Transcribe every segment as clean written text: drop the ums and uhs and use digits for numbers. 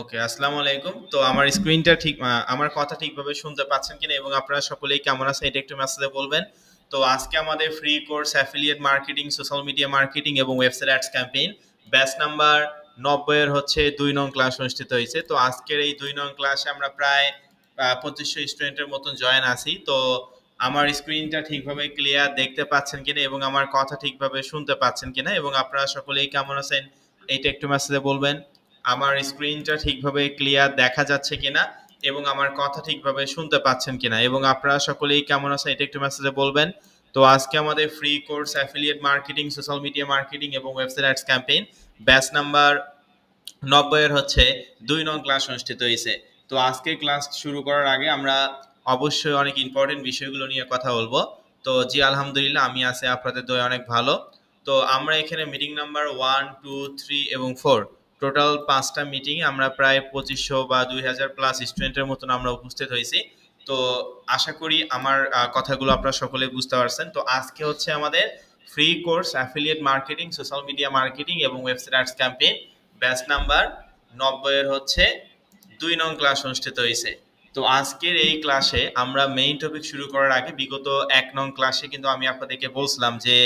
ওকে, আসসালামু আলাইকুম। তো আমার স্ক্রিনটা ঠিক আমার কথা ঠিকভাবে শুনতে পাচ্ছেন কিনা এবং আপনারা সকলেই কেমন আছেন এটা একটু মেসেজে বলবেন। তো আজকে আমাদের free course affiliate marketing, social media marketing এবং website ads campaign batch number 90 এর হচ্ছে 2 নং ক্লাস অনুষ্ঠিত হয়েছে। তো আজকের এই 2 নং ক্লাসে আমরা প্রায় 2500 স্টুডেন্টের মতন জয়েন আছি। তো আমার স্ক্রিনটা ঠিকভাবে ক্লিয়ার দেখতে পাচ্ছেন কিনা এবং আমার কথা ঠিকভাবে শুনতে পাচ্ছেন কিনা এবং আপনারা সকলেই কেমন আছেন এইটা একটু মেসেজে বলবেন। আমার স্ক্রিনটা ঠিকভাবে ক্লিয়ার দেখা যাচ্ছে কিনা এবং আমার কথা ঠিকভাবে শুনতে পাচ্ছেন কিনা এবং আপনারা সকলেই কেমন আছেন এটা একটু মেসেজে বলবেন। তো আজকে আমাদের free course affiliate marketing, social media marketing এবং website ads campaign batch number 90 এর হচ্ছে 2 নং ক্লাস অনুষ্ঠিত হয়েছে। তো আজকে ক্লাস শুরু করার আগে আমরা অবশ্যই অনেক ইম্পর্টেন্ট বিষয়গুলো নিয়ে কথা বলবো। তো জি আলহামদুলিল্লাহ, আমি আছি আপনাদের দয়ে অনেক ভালো। তো আমরা এখানে মিটিং নাম্বার 1, 2, 3 এবং 4 টোটাল 5টা মিটিং আমরা প্রায় 2500 বা 2000 প্লাস স্টুডেন্টের মতন আমরা উপস্থিত হয়েছি। তো আশা করি আমার কথাগুলো আপনারা সকলে বুঝতে পারছেন। তো আজকে হচ্ছে আমাদের free course affiliate marketing, social media marketing এবং website ads campaign batch number 90 এর হচ্ছে 2 নং ক্লাস অনুষ্ঠিত হয়েছে। তো আজকের এই ক্লাসে আমরা মেইন টপিক শুরু করার আগে বিগত 1 নং ক্লাসে কিন্তু আমি আপনাদেরকে বলছিলাম যে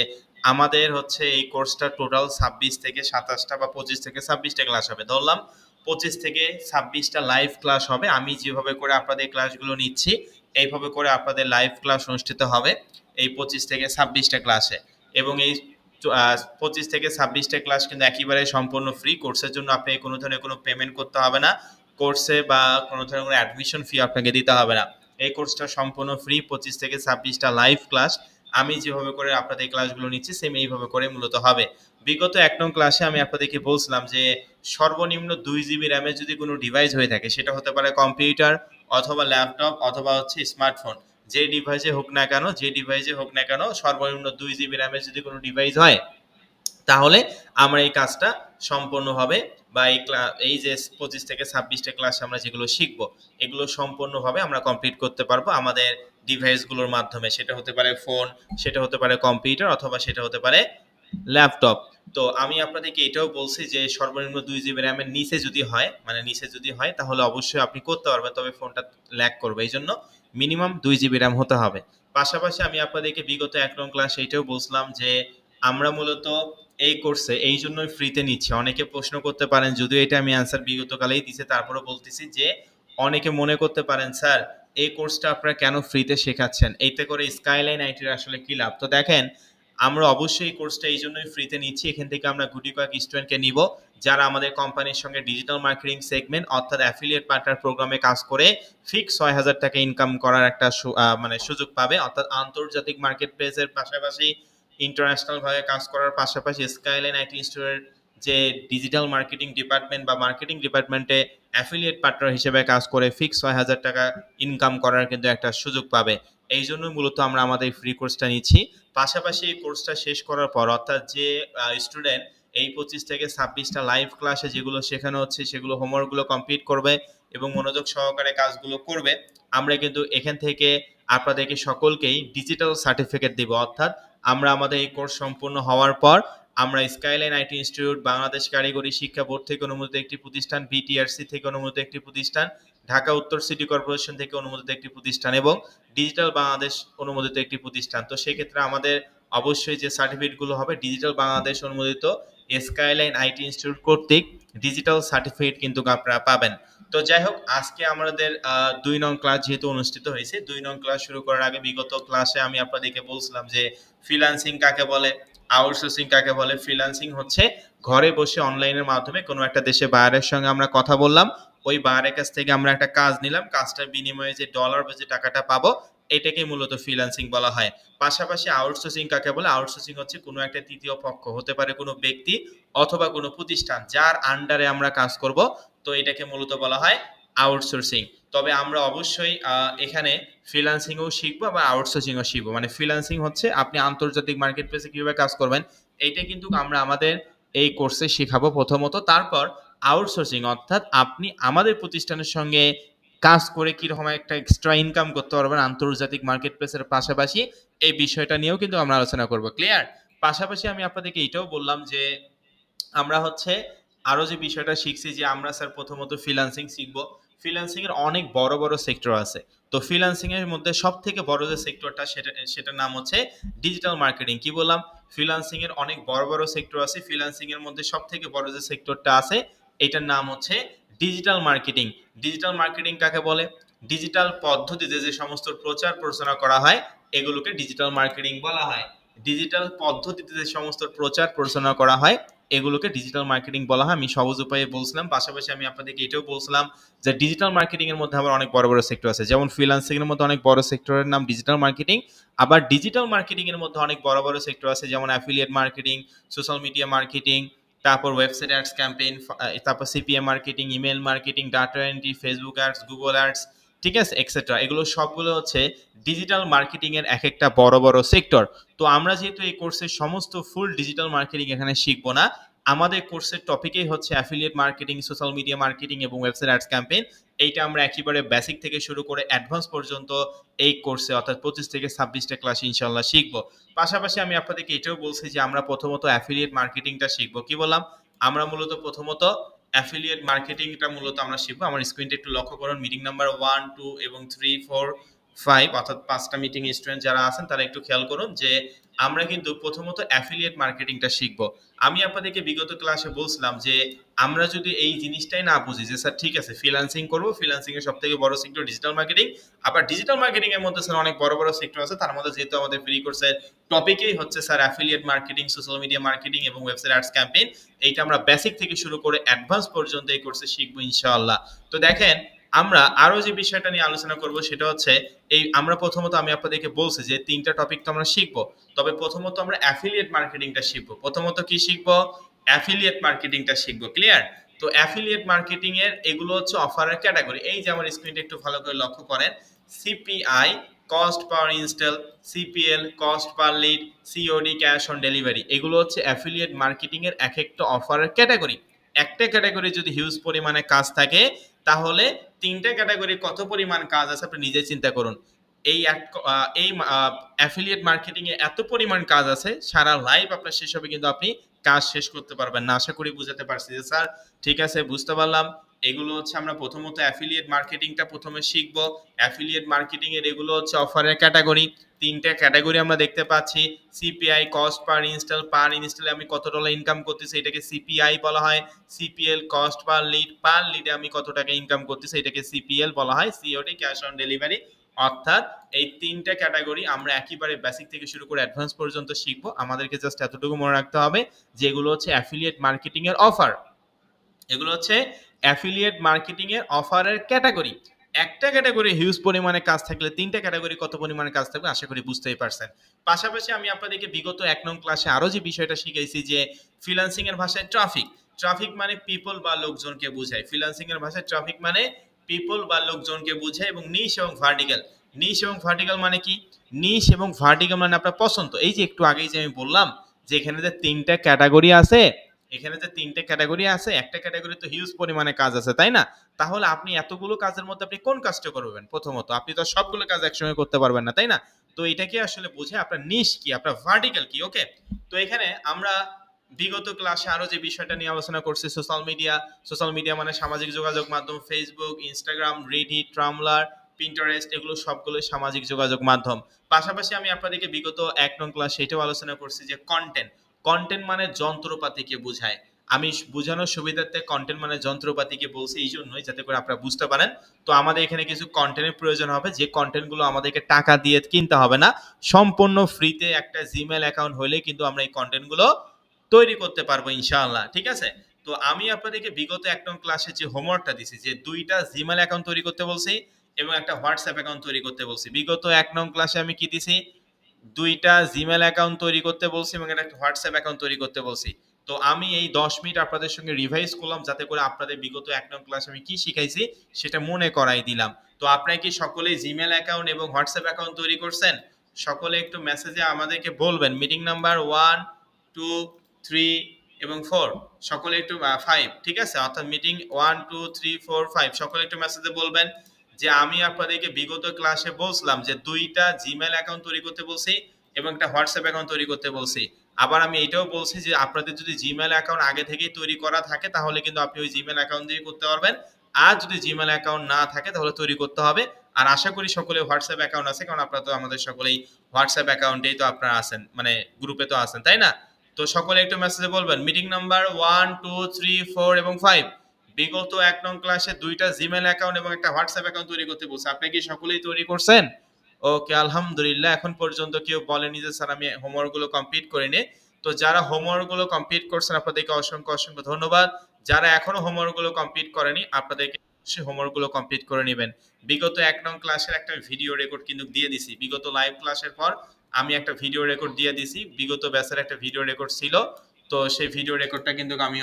আমাদের হচ্ছে এই কোর্সটা টোটাল 26 থেকে 27টা বা 25 থেকে 26টা ক্লাস হবে। ধরলাম 25 থেকে 26টা লাইভ ক্লাস হবে। আমি যেভাবে করে আপনাদের ক্লাসগুলো নিচ্ছি এইভাবে করে আপনাদের লাইভ ক্লাস অনুষ্ঠিত হবে এই 25 থেকে 26টা ক্লাসে। এবং এই 25 থেকে 26টা ক্লাস কিন্তু একেবারে সম্পূর্ণ ফ্রি। কোর্সের জন্য আপনাকে কোনো ধরনের কোনো পেমেন্ট করতে হবে না, কোর্সে বা কোনো ধরনের কোনো অ্যাডমিশন ফি আপনাকে দিতে হবে না। এই কোর্সটা সম্পূর্ণ ফ্রি। 25 থেকে 26টা লাইভ ক্লাস আমি যেভাবে করে আপনাদের ক্লাসগুলো নিচ্ছি সেম এইভাবে করে মূলত হবে। বিগত 1 নং ক্লাসে আমি আপনাদেরকে বলছিলাম যে সর্বনিম্ন 2 জিবি র্যামের যদি কোনো ডিভাইস হয়ে থাকে, সেটা হতে পারে কম্পিউটার অথবা ল্যাপটপ অথবা হচ্ছে স্মার্টফোন, যে ডিভাইসে হোক না কেন, সর্বনিম্ন 2 জিবি র্যামের যদি কোনো ডিভাইস হয় তাহলে আমরা এই কাজটা সম্পূর্ণ হবে বা এই যে 25 থেকে 26টা ক্লাস আমরা যেগুলো শিখবো এগুলো সম্পূর্ণভাবে আমরা কমপ্লিট করতে পারবো আমাদের ডিভাইসগুলোর মাধ্যমে। সেটা হতে পারে ফোন, সেটা হতে পারে কম্পিউটার অথবা সেটা হতে পারে ল্যাপটপ। তো আমি আপনাদেরকে এটাও বলছি যে সর্বনিম্ন 2 জিবি র্যামের নিচে যদি হয় তাহলে অবশ্যই আপনি করতে পারবেন, তবে ফোনটা ল্যাগ করবে, এই জন্য মিনিমাম 2 জিবি র্যাম হতে হবে। পাশাপাশি আমি আপনাদেরকে বিগত 1 নং ক্লাস এটাও বলছিলাম যে আমরা মূলত এই কোর্সে এই জন্যই ফ্রিতে নিচ্ছি। অনেকে প্রশ্ন করতে পারেন, যদিও এটা আমি অ্যান্সার বিগত কালেই দিছি, তারপরে বলতেছি যে অনেকে মনে করতে পারেন স্যার এই কোর্সটা আপনারা কেন ফ্রিতে শেখাচ্ছেন, এইতে করে স্কাইলাইন আইটির আসলে কি লাভ। তো দেখেন, আমরা অবশ্যই এই কোর্সটা এই জন্যই ফ্রিতে নিচ্ছি। এখান থেকে আমরা গুটি কয়েক স্টুডেন্টকে নিব যারা আমাদের কোম্পানির সঙ্গে ডিজিটাল মার্কেটিং সেগমেন্ট অর্থাৎ অ্যাফিলিয়েট পার্টনার প্রোগ্রামে কাজ করে ফিক্স 6,000 টাকা ইনকাম করার একটা সুযোগ পাবে। অর্থাৎ আন্তর্জাতিক মার্কেট প্লেসের পাশাপাশি ইন্টারন্যাশনাল ভাবে কাজ করার পাশাপাশি স্কাইলাইন আইটি ইনস্টিটিউটের যে ডিজিটাল মার্কেটিং ডিপার্টমেন্ট বা মার্কেটিং ডিপার্টমেন্টে অ্যাফিলিয়েট পার্টনার হিসেবে কাজ করে ফিক্স 6,000 টাকা ইনকাম করার কিন্তু একটা সুযোগ পাবে। এই জন্য মূলত আমরা আমাদের ফ্রি কোর্সটা নিচ্ছি। পাশাপাশি এই কোর্সটা শেষ করার পর অর্থাৎ যে স্টুডেন্ট এই 25 থেকে 26টা লাইভ ক্লাসে যেগুলো শেখানো হচ্ছে সেগুলো হোমওয়ার্কগুলো কমপ্লিট করবে এবং মনোযোগ সহকারে কাজগুলো করবে, আমরা কিন্তু এখান থেকে আপনাদেরকে সকলকেই ডিজিটাল সার্টিফিকেট দিব। অর্থাৎ আমরা আমাদের এই কোর্স সম্পূর্ণ হওয়ার পর আমরা স্কাইলাইন আইটি ইনস্টিটিউট, বাংলাদেশ কারিগরি শিক্ষা বোর্ড থেকে অনুমোদিত একটি প্রতিষ্ঠান, বিটিআরসি থেকে অনুমোদিত একটি প্রতিষ্ঠান, ঢাকা উত্তর সিটি কর্পোরেশন থেকে অনুমোদিত একটি প্রতিষ্ঠান এবং ডিজিটাল বাংলাদেশ অনুমোদিত একটি প্রতিষ্ঠান। তো সেক্ষেত্রে আমাদের অবশ্যই যে সার্টিফিকেটগুলো হবে ডিজিটাল বাংলাদেশ অনুমোদিত স্কাইলাইন আইটি ইনস্টিটিউট কর্তৃক ডিজিটাল সার্টিফিকেট কিন্তু আপনারা পাবেন। তো যাই হোক, আজকে আমাদের 2 নং ক্লাস যেহেতু অনুষ্ঠিত হয়েছে, 2 নং ক্লাস শুরু করার আগে বিগত ক্লাসে আমি আপনাদেরকে বলছিলাম যে ফ্রিল্যান্সিং কাকে বলে, আউটসোর্সিং কাকে বলে। ফ্রিল্যান্সিং হচ্ছে ঘরে বসে অনলাইনের মাধ্যমে কোনো একটা দেশে বায়ারের সঙ্গে আমরা কথা বললাম, ওই বায়ারের কাছ থেকে আমরা একটা কাজ নিলাম, কাজটার বিনিময়ে যে ডলার বা যে টাকাটা পাবো এটাকে মূলত ফ্রিল্যান্সিং বলা হয়। পাশাপাশি আউটসোর্সিং কাকে বলে, আউটসোর্সিং হচ্ছে কোনো একটা তৃতীয় পক্ষ, হতে পারে কোনো ব্যক্তি অথবা কোনো প্রতিষ্ঠান যার আন্ডারে আমরা কাজ করব, তো এটাকে মূলত বলা হয় আউটসোর্সিং। তবে আমরা অবশ্যই এখানে ফ্রিল্যান্সিংও শিখবো বা আউটসোর্সিংও শিখবো। মানে ফ্রিল্যান্সিং হচ্ছে আপনি আন্তর্জাতিক মার্কেট প্লেসে কিভাবে কাজ করবেন এইটা কিন্তু আমরা আমাদের এই কোর্সে শেখাবো প্রথমত। তারপর আউটসোর্সিং অর্থাৎ আপনি আমাদের প্রতিষ্ঠানের সঙ্গে কাজ করে কিরকম একটা এক্সট্রা ইনকাম করতে পারবেন আন্তর্জাতিক মার্কেট প্লেসের পাশাপাশি, এই বিষয়টা নিয়েও কিন্তু আমরা আলোচনা করব। ক্লিয়ার? পাশাপাশি আমি আপনাদেরকে এটাও বললাম যে আমরা হচ্ছে আরো যে বিষয়টা শিখছি যে আমরা স্যার প্রথমত ফ্রিল্যান্সিং শিখবো। ফ্রিল্যান্সিং এর অনেক বড় বড় সেক্টর আছে। তো ফ্রিল্যান্সিং এর মধ্যে সব থেকে বড় যে সেক্টরটা সেটার নাম হচ্ছে ডিজিটাল মার্কেটিং। কি বললাম? ফ্রিল্যান্সিং এর অনেক বড় বড় সেক্টর আছে, ফ্রিল্যান্সিং এর মধ্যে সব থেকে বড় যে সেক্টরটা আছে এটার নাম হচ্ছে ডিজিটাল মার্কেটিং। ডিজিটাল মার্কেটিং কাকে বলে? ডিজিটাল পদ্ধতিতে যে সমস্ত প্রচার প্রচারণা করা হয় এগুলোকে ডিজিটাল মার্কেটিং বলা হয়। ডিজিটাল পদ্ধতিতে যে সমস্ত প্রচার প্রচারণা করা হয় এগুলোকে ডিজিটাল মার্কেটিং বলা হয়। আমি সহজ উপায়ে বলছিলাম, পাশাপাশি আমি আপনাদেরকে এটাও বলছিলাম যে ডিজিটাল মার্কেটিং এর মধ্যে আবার অনেক বড় বড় সেক্টর আছে, যেমন ফ্রিল্যান্সিং এর মধ্যে অনেক বড় সেক্টরের নাম ডিজিটাল মার্কেটিং। আবার ডিজিটাল মার্কেটিং এর মধ্যে অনেক বড় বড় সেক্টর আছে, যেমন affiliate marketing, social media marketing, তারপর ওয়েবসাইট অ্যাডস ক্যাম্পেইন, তারপর CPM marketing, email marketing, data entry, Facebook ads, Google ads, ঠিক আছে, এক্সেট্রা। এগুলো সবগুলো হচ্ছে ডিজিটাল মার্কেটিং এর এক একটা বড় বড় সেক্টর। তো আমরা যেহেতু এই কোর্সের সমস্ত ফুল ডিজিটাল মার্কেটিং এখানে শিখবো না, আমাদের কোর্সের টপিকই হচ্ছে affiliate marketing, social media marketing এবং ওয়েবসাইট অ্যাডস ক্যাম্পেইন। এইটা আমরা একেবারে বেসিক থেকে শুরু করে অ্যাডভান্স পর্যন্ত এই কোর্সে অর্থাৎ 25 থেকে 26টা ক্লাস ইনশাল্লাহ শিখবো। পাশাপাশি আমি আপনাদেরকে এটাও বলছি যে আমরা প্রথমত অ্যাফিলিয়েট মার্কেটিংটা শিখবো। কি বললাম? আমরা মূলত প্রথমত অ্যাফিলিয়েট মার্কেটিংটা মূলত আমরা শিখবো। আমার স্ক্রিনটা একটু লক্ষ্য করুন, মিটিং নাম্বার 1, 2 এবং 3, 4, 5 অর্থাৎ 5টা মিটিং স্টুডেন্ট যারা আছেন তারা একটু খেয়াল করুন যে আমরা কিন্তু প্রথমত অ্যাফিলিয়েট মার্কেটিংটা শিখবো। আমি আপনাদেরকে বিগত ক্লাসে বলছিলাম যে আমরা যদি এই জিনিসটাই না বুঝি যে স্যার ঠিক আছে ফ্রিল্যান্সিং করবো, ফ্রিল্যান্সিং এর সবথেকে বড় সেক্টর ডিজিটাল মার্কেটিং, আবার ডিজিটাল মার্কেটিং এর মধ্যে স্যার অনেক বড় বড় সেক্টর আছে, তার মধ্যে যেহেতু আমাদের ফ্রি কোর্সের টপিকই হচ্ছে sir affiliate marketing, social media marketing এবং ওয়েবসাইট অ্যাডস ক্যাম্পেইন, এইটা আমরা বেসিক থেকে শুরু করে অ্যাডভান্স পর্যন্ত এই কোর্সে শিখবো ইনশাআল্লাহ। তো দেখেন আমরা আরো যে বিষয়টা নিয়ে আলোচনা করব সেটা হচ্ছে এই আমরা প্রথমত আমি আপনাদেরকে বলছি যে 3টা টপিক তো আমরা শিখবো, তবে প্রথমত আমরা অ্যাফিলিয়েট মার্কেটিংটা শিখবো। প্রথমত কি শিখবো? অ্যাফিলিয়েট মার্কেটিংটা শিখবো। ক্লিয়ার? তো অ্যাফিলিয়েট মার্কেটিং এর এগুলো হচ্ছে অফারের ক্যাটাগরি। এই যে আমার স্ক্রিনটা একটু ভালো করে লক্ষ্য করেন, CPI cost per install, CPL cost per lead, COD cash on delivery, এগুলো হচ্ছে অ্যাফিলিয়েট মার্কেটিং এর এক একটা অফারের ক্যাটাগরি। একটা ক্যাটাগরি যদি হিউজ পরিমাণে কাজ থাকে তাহলে 3টে ক্যাটাগরি কত পরিমাণ কাজ আছে আপনি নিজে চিন্তা করুন। এই এই অ্যাফিলিয়েট মার্কেটিং এ এত পরিমাণ কাজ আছে, সারা লাইফ আপনার শেষ হবে কিন্তু আপনি কাজ শেষ করতে পারবেন না। আশা করি বুঝাতে পারছি যে স্যার ঠিক আছে বুঝতে পারলাম। এগুলো হচ্ছে আমরা প্রথমত অ্যাফিলিয়েট মার্কেটিংটা প্রথমে শিখবো। অ্যাফিলিয়েট মার্কেটিং এর এগুলো হচ্ছে অফারের ক্যাটাগরি। 3টে ক্যাটাগরি আমরা দেখতে পাচ্ছি, সিপিআই কস্ট পার ইনস্টল, পার ইনস্টলে আমি কত ডলার ইনকাম করতেছি এটাকে সিপিআই বলা হয়। সিপিএল কস্ট পার লিডে আমি কত টাকা ইনকাম করতেছি এটাকে সিপিএল বলা হয়। COD cash on delivery. অর্থাৎ এই 3টে ক্যাটাগরি আমরা একেবারে বেসিক থেকে শুরু করে অ্যাডভান্স পর্যন্ত শিখবো। আমাদেরকে জাস্ট এতটুকু মনে রাখতে হবে যে এগুলো হচ্ছে অ্যাফিলিয়েট মার্কেটিং এর অফার। এগুলো হচ্ছে অ্যাফিলিয়েট মার্কেটিং এর অফারের ক্যাটাগরি। একটা ক্যাটাগরি হিউজ পরিমাণে কাজ থাকলে 3টে ক্যাটাগরি কত পরিমাণে কাজ থাকবে আশা করি বুঝতেই পারছেন। পাশাপাশি আমি আপনাদেরকে বিগত 1 নং ক্লাসে আরো যে বিষয়টা শিখাইছি যে ফ্রিল্যান্সিং এর ভাষায় ট্রাফিক। ট্রাফিক মানে পিপল বা লোকজনকে বোঝায়। ফ্রিল্যান্সিং এর ভাষায় ট্রাফিক মানে পিপল বা লোকজনকে বোঝায়। এবং নিশ এবং ভার্টিক্যাল। নিশ এবং ভার্টিক্যাল মানে কি? নিশ এবং ভার্টিক্যাল মানে আপনার পছন্দ। এই যে একটু আগেই যে আমি বললাম যে এখানে যে 3টা ক্যাটাগরি আছে, এখানে যে 3টে ক্যাটাগরি আছে, একটা ক্যাটাগরি তো হিউজ পরিমাণে কাজ আছে তাই না? তাহলে আপনি এতগুলো কাজের মধ্যে আপনি কোন কাজটা করবেন? প্রথমত আপনি তো সবগুলো কাজ একসঙ্গে করতে পারবেন না তাই না? তো এটাকে আসলে বুঝে আপনার নিশ কি, আপনার ভার্টিক্যাল কি। ওকে, তো এখানে আমরা বিগত ক্লাসে আরো যে বিষয়টা নিয়ে আলোচনা করছি সোশ্যাল মিডিয়া। সোশ্যাল মিডিয়া মানে সামাজিক যোগাযোগ মাধ্যম, ফেসবুক, ইনস্টাগ্রাম, রেডিট, ট্রামলার, পিন্টারেস্ট, এগুলো সবগুলোই সামাজিক যোগাযোগ মাধ্যম। পাশাপাশি আমি আপনাদেরকে বিগত 1 নং ক্লাস সেটাও আলোচনা করছি যে কন্টেন্ট। কন্টেন্ট মানে যন্ত্রপাতিকে বোঝায়। আমি বোঝানোর সুবিধার্থে কন্টেন্ট মানে যন্ত্রপাতিকে বলছি এই জন্যই যাতে করে আপনারা বুঝতে পারেন। তো আমাদের এখানে কিছু কন্টেন্টের প্রয়োজন হবে, যে কন্টেন্টগুলো আমাদেরকে টাকা দিয়ে কিনতে হবে না, সম্পূর্ণ ফ্রিতে একটা জিমেল অ্যাকাউন্ট হলে কিন্তু আমরা এই কন্টেন্টগুলো তৈরি করতে পারবো ইনশাআল্লাহ। ঠিক আছে? তো আমি আপনাদেরকে বিগত 1 নং ক্লাসে যে হোমওয়ার্কটা দিছি যে 2টা জিমেল অ্যাকাউন্ট তৈরি করতে বলছি এবং একটা হোয়াটসঅ্যাপ অ্যাকাউন্ট তৈরি করতে বলছি। বিগত 1 নং ক্লাসে আমি কি দিছি? 2টা জিমেল অ্যাকাউন্ট তৈরি করতে বলছি এবং একটা হোয়াটসঅ্যাপ অ্যাকাউন্ট তৈরি করতে বলছি। তো আমি এই 10 মিনিট আপনাদের সঙ্গে রিভাইজ করলাম যাতে করে আপনাদের বিগত 1 নং ক্লাস আমি কি শিখাইছি সেটা মনে করাই দিলাম। তো আপনারা কি সকলেই জিমেল অ্যাকাউন্ট এবং হোয়াটসঅ্যাপ অ্যাকাউন্ট তৈরি করছেন? সকলে একটু মেসেজে আমাদেরকে বলবেন মিটিং নাম্বার 1, 2, 3 এবং 4, সকলে একটু 5, ঠিক আছে? অর্থাৎ মিটিং 1, 2, 3, 4, 5 সকলে একটু মেসেজে বলবেন যে আমি আপনাদেরকে বিগত ক্লাসে বলছিলাম যে 2টা জিমেল অ্যাকাউন্ট তৈরি করতে বলছি এবং একটা হোয়াটসঅ্যাপ অ্যাকাউন্ট তৈরি করতে বলছি। আবার আমি এটাও বলছি যে আপনাদের যদি জিমেল অ্যাকাউন্ট আগে থেকেই তৈরি করা থাকে তাহলে কিন্তু আপনি ওই জিমেল অ্যাকাউন্ট দিয়ে করতে পারবেন, আর যদি জিমেল অ্যাকাউন্ট না থাকে তাহলে তৈরি করতে হবে। আর আশা করি সকলে হোয়াটসঅ্যাপ অ্যাকাউন্ট আছে, কারণ আপনারা তো আমাদের সকলেই হোয়াটসঅ্যাপ অ্যাকাউন্টেই তো আপনারা আছেন, মানে গ্রুপে তো আছেন, তাই না? তো সকলে একটু মেসেজে বলবেন মিটিং নাম্বার 1 2 3 4 এবং 5 বিগত 1 নং ক্লাসে 2টা জিমেল অ্যাকাউন্ট এবং একটা হোয়াটসঅ্যাপ অ্যাকাউন্ট তৈরি করতে বলছে। আপনি কি সকলেই তৈরি করছেন? ওকে, আলহামদুলিল্লাহ। এখন পর্যন্ত কেউ বলেনি যে স্যার আমি হোমওয়ার্ক গুলো কমপ্লিট করিনি। তো যারা হোমওয়ার্ক গুলো কমপ্লিট করছেন আপনাদেরকে অসংখ্য অসংখ্য ধন্যবাদ। যারা এখনো হোমওয়ার্ক গুলো কমপ্লিট করেনি আপনাদেরকে অবশ্যই হোমওয়ার্ক গুলো কমপ্লিট করে নেবেন। বিগত 1 নং ক্লাসের একটা ভিডিও রেকর্ড কিন্তু দিয়ে দিছি, বিগত লাইভ ক্লাসের পর আমি একটা ভিডিও রেকর্ড দিয়ে দিছি, বিগত ব্যাচের একটা ভিডিও রেকর্ড ছিল। তো সেই ভিডিও রেকর্ডটা কিন্তু আমি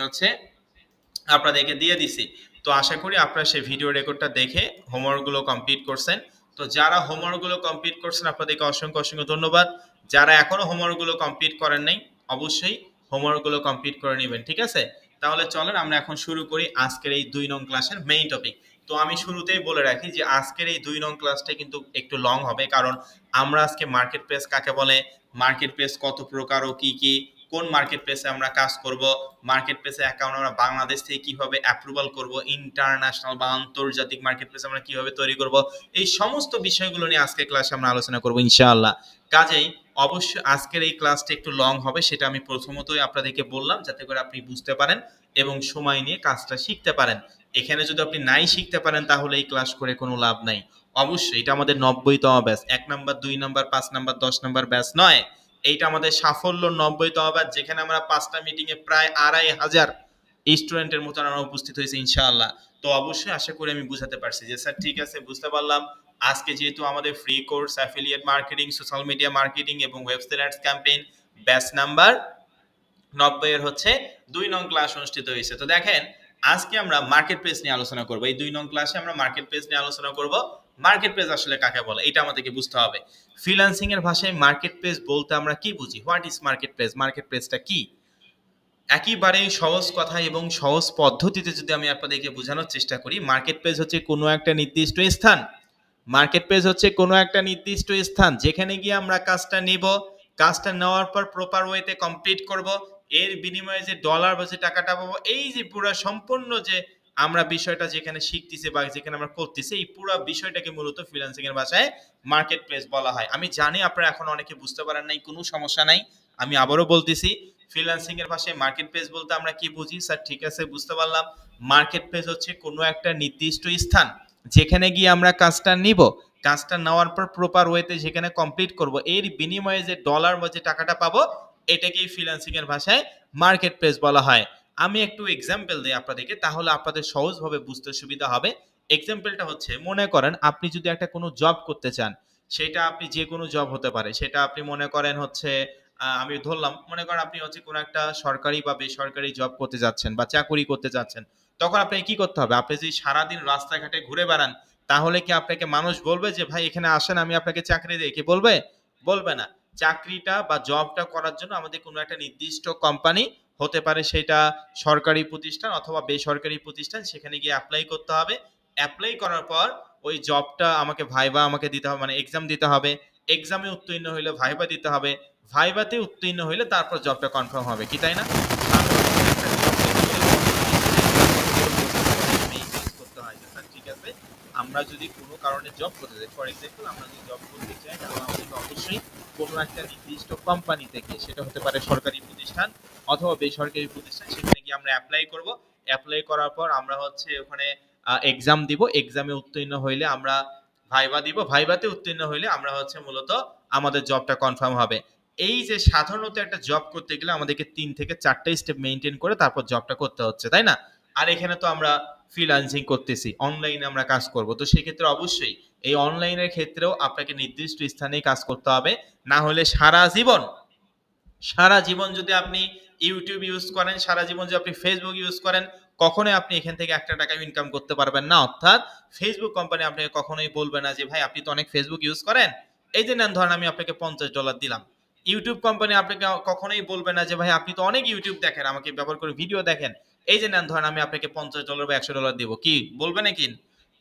আপনাদেরকে দিয়ে দিছি। তো আশা করি আপনারা সেই ভিডিও রেকর্ডটা দেখে হোমওয়ার্ক গুলো কমপ্লিট করছেন। তো যারা হোমওয়ার্ক গুলো কমপ্লিট করছেন আপনাদেরকে অসংখ্য অসংখ্য ধন্যবাদ। যারা এখনো হোমওয়ার্ক গুলো কমপ্লিট করেন নাই অবশ্যই হোমওয়ার্ক গুলো কমপ্লিট করে নেবেন, ঠিক আছে? তাহলে চলেন আমরা এখন শুরু করি আজকের এই 2 নং ক্লাসের মেইন টপিক। তো আমি শুরুতেই বলে রাখি যে আজকের এই 2 নং ক্লাসটা কিন্তু একটু লং হবে, কারণ আমরা আজকে মার্কেট প্লেস কাকে বলে, মার্কেট প্লেস কত প্রকার ও কি কি, কোন মার্কেট প্লেসে আমরা কাজ করব, মার্কেট প্লেসে অ্যাকাউন্ট আমরা বাংলাদেশ থেকে কিভাবে অ্যাপ্রুভাল করব, ইন্টারন্যাশনাল বা আন্তর্জাতিক মার্কেট প্লেস আমরা কিভাবে তৈরি করব, এই সমস্ত বিষয়গুলো নিয়ে আজকের ক্লাসে আমরা আলোচনা করব ইনশাআল্লাহ। কাজেই অবশ্যই আজকের এই ক্লাসটা একটু লং হবে, সেটা আমি প্রথমতই আপনাদেরকে বললাম যাতে করে আপনি বুঝতে পারেন এবং সময় নিয়ে কাজটা শিখতে পারেন। এখানে যদি আপনি নাই শিখতে পারেন তাহলে এই ক্লাস করে কোনো লাভ নাই। অবশ্যই এটা আমাদের 90তম batch, 1 number 2 number 5 number 10 number batch নয়। এইটা আমাদের সাফল্য 90তম ব্যাচ, যেখানে আমরা 5টা মিটিং এ প্রায় 2500 স্টুডেন্টের মতো আমরা উপস্থিত হয়েছি ইনশাআল্লাহ। তো অবশ্যই আশা করি আমি বুঝাতে পারছি যে স্যার ঠিক আছে বুঝতে পারলাম। আজকে যেহেতু আমাদের free course affiliate marketing, social media marketing এবং website ads campaign batch number 90 এর 2 নং ক্লাস অনুষ্ঠিত হয়েছে। তো দেখেন আজকে আমরা মার্কেট প্লেস নিয়ে আলোচনা করব। এই 2 নং ক্লাসে আমরা মার্কেট প্লেস নিয়ে আলোচনা করব। মার্কেট প্লেস আসলে কাকে বলে এটা আমাদেরকে বুঝতে হবে। ফ্রিল্যান্সিং এর ভাষায় মার্কেট প্লেস বলতে আমরা কি বুঝি, what is market place, market প্লেসটা কি? একেবারেই সহজ কথা এবং সহজ পদ্ধতিতে যদি আমি আপনাদেরকে বোঝানোর চেষ্টা করি, মার্কেট প্লেস হচ্ছে কোনো একটা নির্দিষ্ট স্থান। মার্কেট প্লেস হচ্ছে কোনো একটা নির্দিষ্ট স্থান যেখানে গিয়ে আমরা কাজটা নিব, কাজটা নেওয়ার পর প্রপার ওয়েতে কমপ্লিট করব, এর বিনিময়ে যে ডলার বা যে টাকাটা পাবো, এই যে পুরো সম্পূর্ণ যে আমরা বিষয়টা যেখানে শিখতেছি বা যেখানে আমরা করতেছি, এই পুরো বিষয়টাকে মূলত ফ্রিল্যান্সিং এর ভাষায় মার্কেট প্লেস বলা হয়। আমি জানি আপনারা এখন অনেকে বুঝতে পারেন নাই, কোনো সমস্যা নাই, আমি আবারও বলতেছি ফ্রিল্যান্সিং এর ভাষায় মার্কেট প্লেস বলতে আমরা কি বুঝি। স্যার ঠিক আছে বুঝতে পারলাম, মার্কেট প্লেস হচ্ছে কোনো একটা নির্দিষ্ট স্থান যেখানে গিয়ে আমরা কাজটা নিব, কাজটা নেওয়ার পর প্রপার ওয়েতে যেখানে কমপ্লিট করব, এর বিনিময়ে যে ডলার বা যে টাকাটা পাবো এটাকেই ফ্রিল্যান্সিং এর ভাষায় মার্কেট প্লেস বলা হয়। আমি একটু এক্সাম্পল দিই আপনাদেরকে, তাহলে আপনাদের সহজভাবে বুঝতে সুবিধা হবে। এক্সাম্পলটা হচ্ছে, মনে করেন আপনি যদি একটা কোনো জব করতে চান, সেটা আপনি যে কোনো জব হতে পারে, সেটা আপনি মনে করেন আমি ধরলাম মনে করেন আপনি কোনো একটা সরকারি বা বেসরকারি জব করতে যাচ্ছেন বা চাকরি করতে যাচ্ছেন, তখন আপনাকে কি করতে হবে? আপনি যদি সারাদিন রাস্তাঘাটে ঘুরে বেড়ান তাহলে কি আপনাকে মানুষ বলবে যে ভাই এখানে আসেন আমি আপনাকে চাকরি দিই? কি বলবে? বলবে না। চাকরিটা বা জবটা করার জন্য আমাদের কোনো একটা নির্দিষ্ট কোম্পানি, হতে পারে সেটা সরকারি প্রতিষ্ঠান অথবা বেসরকারি প্রতিষ্ঠান, সেখানে গিয়ে অ্যাপ্লাই করতে হবে। অ্যাপ্লাই করার পর ওই জবটা আমাকে ভাইবা আমাকে দিতে হবে, মানে এক্সাম দিতে হবে। এক্সামে উত্তীর্ণ হইলে ভাইবা দিতে হবে, ভাইবাতে উত্তীর্ণ হইলে তারপর জবটা কনফার্ম হবে, কি তাই না? ঠিক আছে, আমরা যদি কোনো কারণে জব করতে যাই, ফর এক্সাম্পল আমরা যদি জব করতে চাই তাহলে আমাদেরকে অবশ্যই কোনো একটা নির্দিষ্ট কোম্পানি থেকে, সেটা হতে পারে সরকারি প্রতিষ্ঠান অথবা বেসরকারি প্রতিষ্ঠান, সেখানে গিয়ে আমরা অ্যাপ্লাই করব। অ্যাপ্লাই করার পর আমরা ওখানে এক্সাম দিব, এক্সামে উত্তীর্ণ হইলে আমরা ভাইবা দিব, ভাইবাতে উত্তীর্ণ হইলে আমরা মূলত আমাদের জবটা কনফার্ম হবে। এই যে সাধারণত একটা জব করতে গেলে আমাদেরকে 3 থেকে 4টা স্টেপ মেইনটেইন করে তারপর জবটা করতে হচ্ছে, তাই না? আর এখানে তো আমরা ফ্রিল্যান্সিং করতেছি, অনলাইনে আমরা কাজ করব, তো সেই ক্ষেত্রে অবশ্যই এই অনলাইনের ক্ষেত্রেও আপনাকে নির্দিষ্ট স্থানেই কাজ করতে হবে, না হলে সারা জীবন যদি আপনি ইউটিউব ইউজ করেন, সারা জীবন যদি আপনি ফেসবুক ইউজ করেন, কখনোই আপনি এখান থেকে একটা টাকা ইনকাম করতে পারবেন না। অর্থাৎ ফেসবুক কোম্পানি আপনাকে কখনোই বলবে না যে ভাই আপনি তো অনেক ফেসবুক ইউজ করেন, এই যে নেন ধরেন আমি আপনাকে $50 দিলাম। ইউটিউব কোম্পানি আপনাকে কখনোই বলবে না যে ভাই আপনি তো অনেক ইউটিউব দেখেন, আমাকে ব্যবহার করে ভিডিও দেখেন, এই যে নেন ধরেন আমি আপনাকে $50 বা $100 দিব, কি বলবে নাকি?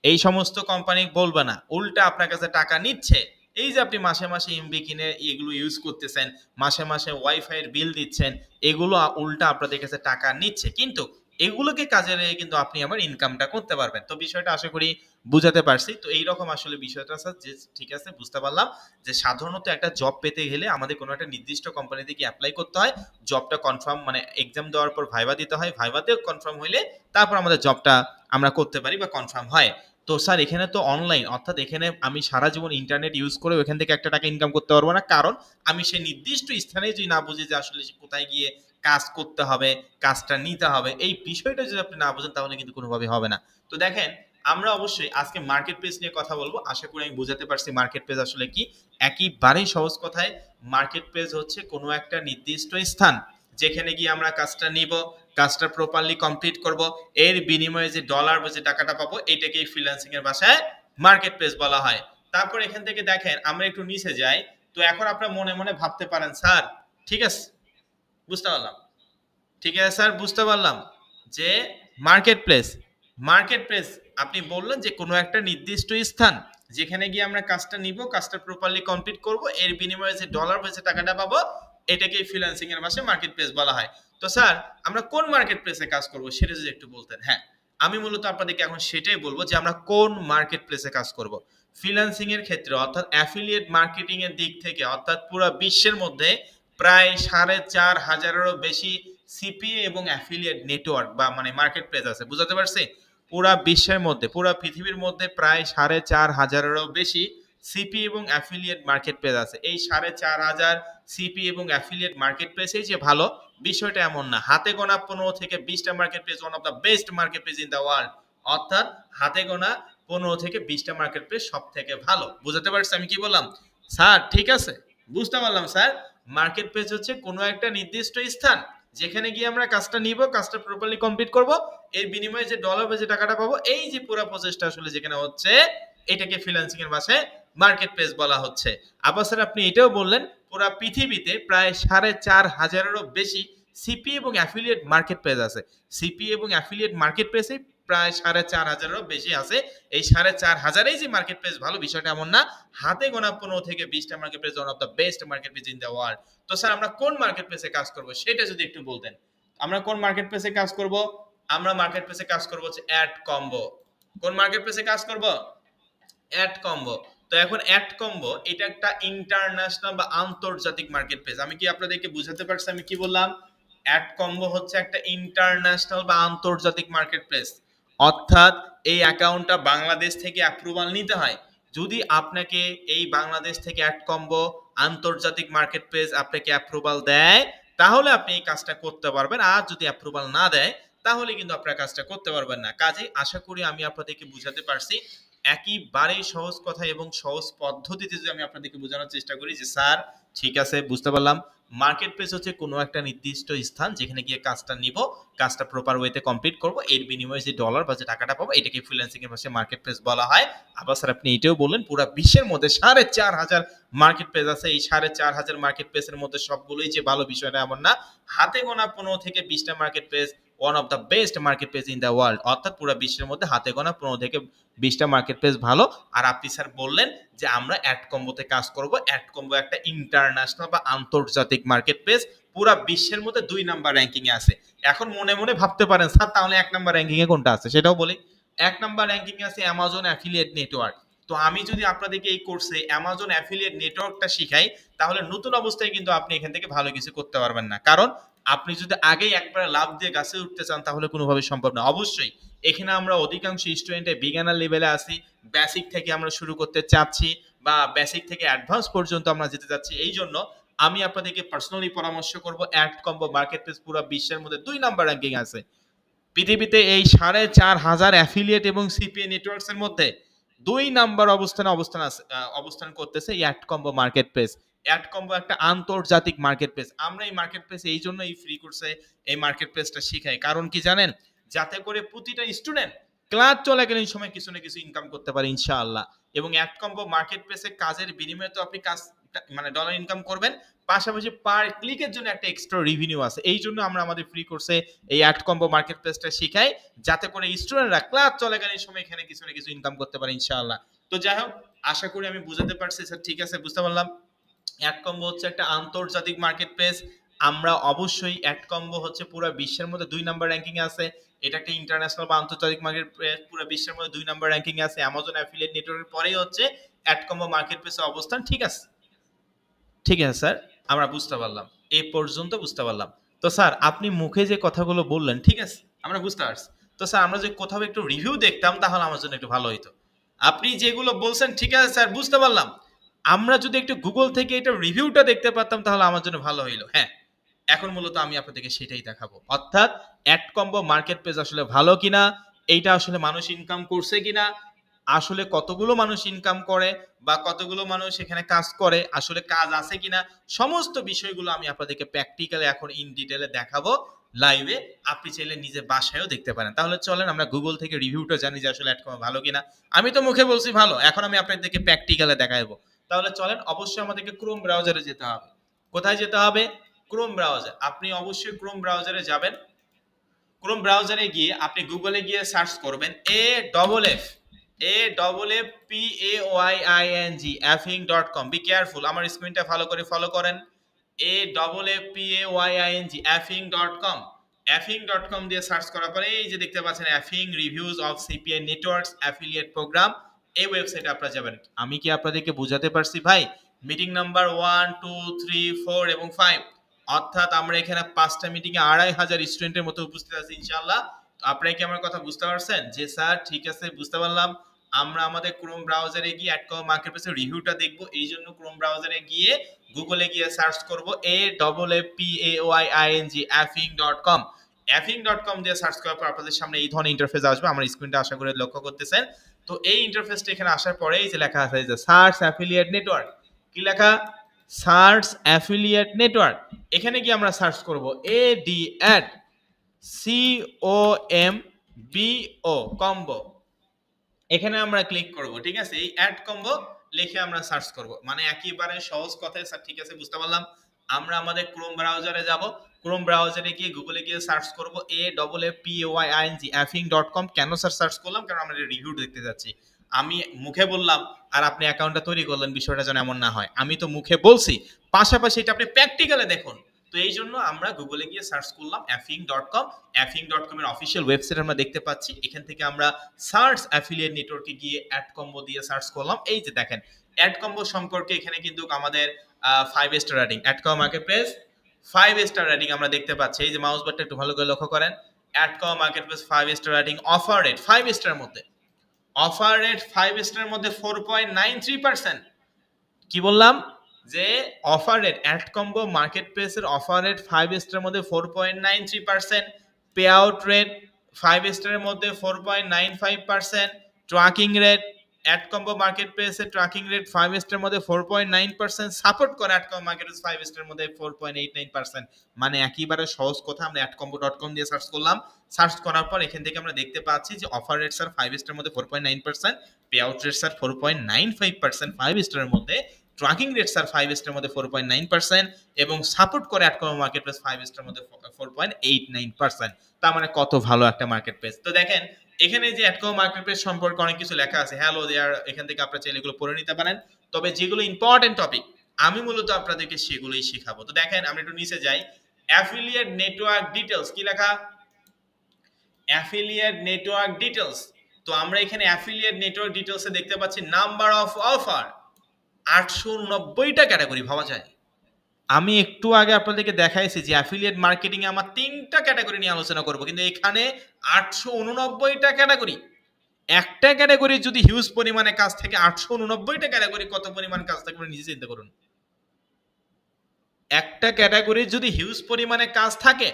এই সমস্ত কোম্পানি বলবে না, উল্টা আপনার কাছে টাকা নিচ্ছে এই যে আপনি মাসে মাসে এমবি কিনে এগুলো ইউজ করতেছেন, মাসে মাসে ওয়াইফাই এর বিল দিচ্ছেন, এগুলো উল্টা আপনাদের কাছে টাকা নিচ্ছে, কিন্তু এগুলোকে কাজে লেগে কিন্তু আপনি আবার ইনকামটা করতে পারবেন। তো বিষয়টা আশা করি বুঝাতে পারছি। তো এইরকম আসলে বিষয়টা স্যার, যে ঠিক আছে বুঝতে পারলাম যে সাধারণত একটা জব পেতে গেলে আমাদের কোনো একটা নির্দিষ্ট কোম্পানিতে গিয়ে অ্যাপ্লাই করতে হয়, জবটা কনফার্ম মানে এক্সাম দেওয়ার পর ভাইবা দিতে হয়, ভাইভাতেও কনফার্ম হইলে তারপর আমাদের জবটা আমরা করতে পারি বা কনফার্ম হয়। তো স্যার এখানে তো অনলাইন, অর্থাৎ এখানে আমি সারা জীবন ইন্টারনেট ইউজ করে ওখান থেকে একটা টাকা ইনকাম করতে পারবো না, কারণ আমি সেই নির্দিষ্ট স্থানে যদি না বুঝি যে আসলে কোথায় গিয়ে কাজ করতে হবে, কাজটা নিতে হবে, এই বিষয়টা যদি আপনি না বুঝেন তাহলে কিন্তু কোনোভাবে হবে না। তো দেখেন, আমরা অবশ্যই আজকে মার্কেট প্লেস নিয়ে কথা বলবো। আশা করি আমি বুঝাতে পারছি মার্কেট প্লেস আসলে কি। একেবারেই সহজ কথায়, মার্কেট প্লেস হচ্ছে কোনো একটা নির্দিষ্ট স্থান যেখানে গিয়ে আমরা কাজটা নিব, কাজটা প্রপারলি কমপ্লিট করব, এর বিনিময়ে যে ডলার বা যে টাকাটা পাবো এটাকেই ফ্রিল্যান্সিং এর ভাষায় মার্কেট প্লেস বলা হয়। তারপর এখান থেকে দেখেন আমরা একটু নিচে যাই। তো এখন আপনার মনে মনে ভাবতে পারেন, স্যার ঠিক আছে বুঝতে পারলাম, ঠিক আছে স্যার বুঝতে পারলাম যে মার্কেট প্লেস, মার্কেট প্লেস আপনি বললেন যে কোনো একটা নির্দিষ্ট স্থান যেখানে গিয়ে আমরা কাজটা নিব, কাজটা প্রপারলি কমপ্লিট করব, এর বিনিময়ে যে ডলার বা যে টাকাটা পাবো এটাকেই ফ্রিল্যান্সিং এর ভাষায় মার্কেট প্লেস বলা হয়। তো স্যার আমরা কোন মার্কেট প্লেসে কাজ করব সেটা যদি একটু বলতেন। হ্যাঁ, আমি মূলত আপনাদেরকে এখন সেটাই বলবো যে আমরা কোন মার্কেট প্লেসে কাজ করব। ফ্রিল্যান্সিং এর ক্ষেত্রে অর্থাৎ অ্যাফিলিয়েট মার্কেটিং এর দিক থেকে, অর্থাৎ পুরো বিশ্বের মধ্যে প্রায় 4,500-এরও বেশি সিপিএ এবং অ্যাফিলিয়েট নেটওয়ার্ক বা মানে মার্কেট প্লেস আছে, বুঝাতে পারছি? পুরা বিশ্বের মধ্যে, পুরা পৃথিবীর মধ্যে প্রায় 4,500-এরও বেশি সিপি এবং অ্যাফিলিয়েট মার্কেট প্লেস আছে। এই 4,500 সিপি এবং অ্যাফিলিয়েট মার্কেট প্লেসেই যে ভালো বিষয়টা এমন না। হাতে গোনা 15 থেকে 20টা market place one of the best market place in the world, অর্থাৎ হাতে গোনা 15 থেকে 20টা মার্কেট প্লেস সব থেকে ভালো। বুঝাতে পারছি আমি কি বললাম? স্যার ঠিক আছে বুঝতে পারলাম স্যার। মার্কেট প্লেস হচ্ছে কোনো একটা নির্দিষ্ট স্থান যেখানে গিয়ে আমরা কাজটা নিব, কাজটা প্রপারলি কমপ্লিট করব, এর বিনিময়ে যে ডলার বা যে টাকাটা পাবো, এই যে পুরো প্রসেসটা আসলে যেখানে হচ্ছে এটাকে ফ্রিল্যান্সিং এর ভাষায় মার্কেট প্লেস বলা হচ্ছে। আবার স্যার আপনি এটাও বললেন পুরো পৃথিবীতে প্রায় 4,500-এরও বেশি সিপি এবং অ্যাফিলিয়েট মার্কেট প্লেস আছে। সিপি এবং অ্যাফিলিয়েট মার্কেট প্লেসে প্রায় 4,500-এরও বেশি আছে। এই 4,500-এই যে মার্কেট প্লেস ভালো বিষয়টা এমন না, হাতে গোনা 15 থেকে 20টা market place one of the best market place in the world. তো স্যার আমরা কোন মার্কেট প্লেসে কাজ করব সেটা যদি একটু বলতেন। আমরা কোন মার্কেট প্লেসে কাজ করব? আমরা মার্কেট প্লেসে কাজ করব হচ্ছে অ্যাড কম্বো। কোন মার্কেট প্লেসে কাজ করব? AdCombo. তো এখন অ্যাড কম্বো এটা একটা ইন্টারন্যাশনাল বা আন্তর্জাতিক মার্কেট প্লেস। আমি কি আপনাদেরকে বুঝাতে পারছি আমি কি বললাম? অ্যাড কম্বো হচ্ছে একটা ইন্টারন্যাশনাল বা আন্তর্জাতিক মার্কেট প্লেস, অর্থাৎ এই অ্যাকাউন্টটা বাংলাদেশ থেকে অ্যাপ্রুভাল নিতে হয়। যদি আপনাকে এই বাংলাদেশ থেকে অ্যাড কম্বো আন্তর্জাতিক মার্কেট প্লেস আপনাকে অ্যাপ্রুভাল দেয় তাহলে আপনি এই কাজটা করতে পারবেন, আর যদি অ্যাপ্রুভাল না দেয় তাহলে কিন্তু আপনার কাজটা করতে পারবেন না। কাজেই আশা করি আমি আপনাদেরকে বুঝাতে পারছি একেবারেই সহজ কথা এবং সহজ পদ্ধতিতে যদি আমি আপনাদেরকে বোঝানোর চেষ্টা করি যে স্যার ঠিক আছে বুঝতে পারলাম, মার্কেট প্লেস হচ্ছে কোনো একটা নির্দিষ্ট স্থান যেখানে গিয়ে কাজটা নিব, কাজটা প্রপার ওয়েতে কমপ্লিট করব, এর বিনিময়ে যে ডলার বা যে টাকাটা পাবো এটাকে ফ্রিল্যান্সিং এর ভাষায় মার্কেট প্লেস বলা হয়। আবার স্যার আপনি এটাও বললেন পুরো বিশ্বের মধ্যে 4,500 মার্কেট প্লেস আছে। এই 4,500 মার্কেট প্লেসের মধ্যে সবগুলোই যে ভালো বিষয়টা এমন না, হাতে গোনা 15 থেকে 20টা market place one of the best market place in the world, অর্থাৎ পুরো বিশ্বের মধ্যে হাতে গোনা 15 থেকে 20টা মার্কেট প্লেস ভালো। আর আপনি স্যার বললেন যে আমরা অ্যাড কম্বোতে কাজ করব। অ্যাড কম্বো একটা ইন্টারন্যাশনাল বা আন্তর্জাতিক মার্কেট প্লেস, পুরো বিশ্বের মধ্যে 2 নাম্বার র্যাঙ্কিং এ আছে। এখন মনে মনে ভাবতে পারেন স্যার তাহলে 1 নাম্বার র্যাঙ্কিং এ কোনটা আছে সেটাও বলি। 1 নাম্বার র্যাঙ্কিং এ আছে অ্যামাজন অ্যাফিলিয়েট নেটওয়ার্ক। তো আমি যদি আপনাদেরকে এই কোর্সে অ্যামাজন অ্যাফিলিয়েট নেটওয়ার্কটা শিখাই তাহলে নতুন অবস্থায় কিন্তু আপনি এখান থেকে ভালো কিছু করতে পারবেন না, কারণ আপনি যদি আগেই একবার লাভ দিয়ে গাছে উঠতে চান তাহলে কোনোভাবে সম্ভব না। অবশ্যই এখানে আমরা অধিকাংশ স্টুডেন্টে বিজ্ঞানার লেভেলে আসি, বেসিক থেকে আমরা শুরু করতে চাচ্ছি বা বেসিক থেকে অ্যাডভান্স পর্যন্ত আমরা যেতে যাচ্ছি। এই জন্য আমি আপনাদেরকে পার্সোনালি পরামর্শ করব অ্যাড কম্বো মার্কেট প্লেস পুরো বিশ্বের মধ্যে 2 নাম্বার র্যাঙ্কিং আছে। পৃথিবীতে এই 4,500 অ্যাফিলিয়েট এবং সিপিএ নেটওয়ার্কস এর মধ্যে 2 নাম্বার অবস্থান করতেছে এই AdCombo market place. AdCombo একটা আন্তর্জাতিক মার্কেট প্লেস। আমরা এই মার্কেট প্লেস এই জন্য এই ফ্রি কোর্সে এই মার্কেট প্লেসটা শিখাই, কারণ কি জানেন, যাতে করে প্রতিটা স্টুডেন্ট ক্লাস চলাকালীন সময় কিছু না কিছু ইনকাম করতে পারে ইনশাআল্লাহ। এবং অ্যাড কম্বো মার্কেট প্লেসে কাজের বিনিময়ে তো আপনি কাজ মানে ডলার ইনকাম করবেন, পাশাপাশি পার ক্লিকের জন্য একটা এক্সট্রা রেভিনিউ আছে। এই জন্য আমরা আমাদের ফ্রি কোর্সে এই অ্যাড কম্বো মার্কেট প্লেসটা শিখাই, যাতে করে স্টুডেন্টরা ক্লাস চলাকালীন সময় এখানে কিছু না কিছু ইনকাম করতে পারে ইনশাআল্লাহ। তো যাই হোক, আশা করি আমি বুঝাতে পারছি স্যার, ঠিক আছে বুঝতে পারলাম। অ্যাডকম্বো হচ্ছে একটা আন্তর্জাতিক মার্কেট প্লেস। আমরা অবশ্যই অ্যাডকম্বো হচ্ছে পুরো বিশ্বের মধ্যে 2 নম্বর র্যাঙ্কিং আছে। এটা একটা ইন্টারন্যাশনাল বা আন্তর্জাতিক মার্কেট প্লেস, পুরো বিশ্বের মধ্যে 2 নম্বর র্যাঙ্কিং আছে। অ্যামাজন অ্যাফিলিয়েট নেটওয়ার্কের পরেই হচ্ছে অ্যাডকম্বো মার্কেট প্লেসের অবস্থান, ঠিক আছে? ঠিক আছে স্যার, আমরা বুঝতে পারলাম, এই পর্যন্ত বুঝতে পারলাম। তো স্যার আপনি মুখে যে কথাগুলো বললেন, ঠিক আছে, আমরা বুঝতে পারছি। তো স্যার আমরা যে কোথাও একটু রিভিউ দেখতাম তাহলে আমার জন্য একটু ভালো হইতো। আপনি যেগুলো বলছেন ঠিক আছে স্যার, বুঝতে পারলাম। আমরা যদি একটু গুগল থেকে এটা রিভিউটা দেখতে পারতাম তাহলে আমার জন্য ভালো হইলো। হ্যাঁ, এখন মূলত আমি আপনাদেরকে সেটাই দেখাবো, অর্থাৎ অ্যাডকম্বো মার্কেট প্লেস আসলে ভালো কিনা, এইটা আসলে মানুষ ইনকাম করছে কিনা, আসলে কতগুলো মানুষ ইনকাম করে বা কতগুলো মানুষ এখানে কাজ করে, আসলে কাজ আছে কিনা, সমস্ত বিষয়গুলো আমি আপনাদেরকে প্র্যাকটিক্যালি এখন ইন ডিটেলে দেখাবো লাইভে। আপনি চাইলে নিজে বাসায়ও দেখতে পারেন। তাহলে চলেন আমরা গুগল থেকে রিভিউটা জানি যে আসলে অ্যাডকম্বো ভালো কিনা। আমি তো মুখে বলছি ভালো, এখন আমি আপনাদেরকে প্র্যাকটিক্যালে দেখাবো। তাহলে চলেন, অবশ্যই আমাদেরকে ক্রোম ব্রাউজারে যেতে হবে। কোথায় যেতে হবে? Chrome browser. আপনি অবশ্যই ক্রোম ব্রাউজারে যাবেন। ক্রোম ব্রাউজারে গিয়ে আপনি গুগলে গিয়ে সার্চ করবেন AFFPAYING effing.com। বি কেয়ারফুল, আমার স্ক্রিনটা ভালো করে ফলো করেন। AFFPAYING effing.com। effing.com দিয়ে সার্চ করার পরে এই যে দেখতে পাচ্ছেন এফিং reviews of CPI networks affiliate program, এই ওয়েবসাইটে আপনারা যাবেন। আমি কি আপনাদেরকে বুঝাতে পারছি ভাই? মিটিং নাম্বার 1, 2, 3, 4 এবং 5, অর্থাৎ আমরা এখানে 5টা মিটিংয়ে 2500 স্টুডেন্টের মতো উপস্থিত আছি ইনশাআল্লাহ। আপনারা কি আমার কথা বুঝতে পারছেন? যে স্যার ঠিক আছে বুঝতে পারলাম। আমরা আমাদের ক্রোম ব্রাউজারে গিয়ে অ্যাডকম্বো মার্কেট প্লেসের রিভিউটা দেখব। এই জন্য ক্রোম ব্রাউজারে গিয়ে গুগলে গিয়ে সার্চ করব AFFPAYING effing.com। effing.com দিয়ে সার্চ করার পর আপনাদের সামনে এই ধরনের ইন্টারফেস আসবে। আমার স্ক্রিনটা আশা করে লক্ষ্য করতেছেন। তো এই ইন্টারফেসটা এখানে আসার পরে এই যে লেখা আছে যে সার্চ অ্যাফিলিয়েট নেটওয়ার্ক, কি লেখা? Search affiliate network. এখানে গিয়ে আমরা সার্চ করব AD অ্যাড COMBO কম্বো। এখানে আমরা ক্লিক করব, ঠিক আছে? এই অ্যাড কম্বো লিখে আমরা সার্চ করব, মানে একেবারে সহজ কথায় স্যার, ঠিক আছে বুঝতে পারলাম। আমরা আমাদের ক্রোম ব্রাউজারে যাব। ক্রোম ব্রাউজারে গিয়ে গুগলে গিয়ে সার্চ করব AFFPAYING effing.com। কেন স্যার সার্চ করলাম? কারণ আমরা রিভিউ দেখতে যাচ্ছি। আমি মুখে বললাম আর আপনি অ্যাকাউন্টটা তৈরি করলেন, বিষয়টা যেন এমন না হয়। আমি তো মুখে বলছি, পাশাপাশি এটা আপনি প্র্যাকটিক্যালে দেখুন। তো এই জন্য আমরা গুগলে গিয়ে সার্চ করলাম effing.com। effing.com এর অফিসিয়াল ওয়েবসাইট আমরা দেখতে পাচ্ছি। এখান থেকে আমরা সার্চ অ্যাফিলিয়েট নেটওয়ার্কে গিয়ে অ্যাড কম্বো দিয়ে সার্চ করলাম। এই যে দেখেন অ্যাড কম্বো সম্পর্কে এখানে কিন্তু আমাদের 5 star rating, AdCombo market place 5 star rating আমরা দেখতে পাচ্ছি। এই যে মাউস বাটনটা একটু ভালো করে লক্ষ্য করেন। AdCombo market place 5 star rating, offer rate 5 স্টারের মধ্যে, অফার রেট 5 স্টারের মধ্যে 4.93%। কি বললাম? যে offer rate, AdCombo market প্লেসের অফার রেট 5 স্টারের মধ্যে 4.93%, পে আউট রেট 5 স্টারের মধ্যে 4.95%, tracking rate AdCombo market প্লেসের ট্র্যাকিং রেট 5 স্টারের মধ্যে 4.9%, সাপোর্ট করে অ্যাড কম্বো মার্কেট প্লেস 5 স্টারের মধ্যে 4.89%। মানে একেবারে সহজ কথা, আমরা অ্যাডকম্বো.com দিয়ে সার্চ করলাম। সার্চ করার পর এখান থেকে আমরা দেখতে পাচ্ছি যে অফার রেট স্যার 5 স্টারের মধ্যে 4.9%, পে আউট রেট স্যার 4.95% 5 স্টারের মধ্যে, ট্র্যাকিং রেট স্যার 5 স্টারের মধ্যে 4.9% এবং সাপোর্ট করে অ্যাডকম্বো মার্কেট প্লেস 5 স্টারের মধ্যে 4.89%। তার মানে কত ভালো একটা মার্কেট প্লেস। তো দেখেন এখানে যে অ্যাডকম্বো মার্কেট প্লেস সম্পর্কে অনেক কিছু লেখা আছে, হ্যালো দেয়ার, এখান থেকে আপনারা চাইলে এগুলো পড়ে নিতে পারেন। তবে যেগুলো ইম্পর্টেন্ট টপিক আমি মূলত আপনাদেরকে সেগুলোই শেখাবো। তো দেখেন আমরা একটু নিচে যাই। অ্যাফিলিয়েট নেটওয়ার্ক ডিটেলস, কি লেখা? Affiliate network details. তো আমরা এখানে অ্যাফিলিয়েট নেটওয়ার্ক ডিটেলসে দেখতে পাচ্ছি নাম্বার অফ অফার 890টা ক্যাটাগরি, ভাবা যায়। আমি একটু আগে আপনাদেরকে দেখাইছি যে অ্যাফিলিয়েট মার্কেটিং এ আমার 3টা ক্যাটাগরি নিয়ে আলোচনা করব, কিন্তু এখানে 889টা ক্যাটাগরি। একটা ক্যাটাগরি যদি হিউজ পরিমাণে কাজ থাকে, 889টা ক্যাটাগরি কত পরিমাণ কাজ থাকবে নিজে চিন্তা করুন। একটা ক্যাটাগরি যদি হিউজ পরিমাণে কাজ থাকে,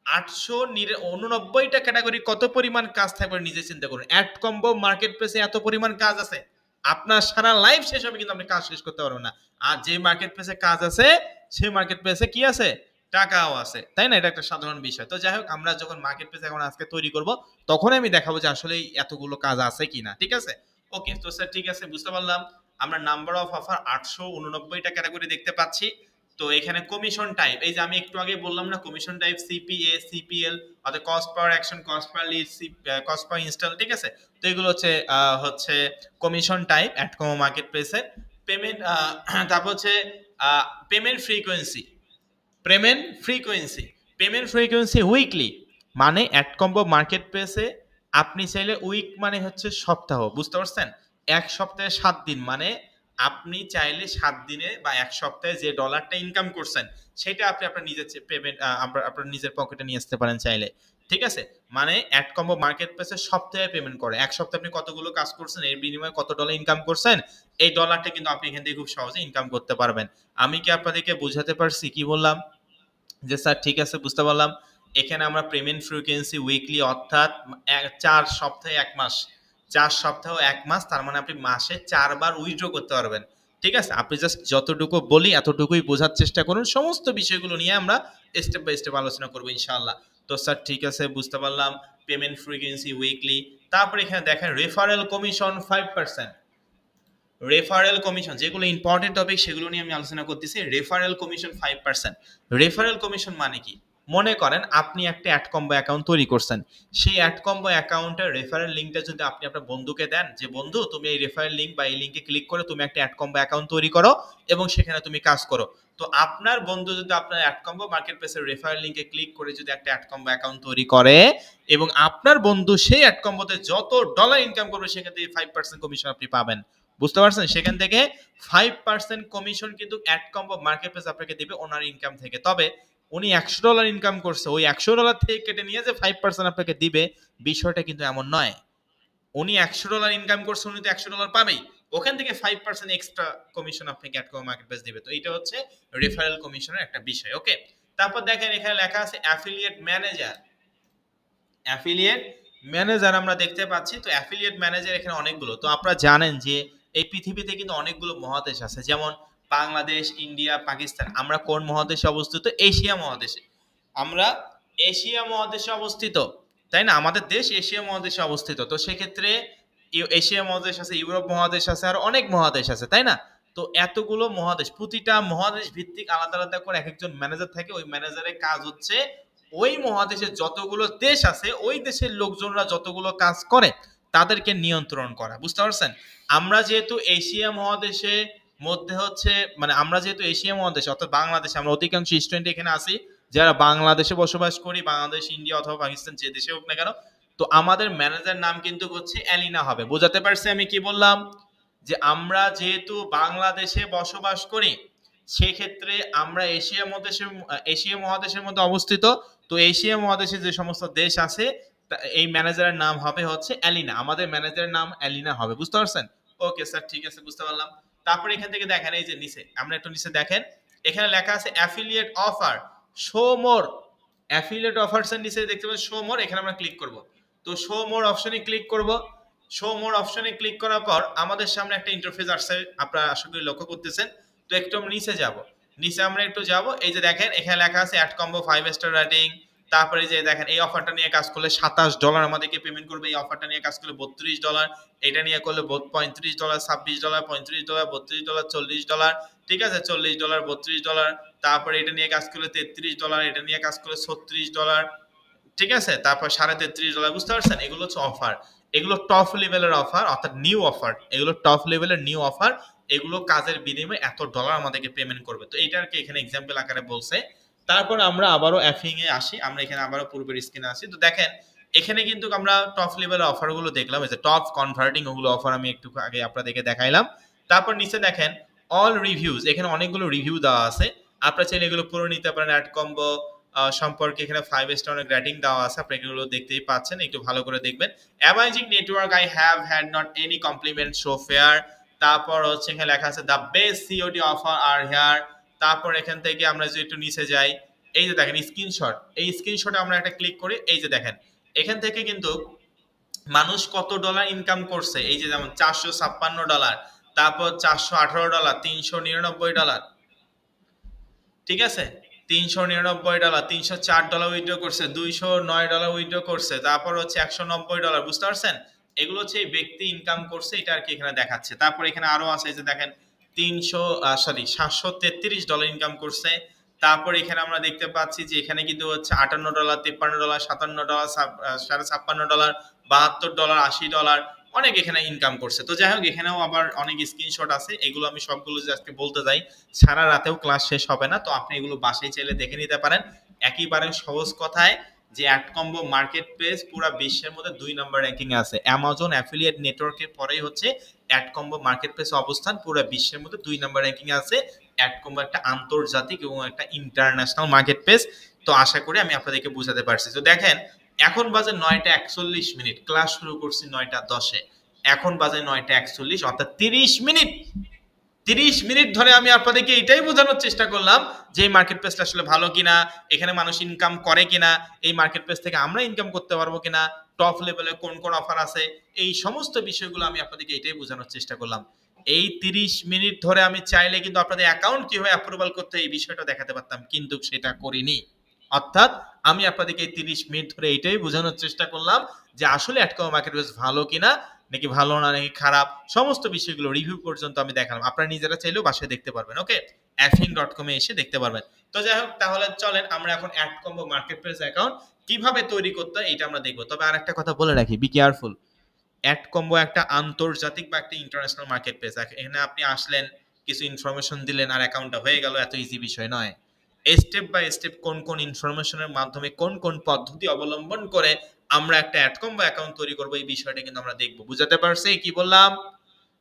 889টা ক্যাটাগরি কত পরিমাণ কাজ থাকবে নিজে চিন্তা করুন। অ্যাড কম্বো মার্কেট প্লেসে এত পরিমাণ কাজ আছে, আপনার সারা লাইফ শেষ হবে কিন্তু আপনি কাজ শেষ করতে পারবেন না। আর যে মার্কেট প্লেসে কাজ আছে সেই মার্কেট প্লেসে কি আছে? টাকাও আছে, তাই না? এটা একটা সাধারণ বিষয়। তো যাই হোক, আমরা যখন মার্কেট প্লেস এখন আজকে তৈরি করব তখন আমি দেখাবো যে আসলে এতগুলো কাজ আছে কিনা, ঠিক আছে? ওকে, তো স্যার ঠিক আছে বুঝতে পারলাম। আমরা নাম্বার অফ অফার 889টা ক্যাটাগরি দেখতে পাচ্ছি। তো তো এখানে কমিশন টাইপ, এই যে আমি একটু আগে বললাম না কমিশন টাইপ সিপিএ, সিপিএল, অর্থাৎ cost per action, cost per lead, cost per install, ঠিক আছে। তো এগুলো হচ্ছে কমিশন টাইপ অ্যাডকমো মার্কেট প্লেসের পেমেন্ট। তারপর হচ্ছে payment frequency, payment frequency weekly, মানে অ্যাডকম্বো মার্কেট প্লেসে আপনি চাইলে উইক মানে হচ্ছে সপ্তাহ, বুঝতে পারছেন? এক সপ্তাহে 7 দিন, মানে আপনি চাইলে 7 দিনে বা এক সপ্তাহে যে ডলারটা ইনকাম করছেন সেটা আপনি আপনার নিজের পেমেন্ট আপনার নিজের পকেটে নিয়ে আসতে পারেন চাইলে, ঠিক আছে। মানে অ্যাডকম্বো মার্কেট প্লেসে সপ্তাহে পেমেন্ট করে, এক সপ্তাহে আপনি কতগুলো কাজ করছেন এর বিনিময়ে কত ডলার ইনকাম করছেন, এই ডলারটা কিন্তু আপনি এখান থেকে খুব সহজে ইনকাম করতে পারবেন। আমি কি আপনাদেরকে বোঝাতে পারছি? কি বললাম যে স্যার ঠিক আছে বুঝতে পারলাম। এখানে আমরা পেমেন্ট ফ্রিকোয়েন্সি উইকলি, অর্থাৎ 4 সপ্তাহে 1 মাস, 4 সপ্তাহ 1 মাস, তার মানে আপনি মাসে 4 বার উইথড্র করতে পারবেন, ঠিক আছে। আপনি জাস্ট যতটুকু বলি এতটুকুই বোঝার চেষ্টা করুন, সমস্ত বিষয়গুলো নিয়ে আমরা স্টেপ বাই স্টেপ আলোচনা করবো ইনশাআল্লাহ। তো স্যার ঠিক আছে বুঝতে পারলাম, পেমেন্ট ফ্রিকোয়েন্সি উইকলি। তারপরে এখানে দেখেন রেফারেল কমিশন 5%। রেফারেল কমিশন, যেগুলো ইম্পর্টেন্ট টপিক সেগুলো নিয়ে আমি আলোচনা করতেছি। Referral commission 5%। রেফারেল কমিশন মানে কি? মনে করেন আপনি একটা অ্যাডকম্বো অ্যাকাউন্ট তৈরি করছেন, সেই অ্যাডকম্বো অ্যাকাউন্টের রেফারেল লিঙ্কটা যদি আপনি আপনার বন্ধুকে দেন যে বন্ধু তুমি এই রেফারেল লিঙ্ক বা এই লিঙ্কে ক্লিক করে তুমি একটা অ্যাডকম্বো অ্যাকাউন্ট তৈরি করো এবং সেখানে তুমি কাজ করো, তো আপনার বন্ধু যদি আপনার অ্যাডকম্বো মার্কেট প্লেসের রেফারেল লিঙ্কে ক্লিক করে যদি একটা অ্যাডকম্বো অ্যাকাউন্ট তৈরি করে এবং আপনার বন্ধু সেই অ্যাডকম্বোতে যত ডলার ইনকাম করবে সেখান থেকে 5% কমিশন আপনি পাবেন, বুঝতে পারছেন? সেখান থেকে 5% কমিশন কিন্তু অ্যাডকম্বো মার্কেট প্লেস আপনাকে দিবে ওনার ইনকাম থেকে। তবে উনি $100 ইনকাম করছে, ওই $100 থেকে কেটে নিয়ে যে 5% আপনাকে দিবে, বিষয়টা কিন্তু এমন নয়। উনি $100 ইনকাম করছে, উনি তো $100 পাবেই, ওখান থেকে 5% এক্সট্রা কমিশন আপনাকে অ্যাডকম্বো মার্কেট প্লেস দিবে। তো এটা হচ্ছে রেফারেল কমিশনের একটা বিষয়, ওকে। তারপর দেখেন এখানে লেখা আছে অ্যাফিলিয়েট ম্যানেজার। অ্যাফিলিয়েট ম্যানেজার আমরা দেখতে পাচ্ছি, তো অ্যাফিলিয়েট ম্যানেজার এখানে অনেকগুলো। তো আপনারা জানেন যে এই পৃথিবীতে কিন্তু অনেকগুলো মহাদেশ আছে, যেমন বাংলাদেশ, ইন্ডিয়া, পাকিস্তান। আমরা কোন মহাদেশে অবস্থিত? এশিয়া মহাদেশে। আমরা এশিয়া মহাদেশে অবস্থিত, তাই না? আমাদের দেশ এশিয়া মহাদেশে অবস্থিত। তো সেক্ষেত্রে এশিয়া মহাদেশ আছে, ইউরোপ মহাদেশ আছে, আর অনেক মহাদেশ আছে, তাই না? তো এতগুলো মহাদেশ, প্রতিটা মহাদেশ ভিত্তিক আলাদা আলাদা করে এক একজন ম্যানেজার থাকে। ওই ম্যানেজারের কাজ হচ্ছে ওই মহাদেশে যতগুলো দেশ আছে ওই দেশের লোকজনরা যতগুলো কাজ করে তাদেরকে নিয়ন্ত্রণ করা, বুঝতে পারছেন? আমরা যেহেতু এশিয়া মহাদেশে মধ্যে হচ্ছে, মানে আমরা যেহেতু এশিয়া মহাদেশে অর্থাৎ বাংলাদেশে, আমরা অধিকাংশ স্টুডেন্ট এখানে আছি যারা বাংলাদেশে বসবাস করি, বাংলাদেশ, ইন্ডিয়া অথবা পাকিস্তান, যে দেশে হোক না কেন। তো আমাদের ম্যানেজার নাম কিন্তু হচ্ছে অ্যালিনা হবে। বোঝাতে পারছি আমি কি বললাম? যে আমরা যেহেতু বাংলাদেশে বসবাস করি সেক্ষেত্রে আমরা এশিয়া মহাদেশের মধ্যে অবস্থিত। তো এশিয়া মহাদেশে যে সমস্ত দেশ আছে এই ম্যানেজারের নাম হবে হচ্ছে অ্যালিনা, আমাদের ম্যানেজারের নাম অ্যালিনা হবে, বুঝতে পারছেন? ওকে স্যার ঠিক আছে বুঝতে পারলাম। তারপরে এখান থেকে দেখেন এই যে নিচে, আমরা একটু নিচে দেখেন এখানে লেখা আছে অ্যাফিলিয়েট অফার, শো মোর। অ্যাফিলিয়েট অফারস এর নিচে দেখতে পাচ্ছেন শো মোর, এখানে আমরা ক্লিক করব। তো শো মোর অপশনে ক্লিক করব। শো মোর অপশনে ক্লিক করার পর আমাদের সামনে একটা ইন্টারফেস আসছে, আপনারা আশা করি লক্ষ্য করতেছেন। তো একটু আমরা নিচে যাব, নিচে আমরা একটু যাব। এই যে দেখেন এখানে লেখা আছে অ্যাডকম্বো 5 স্টার রেটিং। তারপরে যে দেখেন এই অফারটা নিয়ে কাজ করলে $27 আমাদেরকে পেমেন্ট করবে, এই অফারটা নিয়ে কাজ করলে $32, এটা নিয়ে করলে $35, $26, $35, $32, $40, ঠিক আছে, $40, $32। তারপরে এটা নিয়ে কাজ করলে $33, এটা নিয়ে কাজ করলে $36, ঠিক আছে, তারপর $33.5, বুঝতে পারছেন? এগুলো হচ্ছে অফার, এগুলো টপ লেভেলের অফার, অর্থাৎ নিউ অফার, এগুলো টপ লেভেলের নিউ অফার। এগুলো কাজের বিনিময়ে এত ডলার আমাদেরকে পেমেন্ট করবে। তো এটা আর কি এখানে এক্সাম্পল আকারে বলছে। তারপর আমরা আবারও অ্যাফিং এ আসি, আমরা এখানে আবারও পূর্বের স্ক্রিনে আসি। তো দেখেন এখানে কিন্তু আমরা টপ লেভেলের অফারগুলো দেখলাম, এই যে টপ কনভার্টিং ওগুলো অফার আমি একটু আগে আপনাদেরকে দেখাইলাম। তারপর নিচে দেখেন অল রিভিউজ, এখানে অনেকগুলো রিভিউ দেওয়া আছে, আপনারা চাইলে এগুলো পড়ে নিতে পারেন। অ্যাডকম্বো সম্পর্কে এখানে 5 স্টার রেটিং দেওয়া আছে, আপনি এগুলো দেখতেই পাচ্ছেন, একটু ভালো করে দেখবেন। Amazing network, I have had not any compliment so far. তারপর হচ্ছে এখানে লেখা আছে the best COD offer are here. তারপর এখান থেকে আমরা যদি একটু নিচে যাই, এই যে দেখেন স্ক্রিনশট, এই স্ক্রিনশটে আমরা একটা ক্লিক করি, এই যে দেখেন এখান থেকে কিন্তু মানুষ কত ডলার ইনকাম করছে, এই যে যেমন $456, তারপর $418, $399, ঠিক আছে, $399, $304 উইথড্র করছে, $209 উইথড্র করছে, তারপর হচ্ছে $190, বুঝতে পারছেন? এগুলো হচ্ছে এই ব্যক্তি ইনকাম করছে, এটা আর কি এখানে দেখাচ্ছে। তারপর এখানে আরো আছে, এই যে দেখেন $733 ইনকাম করছে। তারপর এখানে আমরা দেখতে পাচ্ছি যে এখানে কিন্তু হচ্ছে $58, $53, $57, $56.5, $72, $80 অনেক এখানে ইনকাম করছে। তো যাই হোক, এখানেও আবার অনেক স্ক্রিনশট আছে, এগুলো আমি সবগুলো আজকে বলতে যাই সারা রাতেও ক্লাস শেষ হবে না, তো আপনি এগুলো বাসায় চাইলে দেখে নিতে পারেন। একেবারে সহজ কথায় যে অ্যাডকম্বো মার্কেট প্লেস পুরো বিশ্বের মধ্যে 2 নম্বর র্যাঙ্কিং এ আছে। অ্যামাজন অ্যাফিলিয়েট নেটওয়ার্কের পরেই হচ্ছে অ্যাডকম্বো মার্কেট প্লেস অবস্থান, পুরো বিশ্বের মধ্যে 2 নম্বর র্যাঙ্কিং এ আছে। অ্যাডকম্বো একটা আন্তর্জাতিক এবং একটা ইন্টারন্যাশনাল মার্কেট প্লেস। তো আশা করি আমি আপনাদেরকে বুঝাতে পারছি। তো দেখেন, এখন বাজে 9টা 41, ক্লাস শুরু করছি 9টা 10-এ, এখন বাজে 9টা 41, অর্থাৎ 30 মিনিট। 30 মিনিট ধরে আমি আপনাদেরকে এটাই বোঝানোর চেষ্টা করলাম যে এই মার্কেট প্লেসটা আসলে ভালো কিনা, এখানে মানুষ ইনকাম করে কিনা, এই মার্কেট প্লেস থেকে আমরা ইনকাম করতে পারবো কিনা, টপ লেভেলে কোন কোন অফার আছে, এই সমস্ত বিষয়গুলো আমি আপনাদেরকে এটাই বোঝানোর চেষ্টা করলাম। এই 30 মিনিট ধরে আমি চাইলে কিন্তু আপনাদের অ্যাকাউন্ট কিভাবে অ্যাপ্রুভাল করতে এই বিষয়টা দেখাতে পারতাম, কিন্তু সেটা করিনি। অর্থাৎ আমি আপনাদেরকে এই 30 মিনিট ধরে এটাই বোঝানোর চেষ্টা করলাম যে আসলে অ্যাডকম মার্কেট প্লেস ভালো কিনা, নাকি ভালো না নাকি খারাপ, সমস্ত বিষয়গুলো রিভিউ পর্যন্ত আমি দেখালাম। আপনারা নিজেরা চাইলেও বাসায় দেখতে পারবেন, ওকে, affing.com এ এসে দেখতে পারবেন। তো যাই হোক, তাহলে চলেন আমরা এখন অ্যাডকম্বো মার্কেট প্লেস অ্যাকাউন্ট কিভাবে তৈরি করতে হয় এটা আমরা দেখবো। তবে আর একটা কথা বলে রাখি, বি কেয়ারফুল, অ্যাডকম্বো একটা আন্তর্জাতিক বা একটা ইন্টারন্যাশনাল মার্কেট প্লেস। এখানে আপনি আসলেন, কিছু ইনফরমেশন দিলেন আর অ্যাকাউন্টটা হয়ে গেল, এত ইজি বিষয় নয়। স্টেপ বাই স্টেপ কোন কোন ইনফরমেশনের মাধ্যমে কোন কোন পদ্ধতি অবলম্বন করে আমরা একটা অ্যাডকম্বো অ্যাকাউন্ট তৈরি করবো, এই বিষয়টা কিন্তু আমরা দেখবো। বুঝাতে পারছি কি বললাম?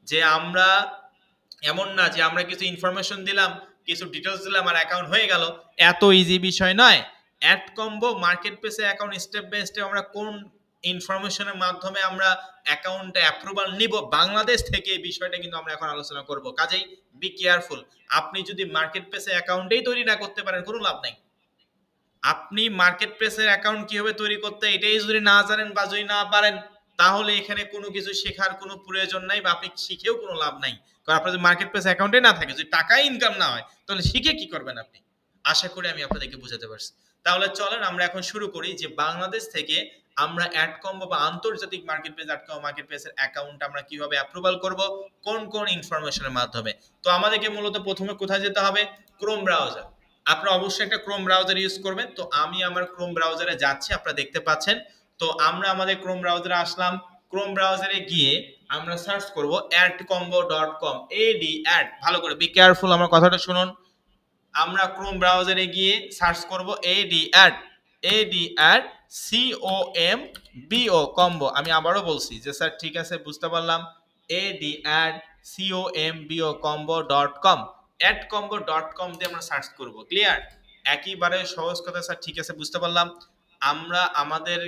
যে আমরা এমন না যে আমরা কিছু ইনফরমেশন দিলাম, কিছু ডিটেলস দিলাম আর অ্যাকাউন্ট হয়ে গেল, এত ইজি বিষয় নয়। অ্যাডকম্বো মার্কেট প্লেসে অ্যাকাউন্ট স্টেপ বাই স্টেপ আমরা কোন ইনফরমেশনের মাধ্যমে আমরা অ্যাকাউন্টে অ্যাপ্রুভাল নিব বাংলাদেশ থেকে, এই বিষয়টা কিন্তু আমরা এখন আলোচনা করব। কাজেই বি কেয়ারফুল, আপনি যদি মার্কেট প্লেসে অ্যাকাউন্টেই তৈরি না করতে পারেন, কোনো লাভ নাই। আপনি মার্কেট প্লেসের অ্যাকাউন্ট কিভাবে তৈরি করতে এটাই যদি না জানেন বা যদি না পারেন, তাহলে এখানে কোনো কিছু শেখার কোনো প্রয়োজন নাই, বা আপনি শিখেও কোনো লাভ নাই। কারণ আপনার যদি মার্কেট প্লেস অ্যাকাউন্টে না থাকে, যদি টাকাই ইনকাম না হয়, তাহলে শিখে কি করবেন আপনি? আশা করি আমি আপনাদেরকে বোঝাতে পারছি। তাহলে চলেন আমরা এখন শুরু করি যে বাংলাদেশ থেকে আমরা অ্যাডকম্বো বা আন্তর্জাতিক মার্কেট প্লেস অ্যাডকম্বো মার্কেট প্লেসের অ্যাকাউন্ট আমরা কিভাবে অ্যাপ্রুভাল করব, কোন কোন ইনফরমেশনের মাধ্যমে। তো আমাদেরকে মূলত প্রথমে কোথায় যেতে হবে? Chrome browser. আপনারা অবশ্যই একটা ক্রোম ব্রাউজার ইউজ করবেন। তো আমি আমার ক্রোম ব্রাউজারে যাচ্ছি, আপনারা দেখতে পাচ্ছেন। তো আমরা আমাদের ক্রোম ব্রাউজারে আসলাম। ক্রোম ব্রাউজারে গিয়ে আমরা সার্চ করব adcombo.com, এডি অ্যাড, ভালো করে বি কেয়ারফুল, আমার কথাটা শুনুন। আমরা ক্রোম ব্রাউজারে গিয়ে সার্চ করব এডি অ্যাড, এডি অ্যাড COMBO কম্বো। আমি আবারও বলছি যে স্যার ঠিক আছে বুঝতে পারলাম, এডি অ্যাড COMBO combo.com, adcombo.com দিয়ে আমরা সার্চ করব। ক্লিয়ার? একইবারে সহজ কথা স্যার, ঠিক আছে বুঝতে পারলাম। আমরা আমাদের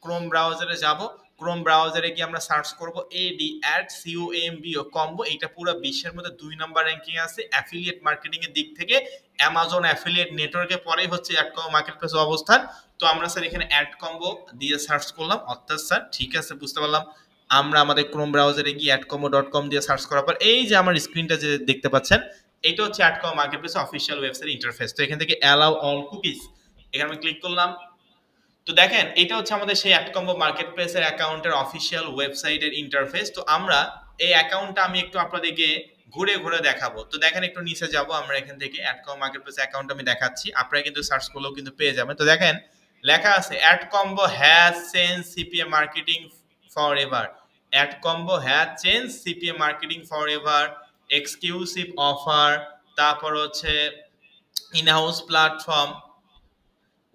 ক্রোম ব্রাউজারে যাব, ক্রোম ব্রাউজারে গিয়ে আমরা সার্চ করব এডি অ্যাড COMBO কম্বো। এটা পুরো বিশ্বের মধ্যে 2 নম্বর র্যাঙ্কিং আছে অ্যাফিলিয়েট মার্কেটিং এর দিক থেকে। অ্যামাজন অ্যাফিলিয়েট নেটওয়ার্কের পরেই হচ্ছে অ্যাডকম্বো মার্কেট প্লেসের অবস্থান। তো আমরা স্যার এখানে অ্যাডকম্বো দিয়ে সার্চ করলাম, অর্থাৎ স্যার ঠিক আছে বুঝতে পারলাম। আমরা আমাদের ক্রোম ব্রাউজারে গিয়ে adcombo.com দিয়ে সার্চ করার পর এই যে আমার স্ক্রিনটা যে দেখতে পাচ্ছেন, এটা হচ্ছে Adcombo market place official website interface. তো এখান থেকে অ্যালাউ অল কুকিজ, এখানে আমি ক্লিক করলাম। তো দেখেন, এটা হচ্ছে আমাদের সেই অ্যাডকম্বো মার্কেট প্লেসের অ্যাকাউন্টের অফিসিয়াল ওয়েবসাইটের ইন্টারফেস। তো আমরা এই অ্যাকাউন্টটা আমি একটু আপনাদেরকে ঘুরে ঘুরে দেখাবো। তো দেখেন, একটু নিচে যাব আমরা, এখান থেকে অ্যাডকম্বো মার্কেট প্লেস অ্যাকাউন্ট আমি দেখাচ্ছি, আপনারা কিন্তু সার্চ করলেও কিন্তু পেয়ে যাবেন। তো দেখেন লেখা আছে Adcombo has change CPA marketing forever, Adcombo has change CPA marketing forever, exclusive offer, তারপর হচ্ছে ইনহাউস প্ল্যাটফর্ম,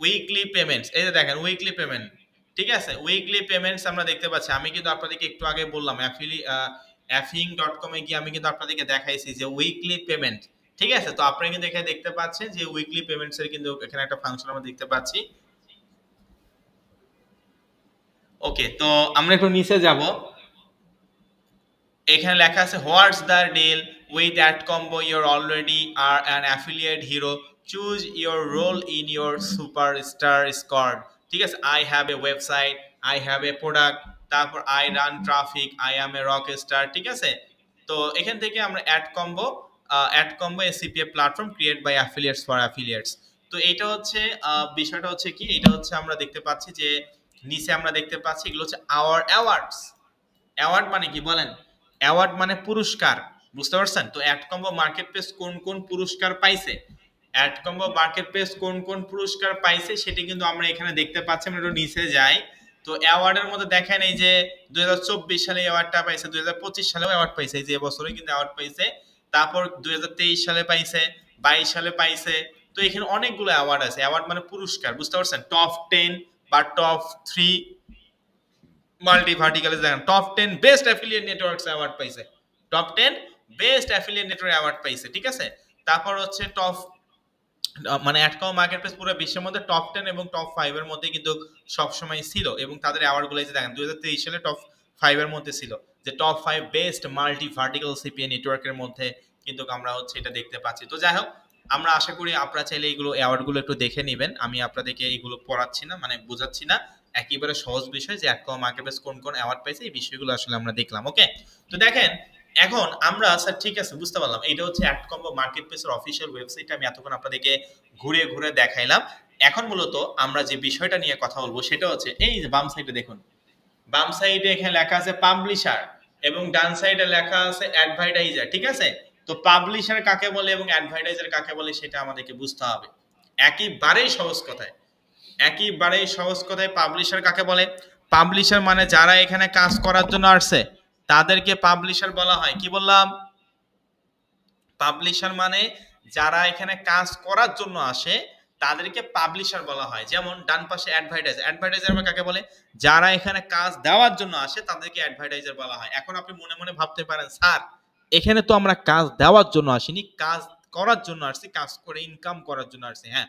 উইকলি পেমেন্টস। এই যে দেখেন উইকলি পেমেন্ট, ঠিক আছে, উইকলি পেমেন্টস আমরা দেখতে পাচ্ছি। আমি কিন্তু আপনাদেরকে একটু আগে বললাম affing.com এ গিয়ে আমি কিন্তু আপনাদেরকে দেখাইছি যে উইকলি পেমেন্ট, ঠিক আছে। তো আপনারা কিন্তু এখানে দেখতে পাচ্ছেন যে উইকলি পেমেন্টস এর কিন্তু এখানে একটা ফাংশন আমরা দেখতে পাচ্ছি। ওকে, তো আমরা একটু নিচে যাব, এখানে লেখা আছে what's the deal with AdCombo, your already are an affiliate hero, choose your role in your superstar squad. ঠিক আছে, I have a website, I have a product, তারপর I run traffic, I am a rock star. ঠিক আছে, তো এখান থেকে আমরা AdCombo a CPA platform create by affiliates for affiliates. তো এটা হচ্ছে বিষয়টা হচ্ছে কি, এটা হচ্ছে আমরা দেখতে পাচ্ছি যে নিচে আমরা দেখতে পাচ্ছি এগুলো হচ্ছে আওয়ার অ্যাওয়ার্ডস। অ্যাওয়ার্ড মানে কি বলেন? অ্যাওয়ার্ড মানে পুরস্কার, বুঝতে পারছেন? তো অ্যাড কম্বো মার্কেট প্লেস কোন কোন পুরস্কার পাইছে, অ্যাড কম্বো মার্কেট প্লেস কোন কোন পুরস্কার পাইছে সেটি কিন্তু আমরা এখানে দেখতে পাচ্ছি। আমরা একটু নিচে যাই, তো অ্যাওয়ার্ডের মধ্যে দেখেন এই যে 2024 সালে অ্যাওয়ার্ডটা পাইছে, 2025 সালেও অ্যাওয়ার্ড পাইছে, এই যে এবছরে কিন্তু অ্যাওয়ার্ড পাইছে, তারপর 2023 সালে পাইছে, 22 সালে পাইছে। তো এখানে অনেকগুলো অ্যাওয়ার্ড আছে, অ্যাওয়ার্ড মানে পুরস্কার, বুঝতে পারছেন? টপ 10 বা টপ 3 মাল্টি ভার্টিকালে দেখেন top 10 best affiliate networks award পাইছে, top 10 best affiliate network award পাইছে, ঠিক আছে? তারপর হচ্ছে টপ মানে অ্যাডকম মার্কেট প্লেস পুরো বিশ্বের মধ্যে টপ 10 এবং টপ 5 এর মধ্যে কিন্তু সবসময় ছিল, এবং তাদের অ্যাওয়ার্ডগুলো যে দেখেন 2023 সালে টপ 5 এর মধ্যে ছিল, যে top 5 best multi vertical CPA নেটওয়ার্কের মধ্যে কিন্তু আমরা হচ্ছে এটা দেখতে পাচ্ছি। তো যাই হোক, আমরা আশা করি আপনারা চাইলে এইগুলো অ্যাওয়ার্ডগুলো একটু দেখে নেবেন। আমি আপনাদেরকে এইগুলো পড়াচ্ছি না, মানে বোঝাচ্ছি না, একেবারে সহজ বিষয় যে অ্যাডকম মার্কেট প্লেস কোন কোন অ্যাওয়ার্ড পাইছে এই বিষয়গুলো আসলে আমরা দেখলাম। ওকে, তো দেখেন এখন আমরা স্যার ঠিক আছে বুঝতে পারলাম এটা হচ্ছে অ্যাডকম্বো মার্কেট প্লেসের অফিসিয়াল ওয়েবসাইট, আমি এতক্ষণ আপনাদেরকে ঘুরে ঘুরে দেখাইলাম। এখন মূলত আমরা যে বিষয়টা নিয়ে কথা বলবো সেটা হচ্ছে এই যে বাম সাইডে দেখুন, বাম সাইডে এখানে লেখা আছে পাবলিশার এবং ডান সাইডে লেখা আছে অ্যাডভার্টাইজার, ঠিক আছে? তো পাবলিশার কাকে বলে এবং অ্যাডভার্টাইজার কাকে বলে সেটা আমাদেরকে বুঝতে হবে। একেবারেই সহজ কথায়, একেবারেই সহজ কথায় পাবলিশার কাকে বলে? পাবলিশার মানে যারা এখানে কাজ করার জন্য আসছে তাদেরকে পাবলিশার বলা হয়। কি বললাম? পাবলিশার মানে যারা এখানে কাজ করার জন্য আসে তাদেরকে পাবলিশার বলা হয়। যেমন ডান পাশে অ্যাডভার্টাইজার, অ্যাডভার্টাইজার কাকে বলে? যারা এখানে কাজ দেওয়ার জন্য আসে তাদেরকে অ্যাডভার্টাইজার বলা হয়। এখন আপনি মনে মনে ভাবতে পারেন, স্যার এখানে তো আমরা কাজ দেওয়ার জন্য আসিনি, কাজ করার জন্য আসছি, কাজ করে ইনকাম করার জন্য আসছি। হ্যাঁ,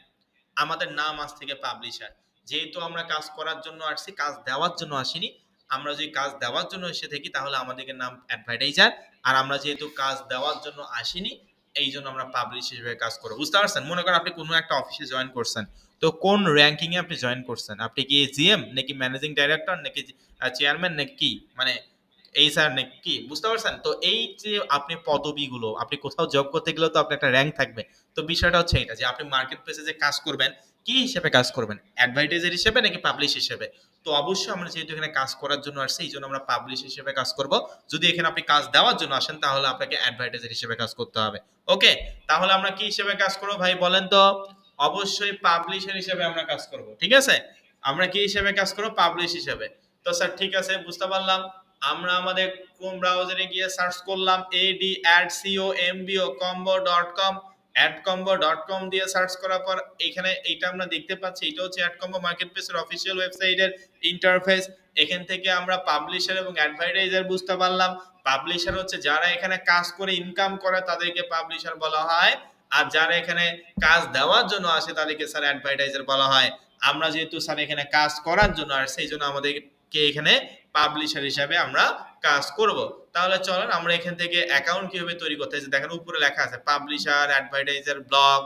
আমাদের নাম আজ থেকে পাবলিশার। যেহেতু আমরা কাজ করার জন্য আসছি, কাজ দেওয়ার জন্য আসিনি, আমরা যদি কাজ দেওয়ার জন্য এসে থাকি তাহলে আমাদেরকে নাম অ্যাডভার্টাইজার। আর আমরা যেহেতু কাজ দেওয়ার জন্য আসিনি এই জন্য আমরা পাবলিশ হিসেবে কাজ করবো। বুঝতে পারছেন? মনে করেন আপনি কোনো একটা অফিসে জয়েন করছেন, তো কোন র্যাঙ্কিং এ আপনি জয়েন করছেন? আপনি কি জিএম নাকি ম্যানেজিং ডাইরেক্টর নাকি চেয়ারম্যান নাকি কি, মানে এই স্যার নাকি কি? বুঝতে পারছেন? তো এই যে আপনি পদবিগুলো, আপনি কোথাও জব করতে গেলেও তো আপনার একটা র্যাঙ্ক থাকবে। তো বিষয়টা হচ্ছে এটা যে আপনি মার্কেট প্লেসে যে কাজ করবেন কি হিসেবে কাজ করবেন, অ্যাডভার্টাইজার হিসেবে নাকি পাবলিশ হিসেবে? তো অবশ্যই আমরা যেহেতু এখানে কাজ করার জন্য আসছি এই জন্য আমরা পাবলিশ হিসেবে কাজ করব। যদি এখানে আপনি কাজ দেওয়ার জন্য আসেন তাহলে আপনাকে অ্যাডভার্টাইজার হিসেবে কাজ করতে হবে। ওকে, তাহলে আমরা কি হিসেবে কাজ করবো ভাই বলেন তো? অবশ্যই পাবলিশার হিসেবে আমরা কাজ করব, ঠিক আছে? আমরা কি হিসেবে কাজ করবো? পাবলিশ হিসেবে। তো স্যার ঠিক আছে বুঝতে পারলাম। আমরা আমাদের ক্রোম ব্রাউজারে গিয়ে সার্চ করলাম ad@combo.com, adcombo.com দিয়ে সার্চ করার পর এখানে এইটা আমরা দেখতে পাচ্ছি, এটা হচ্ছে অ্যাডকম্বো মার্কেটপ্লেসের অফিসিয়াল ওয়েবসাইটের ইন্টারফেস। এখান থেকে আমরা পাবলিশার এবং অ্যাডভার্টাইজার বুঝতে পারলাম। পাবলিশার হচ্ছে যারা এখানে কাজ করে ইনকাম করে তাদেরকে পাবলিশার বলা হয়, আর যারা এখানে কাজ দেওয়ার জন্য আসে তাদেরকে স্যার অ্যাডভার্টাইজার বলা হয়। আমরা যেহেতু স্যার এখানে কাজ করার জন্য আর সেই জন্য আমাদেরকে এখানে পাবলিশার হিসাবে আমরা কাজ করব। তাহলে চলেন আমরা এখান থেকে অ্যাকাউন্ট কিভাবে তৈরি করতে হয় দেখেন উপরে লেখা আছে publisher, advertiser, blog,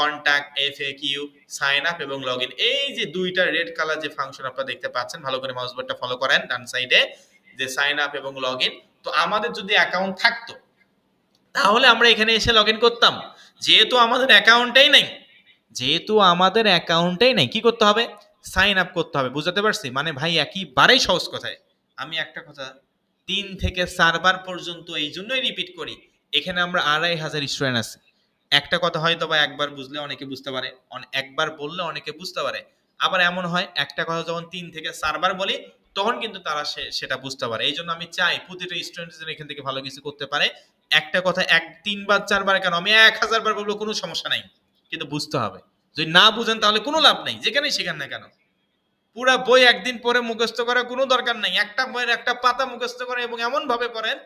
contact, FAQ, sign up এবং লগইন। এই যে দুইটা রেড কালার যে ফাংশন আপনারা দেখতে পাচ্ছেন, ভালো করে মাউস বাটনটা ফলো করেন ডান সাইডে যে সাইন আপ এবং লগইন। তো আমাদের যদি অ্যাকাউন্ট থাকতো তাহলে আমরা এখানে এসে লগইন করতাম। যেহেতু আমাদের অ্যাকাউন্টেই নাই, যেহেতু আমাদের অ্যাকাউন্টেই নাই, কি করতে হবে? সাইন আপ করতে হবে। বুঝাতে পারছি? মানে ভাই একেবারেই সহজ কথায় আমি একটা কথা 3 থেকে 4 বার পর্যন্ত এই জন্যই রিপিট করি, এখানে আমরা 2500 স্টুডেন্ট আছে। একটা কথা হয়তো বা একবার বুঝলে অনেকে বুঝতে পারে, একবার বললে অনেকে বুঝতে পারে। আবার এমন হয় একটা কথা যখন 3 থেকে 4 বার বলি তখন কিন্তু তারা সেটা বুঝতে পারে। এই জন্য আমি চাই প্রতিটা স্টুডেন্ট যেন এখান থেকে ভালো কিছু করতে পারে। একটা কথা 3 বার 4 বার কেন, আমি 1000 বার বলবো কোনো সমস্যা নাই, কিন্তু বুঝতে হবে। যদি না বুঝেন তাহলে কোনো লাভ নেই, যেখানেই শেখান না কেন। পুরা বই একদিন পরে মুখস্থ করার কোনো দরকার নাই, একটা বইয়ের একটা পাতা মুখস্থ করেন এবং এমন ভাবে পড়েন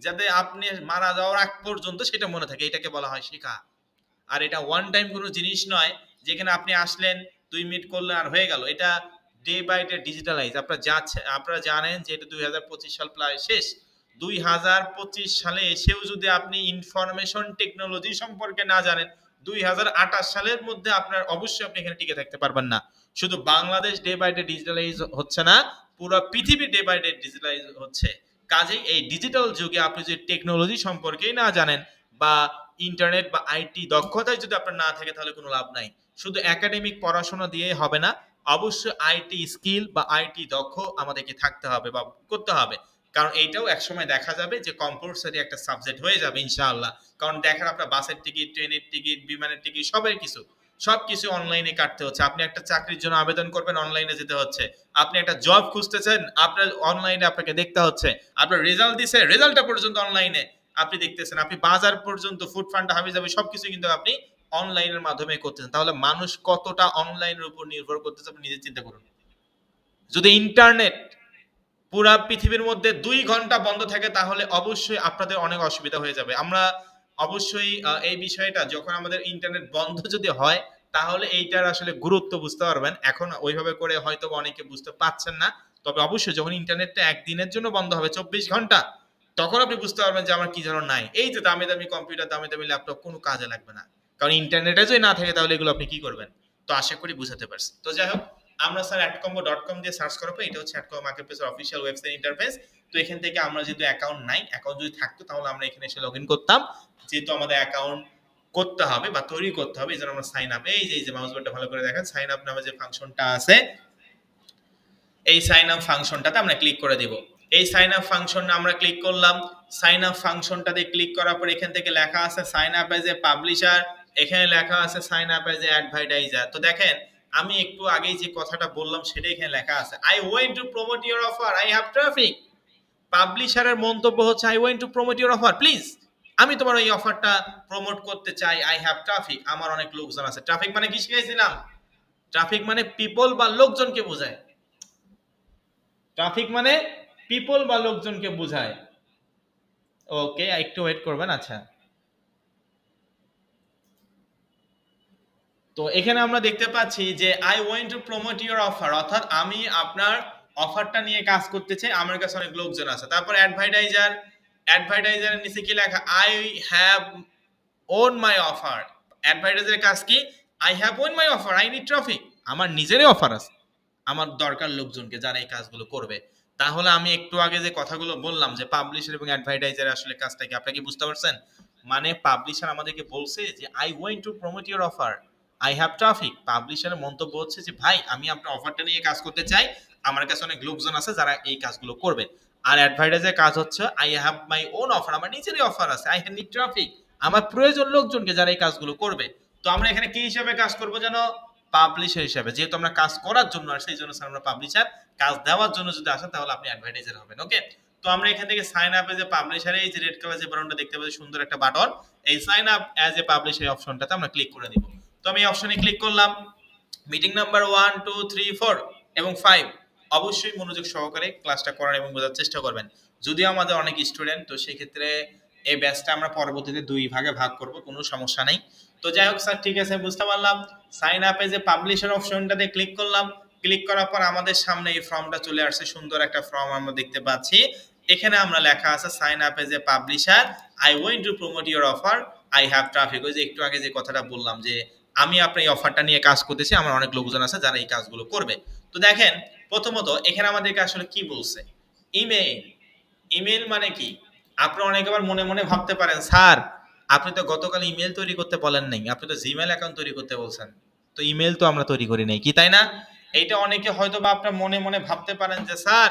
যাতে আপনি মারা যাওয়ার আগ পর্যন্ত সেটা মনে থাকে। এটাকে বলা হয় শেখা। আর এটা ওয়ান টাইম কোনো জিনিস নয় যেখানে আপনি আসলেন 2 মিনিট করলেন আর হয়ে গেল। এটা ডে বাই ডে ডিজিটালাইজ। আপনারা জানেন যে এটা 2025 সাল প্রায় শেষ। 2025 সালে এসেও যদি আপনি ইনফরমেশন টেকনোলজি সম্পর্কে না জানেন 2028 সালের মধ্যে আপনার অবশ্যই আপনি এখানে টিকে থাকতে পারবেন না। শুধু Bangladesh day by day digitalize হচ্ছে না, পুরো পৃথিবী ডে বাই ডে ডিজিটালাইজ হচ্ছে। কাজেই এই ডিজিটাল যুগে আপনি যদি টেকনোলজি সম্পর্কেই না জানেন বা ইন্টারনেট বা আইটি দক্ষতায় যদি আপনার না থাকে তাহলে কোনো লাভ নাই। শুধু একাডেমিক পড়াশোনা দিয়ে হবে না, অবশ্যই আইটি স্কিল বা আইটি দক্ষ আমাদেরকে থাকতে হবে বা করতে হবে। কারণ এইটাও একসময় দেখা যাবে যে কম্পালসারি একটা সাবজেক্ট হয়ে যাবে ইনশাআল্লাহ। কারণ দেখেন আপনার বাসের টিকিট, ট্রেনের টিকিট, বিমানের টিকিট, সবকিছু অনলাইনে কাটতে হচ্ছে। আপনি একটা চাকরির জন্য আবেদন করবেন, অনলাইনে যেতে হচ্ছে। আপনি একটা জব খুঁজতেছেন, আপনার অনলাইনে আপনাকে দেখতে হচ্ছে। আপনার রেজাল্ট দিছে, রেজাল্টটা পর্যন্ত অনলাইনে আপনি দেখতেছেন। আপনি বাজার পর্যন্ত, ফুড ফান্ড হাবি যাবে, সবকিছু কিন্তু আপনি অনলাইনের মাধ্যমে করতেছেন। তাহলে মানুষ কতটা অনলাইনের উপর নির্ভর করতেছে আপনি নিজে চিন্তা করুন। যদি ইন্টারনেট পুরা পৃথিবীর মধ্যে 2 ঘন্টা বন্ধ থাকে তাহলে অবশ্যই আপনাদের অনেক অসুবিধা হয়ে যাবে। আমরা অবশ্যই এই বিষয়টা যখন আমাদের ইন্টারনেট বন্ধ যদি হয় তাহলে এইটার আসলে গুরুত্ব বুঝতে পারবেন। এখন ওইভাবে করে হয়তো অনেকে বুঝতে পারছেন না, তবে অবশ্যই যখন ইন্টারনেটটা একদিনের জন্য বন্ধ হবে 24 ঘন্টা, তখন আপনি বুঝতে পারবেন যে আমার কি যেন নাই। এই যে দামি দামি কম্পিউটার, দামি দামি ল্যাপটপ কোনো কাজে লাগবে না, কারণ ইন্টারনেটে যদি না থাকে তাহলে এগুলো আপনি কি করবেন। তো আশা করি বুঝাতে পারছি। তো যাই হোক, আমরা স্যার adcombo.com দিয়ে সার্চ করাবো। এটা হচ্ছে adcombo মার্কেটপ্লেসের অফিসিয়াল ওয়েবসাইট ইন্টারফেস। তো এখান থেকে আমরা যেহেতু অ্যাকাউন্ট নাই, অ্যাকাউন্ট যদি থাকতো তাহলে আমরা এখানে এসে লগ ইন করতাম। যেহেতু আমাদের অ্যাকাউন্ট করতে হবে বা তৈরি করতে হবে, এই জন্য আমরা সাইন আপ, এই যে মাউস বাটনটা ভালো করে দেখেন, সাইন আপ নামে যে ফাংশনটা আছে, এই সাইন আপ ফাংশনটাতে আমরা ক্লিক করে দিব। এই সাইন আপ ফাংশনে আমরা ক্লিক করলাম। সাইন আপ ফাংশনটাতে ক্লিক করার পর এখান থেকে লেখা আছে sign up as a publisher, এখানে লেখা আছে sign up as a advertiser. তো দেখেন আমি একটু আগেই যে কথাটা বললাম সেটা এখানে লেখা আছে, I want to promote your offer, I have traffic. পাবলিশারের মন্তব্য হচ্ছে I want to promote your offer, please আমি তোমার এই অফারটা প্রমোট করতে চাই, আই হ্যাভ ট্রাফিক, আমার অনেক লোকজন আছে। ট্রাফিক মানে কি শিখাইছিলাম? ট্রাফিক মানে পিপল বা লোকজনকে বোঝায়। ট্রাফিক মানে পিপল বা লোকজনকে বোঝায়। ওকে, একটু ওয়েট করবেন। আচ্ছা, তো এখানে আমরা দেখতে পাচ্ছি যে I want to promote your offer, অর্থাৎ আমি আপনার অফারটা নিয়ে কাজ করতে চাই, আমার কাছে অনেক লোকজন আছে। তারপর অ্যাডভার্টাইজার, অ্যাডভার্টাইজারের নিচে কি লেখা, I have own my offer. অ্যাডভার্টাইজারের কাজ কি, I have own my offer, I need traffic, আমার নিজেরই অফার আছে, আমার দরকার লোকজনকে যারা এই কাজগুলো করবে। তাহলে আমি একটু আগে যে কথাগুলো বললাম যে পাবলিশার এবং অ্যাডভার্টাইজার আসলে কাজটা কি, আপনারা কি বুঝতে পারছেন? মানে পাবলিশার আমাদেরকে বলছে যে I want to promote your offer, I have traffic. পাবলিশারের মন্তব্য হচ্ছে যে ভাই আমি আপনার অফারটা নিয়ে কাজ করতে চাই, আমার কাছে অনেক লোকজন আছে যারা এই কাজগুলো করবে। আর অ্যাডভার্টাইজারের কাজ হচ্ছে I have my own offer, আমার নিজেরই অফার আছে, আই নিড ট্রাফিক, আমার প্রয়োজন লোকজনকে যারা এই কাজগুলো করবে। তো আমরা এখানে কি হিসাবে কাজ করবো যেন, পাবলিশার হিসাবে। যেহেতু আমরা কাজ করার জন্য আর সেই জন্য স্যার আমরা পাবলিশার, কাজ দেওয়ার জন্য যদি আসেন তাহলে আপনি অ্যাডভার্টাইজার হবেন। ওকে, তো আমরা এখান থেকে সাইন আপ এজ এ পাবলিশারে এই যে রেড কালার যে বাটনটা দেখতে পাচ্ছি, সুন্দর একটা বাটন, এই sign up as a publisher অপশনটাতে আমরা ক্লিক করে দিব। তো আমি এই অপশনে ক্লিক করলাম। মিটিং নাম্বার 1 2 3 4 এবং 5 অবশ্যই মনোযোগ সহকারে ক্লাসটা করার এবং বোঝার চেষ্টা করবেন। যদিও আমাদের অনেক স্টুডেন্ট, তো সেক্ষেত্রে এই ব্যাচটা আমরা পরবর্তীতে 2 ভাগে ভাগ করব, কোনো সমস্যা নাই। তো যাই হোক স্যার, ঠিক আছে, বুঝতে পারলাম। Sign up as a publisher অপশনটাতে ক্লিক করলাম। ক্লিক করার পর আমাদের সামনে এই ফর্মটা চলে আসছে, সুন্দর একটা ফর্ম আমরা দেখতে পাচ্ছি। এখানে আমরা লেখা আছে sign up as a publisher, I want to promote your offer, I have traffic. ওই যে একটু আগে যে কথাটা বললাম যে আমি আপনার এই অফারটা নিয়ে কাজ করতেছি, আমার অনেক লোকজন আছে যারা এই কাজগুলো করবে। তো দেখেন প্রথমত এখানে আমাদেরকে আসলে কি বলছে, ইমেইল। ইমেইল মানে কি? আপনারা অনেকে আবার মনে মনে ভাবতে পারেন, স্যার আপনি তো গতকাল ইমেল তৈরি করতে বলেন নাই, আপনি তো জিমেইল অ্যাকাউন্ট তৈরি করতে বলছেন। তো ইমেল তো আমরা তৈরি করি নাই, কি তাই না? এইটা অনেকে হয়তো বা আপনার মনে মনে ভাবতে পারেন যে স্যার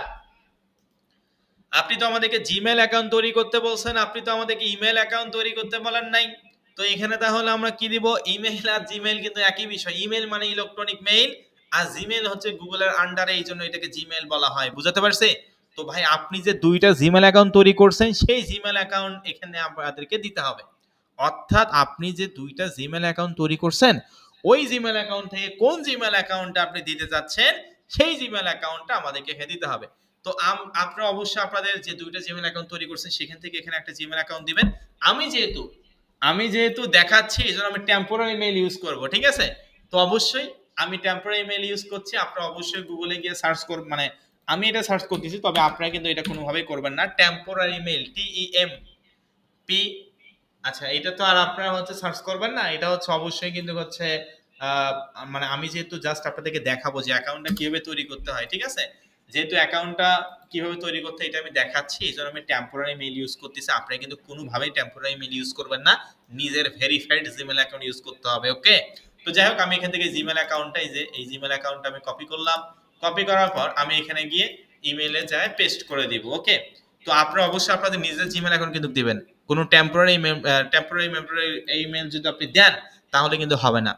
আপনি তো আমাদেরকে জিমেইল অ্যাকাউন্ট তৈরি করতে বলছেন, আপনি তো আমাদেরকে ইমেল অ্যাকাউন্ট তৈরি করতে বলেন নাই। তো এখানে তাহলে আমরা কি দিব, ইমেইল আর জিমেইল কিন্তু একই বিষয়। ইমেইল মানে ইলেকট্রনিক মেইল, আর জিমেইল হচ্ছে গুগলের আন্ডারে, এই জন্য এটাকে জিমেইল বলা হয়। বুঝতে পারছে? তো ভাই আপনি যে 2টা জিমেইল অ্যাকাউন্ট তৈরি করছেন, সেই জিমেইল অ্যাকাউন্ট এখানে আপনাদেরকে দিতে হবে। অর্থাৎ আপনি যে 2টা জিমেইল অ্যাকাউন্ট তৈরি করছেন, ওই জিমেইল অ্যাকাউন্ট থেকে কোন জিমেইল অ্যাকাউন্টটা আপনি দিতে যাচ্ছেন, সেই জিমেইল অ্যাকাউন্টটা আমাদেরকে এখানে দিতে হবে। তো আপনারা অবশ্যই আপনাদের যে 2টা জিমেইল অ্যাকাউন্ট তৈরি করছেন সেখান থেকে এখানে একটা জিমেইল অ্যাকাউন্ট দিবেন। আমি যেহেতু দেখাচ্ছি এই জন্য আমি টেম্পোরারি মেইল ইউজ করব, ঠিক আছে? তো অবশ্যই আমি টেম্পোরারি মেইল ইউজ করছি, আপনারা অবশ্যই গুগলে গিয়ে সার্চ করবেন, মানে আমি এটা সার্চ করতেছি, তবে আপনারা কিন্তু এটা কোনোভাবেই করবেন না। Temporary mail, TEMP। আচ্ছা, এটা তো আর আপনারা হচ্ছে সার্চ করবেন না, এটা হচ্ছে অবশ্যই কিন্তু হচ্ছে মানে আমি যেহেতু জাস্ট আপনাদেরকে দেখাবো যে অ্যাকাউন্টটা কিভাবে তৈরি করতে হয়, ঠিক আছে? যেহেতু অ্যাকাউন্টটা কিভাবে তৈরি করতে এটা আমি দেখাচ্ছি, এই জন্য আমি টেম্পোরারি মেইল ইউজ করতেছি। আপনারা কিন্তু কোনোভাবেই টেম্পোরারি মেইল ইউজ করবেন না, নিজের ভেরিফাইড জিমেইল অ্যাকাউন্ট ইউজ করতে হবে। ওকে, তো যাই হোক আমি এখান থেকে জিমেইল অ্যাকাউন্টটা, এই জিমেইল অ্যাকাউন্টটা আমি কপি করলাম। কপি করার পর আমি এখানে গিয়ে ইমেইলে যায় পেস্ট করে দিব। ওকে, তো আপনারা অবশ্যই আপনাদের নিজের জিমেল অ্যাকাউন্ট কিন্তু দিবেন। কোনো টেম্পোরারি ইমেল যদি আপনি দেন তাহলে কিন্তু হবে না।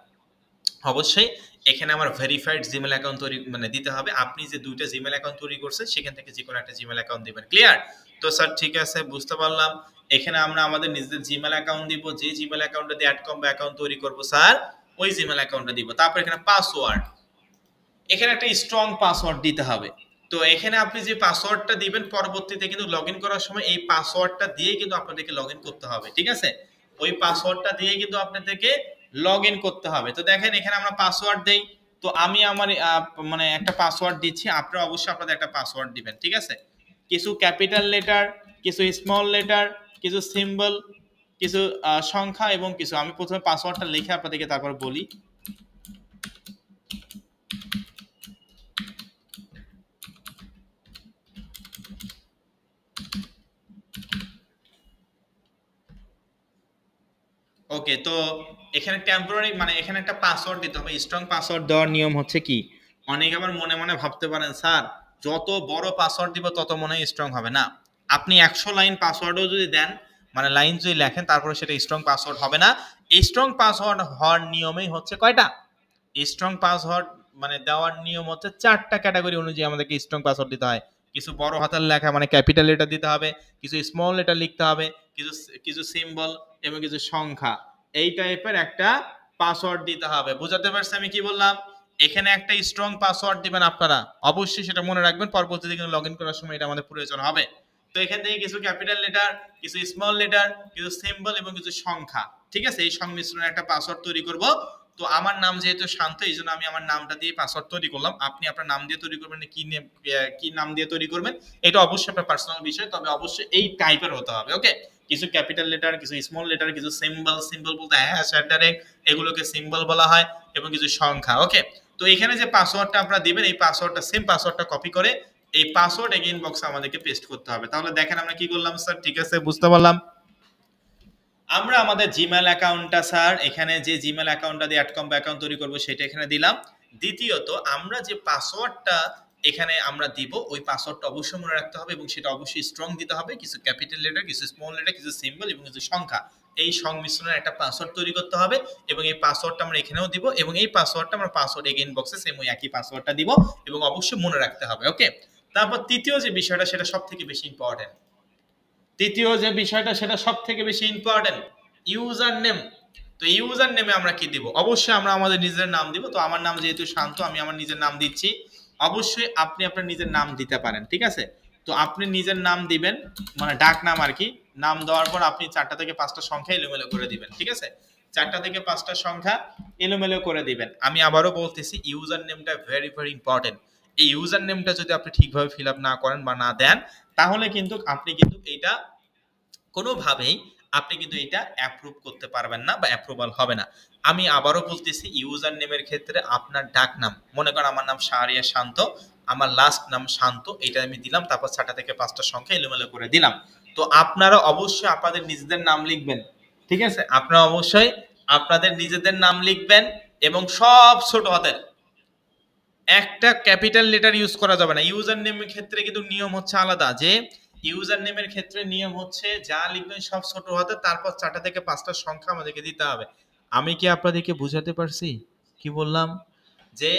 অবশ্যই এখানে আমার ভেরিফাইড জিমেল অ্যাকাউন্ট তৈরি মানে দিতে হবে। আপনি যে দুইটা জিমেল অ্যাকাউন্ট তৈরি করছেন সেখান থেকে যে কোনো একটা জিমেল অ্যাকাউন্ট দিবেন। ক্লিয়ার? তো স্যার ঠিক আছে, বুঝতে পারলাম। এখানে আমরা আমাদের নিজেদের জিমেল অ্যাকাউন্ট দিব, যে জিমেল অ্যাকাউন্টে দিয়ে অ্যাডকম বা অ্যাকাউন্ট তৈরি করব স্যার ওই জিমেল অ্যাকাউন্টটা দিব। তারপর এখানে পাসওয়ার্ড, এখানে একটা স্ট্রং পাসওয়ার্ড দিতে হবে। তো এখানে আপনি যে পাসওয়ার্ডটা দিবেন পরবর্তীতে কিন্তু লগ ইন করার সময় এই পাসওয়ার্ডটা দিয়ে কিন্তু আপনাদেরকে লগ ইন করতে হবে, ঠিক আছে? ওই পাসওয়ার্ডটা দিয়ে কিন্তু আপনাদেরকে লগ ইন করতে হবে। তো দেখেন এখানে আমরা পাসওয়ার্ড দেই। তো আমি আমার মানে একটা পাসওয়ার্ড দিচ্ছি, আপনারা অবশ্যই আপনাদের একটা পাসওয়ার্ড দিবেন, ঠিক আছে? কিছু ক্যাপিটাল লেটার, কিছু স্মল লেটার, কিছু সিম্বল, কিছু সংখ্যা এবং কিছু, আমি প্রথমে পাসওয়ার্ডটা লিখে আপনাদেরকে তারপর বলি। ওকে, তো এখানে টেম্পোরারি মানে এখানে একটা পাসওয়ার্ড দিতে হবে। স্ট্রং পাসওয়ার্ড দেওয়ার নিয়ম হচ্ছে কি, অনেকে আবার মনে মনে ভাবতে পারেন স্যার যত বড় পাসওয়ার্ড দিব তত মনে হয় স্ট্রং হবে না। আপনি 100 লাইন পাসওয়ার্ডও যদি দেন, মানে লাইন যদি লেখেন তারপরে সেটা স্ট্রং পাসওয়ার্ড হবে না। স্ট্রং পাসওয়ার্ড হওয়ার নিয়মই হচ্ছে কয়টা? স্ট্রং পাসওয়ার্ড মানে দেওয়ার নিয়ম হচ্ছে 4টা ক্যাটাগরি অনুযায়ী আমাদেরকে স্ট্রং পাসওয়ার্ড দিতে হয়। কিছু বড় হাতের লেখা মানে ক্যাপিটাল লেটার দিতে হবে, কিছু স্মল লেটার লিখতে হবে, কিছু কিছু সিম্বল এবং কিছু সংখ্যা, এই টাইপের একটা পাসওয়ার্ড দিতে হবে। বুঝাতে পারছি আমি কি বললাম? এখানে একটা স্ট্রং পাসওয়ার্ড দিবেন আপনারা, অবশ্যই সেটা মনে রাখবেন, পরবর্তীতে কিন্তু লগ ইন করার সময় এটা আমাদের প্রয়োজন হবে। তো এখান থেকে কিছু ক্যাপিটাল লেটার, কিছু স্মল লেটার, কিছু সিম্বল এবং কিছু সংখ্যা, ঠিক আছে, এই সংমিশ্রণে একটা পাসওয়ার্ড তৈরি করব। তো আমার নাম যেহেতু শান্ত, এই জন্য আমি আমার নামটা দিয়ে পাসওয়ার্ড তৈরি করলাম। আপনি আপনার নাম দিয়ে তৈরি করবেন, কি নাম দিয়ে তৈরি করবেন এটা অবশ্যই আপনার পার্সোনাল বিষয়, তবে অবশ্যই এই টাইপের হতে হবে। ওকে, কিছু ক্যাপিটাল লেটার, কিছু স্মল লেটার, কিছু সিম্বল, সিম্বল বলতে হ্যাশ ডাইরেক্ট, এগুলোকে সিম্বল বলা হয়, এবং কিছু সংখ্যা। ওকে, তো এখানে যে পাসওয়ার্ডটা আপনারা দিবেন এই পাসওয়ার্ডটা সেম পাসওয়ার্ডটা কপি করে এই পাসওয়ার্ড এগেইন বক্সে আমাদেরকে পেস্ট করতে হবে। তাহলে দেখেন আমরা কি করলাম স্যার, ঠিক আছে, বুঝতে পারলাম। আমরা আমাদের জিমেল অ্যাকাউন্টটা স্যার এখানে যে জিমেল অ্যাকাউন্টটা দিয়ে অ্যাডকম অ্যাকাউন্ট তৈরি করব সেটা এখানে দিলাম। দ্বিতীয়ত আমরা যে পাসওয়ার্ডটা এখানে আমরা দিব ওই পাসওয়ার্ডটা অবশ্যই মনে রাখতে হবে এবং সেটা অবশ্যই স্ট্রং দিতে হবে। কিছু ক্যাপিটাল লেটার, কিছু স্মল লেটার, কিছু সিম্বল এবং কিছু সংখ্যা, এই সংমিশ্রণের একটা পাসওয়ার্ড তৈরি করতে হবে এবং এই পাসওয়ার্ডটা আমরা এখানেও দিব এবং এই পাসওয়ার্ডটা আমরা পাসওয়ার্ড এগেইন বক্সে সেম ওই একই পাসওয়ার্ডটা দিব এবং অবশ্যই মনে রাখতে হবে। ওকে, তারপর তৃতীয় যে বিষয়টা সেটা সবথেকে বেশি ইম্পর্টেন্ট। তৃতীয় যে বিষয়টা সেটা সব থেকে বেশি ইম্পর্টেন্ট, ইউজার নেম। তো ইউজার নেমে আমরা কি দিব? অবশ্যই আমরা আমাদের নিজের নাম দিব। তো আমার নাম যেহেতু শান্ত, আমি আমার নিজের নাম দিচ্ছি। অবশ্যই আপনি আপনার নিজের নাম দিতে পারেন, ঠিক আছে? তো আপনি নিজের নাম দিবেন, মানে ডাক নাম আর কি। নাম দেওয়ার পর আপনি 4টা থেকে 5টা সংখ্যা এলোমেলো করে দিবেন, ঠিক আছে? 4টা থেকে 5টা সংখ্যা এলোমেলো করে দিবেন। আমি আবারও বলতেছি ইউজার নেমটা ভেরি ভেরি ইম্পর্টেন্ট। এই ইউজার নেমটা যদি আপনি ঠিকভাবে ফিল আপ না করেন বা না দেন তাহলে কিন্তু আপনি কিন্তু এইটা কোনোভাবেই আপনি কিন্তু এটা অ্যাপ্রুভ করতে পারবেন না বা অ্যাপ্রুভাল হবে না। আমি আবারও বলতেছি ইউজার নেমের ক্ষেত্রে আপনার ডাক নাম, মনে করেন আমার নাম শাহরিয়া শান্ত, আমার লাস্ট নাম শান্ত, এটা আমি দিলাম, তারপর 4টা থেকে 5টা সংখ্যা এলোমেলো করে দিলাম। তো আপনারা অবশ্যই আপনাদের নিজেদের নাম লিখবেন, ঠিক আছে? আপনারা অবশ্যই আপনাদের নিজেদের নাম লিখবেন এবং সব ছোট হাতের, একটা ক্যাপিটাল লেটার ইউজ করা যাবে না। ইউজার নেমের ক্ষেত্রে কিন্তু নিয়ম হচ্ছে আলাদা, যে ইউজার নেমের ক্ষেত্রে নিয়ম হচ্ছে যা লিখবেন সব ছোট হাতে, তারপর 4টা থেকে 5টা সংখ্যা আমাদেরকে দিতে হবে। আমি কি আপনাদেরকে বুঝাতে পারছি কি বললাম? যে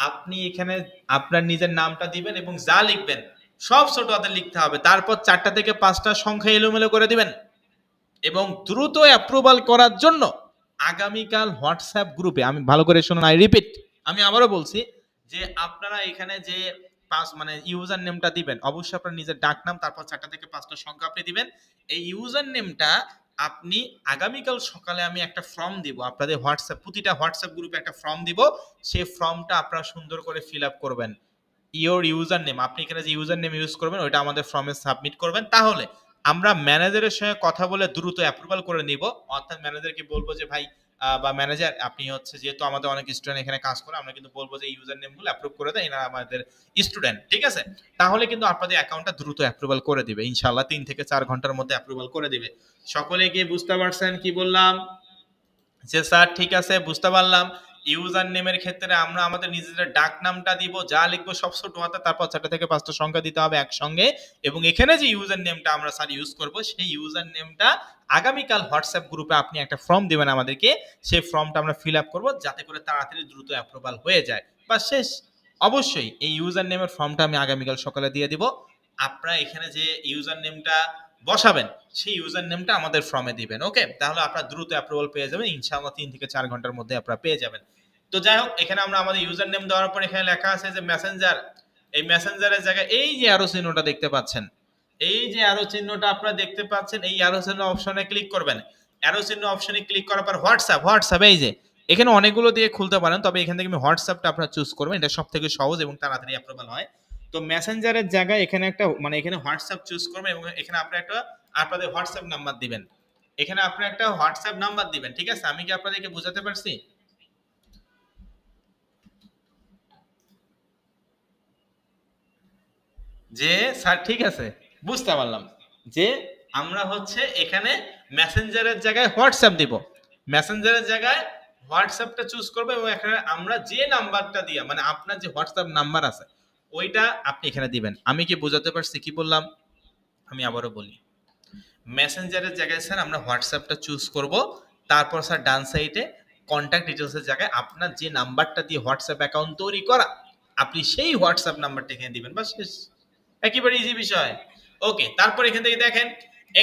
আপনি এখানে আপনার নিজের নামটা দিবেন এবং যা লিখবেন সব ছোট হাতে লিখতে হবে, তারপর 4টা থেকে 5টা সংখ্যা এলোমেলো করে দিবেন এবং দ্রুত অ্যাপ্রুভাল করার জন্য আগামীকাল হোয়াটসঅ্যাপ গ্রুপে, আমি ভালো করে শুনুন, আই রিপিট, আমি আবারও বলছি যে আপনারা এখানে যে মানে ইউজার নেমটা দিবেন অবশ্যই আপনার নিজের ডাক নাম, তারপর 4টা থেকে 5টা সংখ্যা আপনি দিবেন। এই ইউজার নেমটা আপনি আগামীকাল সকালে আমি একটা ফর্ম দিব আপনাদের হোয়াটসঅ্যাপ, প্রতিটা হোয়াটসঅ্যাপ গ্রুপে একটা ফর্ম দিব, সেই ফর্মটা আপনারা সুন্দর করে ফিল আপ করবেন। ইওর ইউজার নেম, আপনি এখানে যে ইউজার নেম ইউজ করবেন ওইটা আমাদের ফর্মে সাবমিট করবেন, তাহলে আমরা ম্যানেজারের সঙ্গে কথা বলে দ্রুত অ্যাপ্রুভাল করে নিব। অর্থাৎ ম্যানেজারকে বলবো যে ভাই বা ম্যানেজার আপনি হচ্ছে, যেহেতু আমাদের অনেক স্টুডেন্ট এখানে কাজ করে, আমরা কিন্তু বলবো যে ইউজার নেমগুলো অ্যাপ্রুভ করে দেয়, এরা আমাদের স্টুডেন্ট, ঠিক আছে? তাহলে কিন্তু আপনাদের অ্যাকাউন্টটা দ্রুত অ্যাপ্রুভাল করে দিবে ইনশাআল্লাহ, 3 থেকে 4 ঘন্টার মধ্যে অ্যাপ্রুভাল করে দিবে। সকলে কি বুঝতে পারছেন কি বললাম? যে স্যার ঠিক আছে বুঝতে পারলাম। ইউজার নেমের ক্ষেত্রে আমরা আমাদের নিজেদের ডাক নামটা দিব, যা লিখবো সব ছোট হাতে, তারপর 4টা থেকে 5টা সংখ্যা দিতে হবে একসঙ্গে। এবং এখানে যে ইউজার নেমটা আমরা স্যার ইউজ করব, সেই ইউজার নেমটা আগামীকাল হোয়াটসঅ্যাপ গ্রুপে আপনি একটা ফর্ম দিবেন আমাদেরকে, সেই ফর্মটা আমরা ফিল আপ করবো যাতে করে তাড়াতাড়ি দ্রুত অ্যাপ্রুভাল হয়ে যায়, বা শেষ। অবশ্যই এই ইউজার নেমের ফর্মটা আমি আগামীকাল সকালে দিয়ে দিব। আপনারা এখানে যে ইউজার নেমটা বসাবেন সেই ইউজার নেমটা আমাদের ফর্মে দিবেন। ওকে, তাহলে আপনারা দ্রুত অ্যাপ্রুভাল পেয়ে যাবেন ইনশাআল্লাহ, 3 থেকে 4 ঘন্টার মধ্যে আপনারা পেয়ে যাবেন। তো যাই হোক, এখানে আমরা আমাদের ইউজার নেম দেওয়ার পর এখানে লেখা আছে যে মেসেঞ্জার। এই মেসেঞ্জারের জায়গায় এই যে অ্যারো চিহ্নটা দেখতে পাচ্ছেন, এই যে অ্যারো চিহ্নটা আপনারা দেখতে পাচ্ছেন, এই অ্যারো চিহ্ন অপশনে ক্লিক করবেন। অ্যারো চিহ্ন অপশনে ক্লিক করার পর হোয়াটসঅ্যাপ এই যে এখানে অনেকগুলো দিয়ে খুলতে পারেন, তবে এখান থেকে আমি হোয়াটসঅ্যাপটা আপনারা চুজ করবেন, এটা সব থেকে সহজ এবং তাড়াতাড়ি অ্যাপ্রুভাল হয়। তো মেসেঞ্জারের জায়গায় এখানে একটা মানে এখানে হোয়াটসঅ্যাপ চুজ করবেন এবং এখানে আপনারা একটা আপনাদের হোয়াটসঅ্যাপ নাম্বার দিবেন। এখানে আপনারা একটা হোয়াটসঅ্যাপ নাম্বার দিবেন, ঠিক আছে? আমি কি আপনাদেরকে বোঝাতে পারছি? যে স্যার ঠিক আছে, বুঝতে পারলাম যে আমরা হচ্ছে এখানে মেসেঞ্জারের জায়গায় হোয়াটসঅ্যাপ দিব, মেসেঞ্জারের জায়গায় হোয়াটসঅ্যাপটা চুজ করবো এবং এখানে আমরা যে নাম্বারটা দিয়ে মানে আপনার যে হোয়াটসঅ্যাপ নাম্বার আছে ওইটা আপনি এখানে দিবেন। আমি কি বোঝাতে পারছি কি বললাম? আমি আবারও বলি, মেসেঞ্জারের জায়গায় স্যার আমরা হোয়াটসঅ্যাপটা চুজ করব, তারপর স্যার ডান সাইডে কন্ট্যাক্ট ডিটেলসের জায়গায় আপনার যে নাম্বারটা দিয়ে হোয়াটসঅ্যাপ অ্যাকাউন্ট তৈরি করা আপনি সেই হোয়াটসঅ্যাপ নাম্বারটা এখানে দিবেন, বাস শেষ। একেবারে ইজি বিষয়। ওকে, তারপর এখান থেকে দেখেন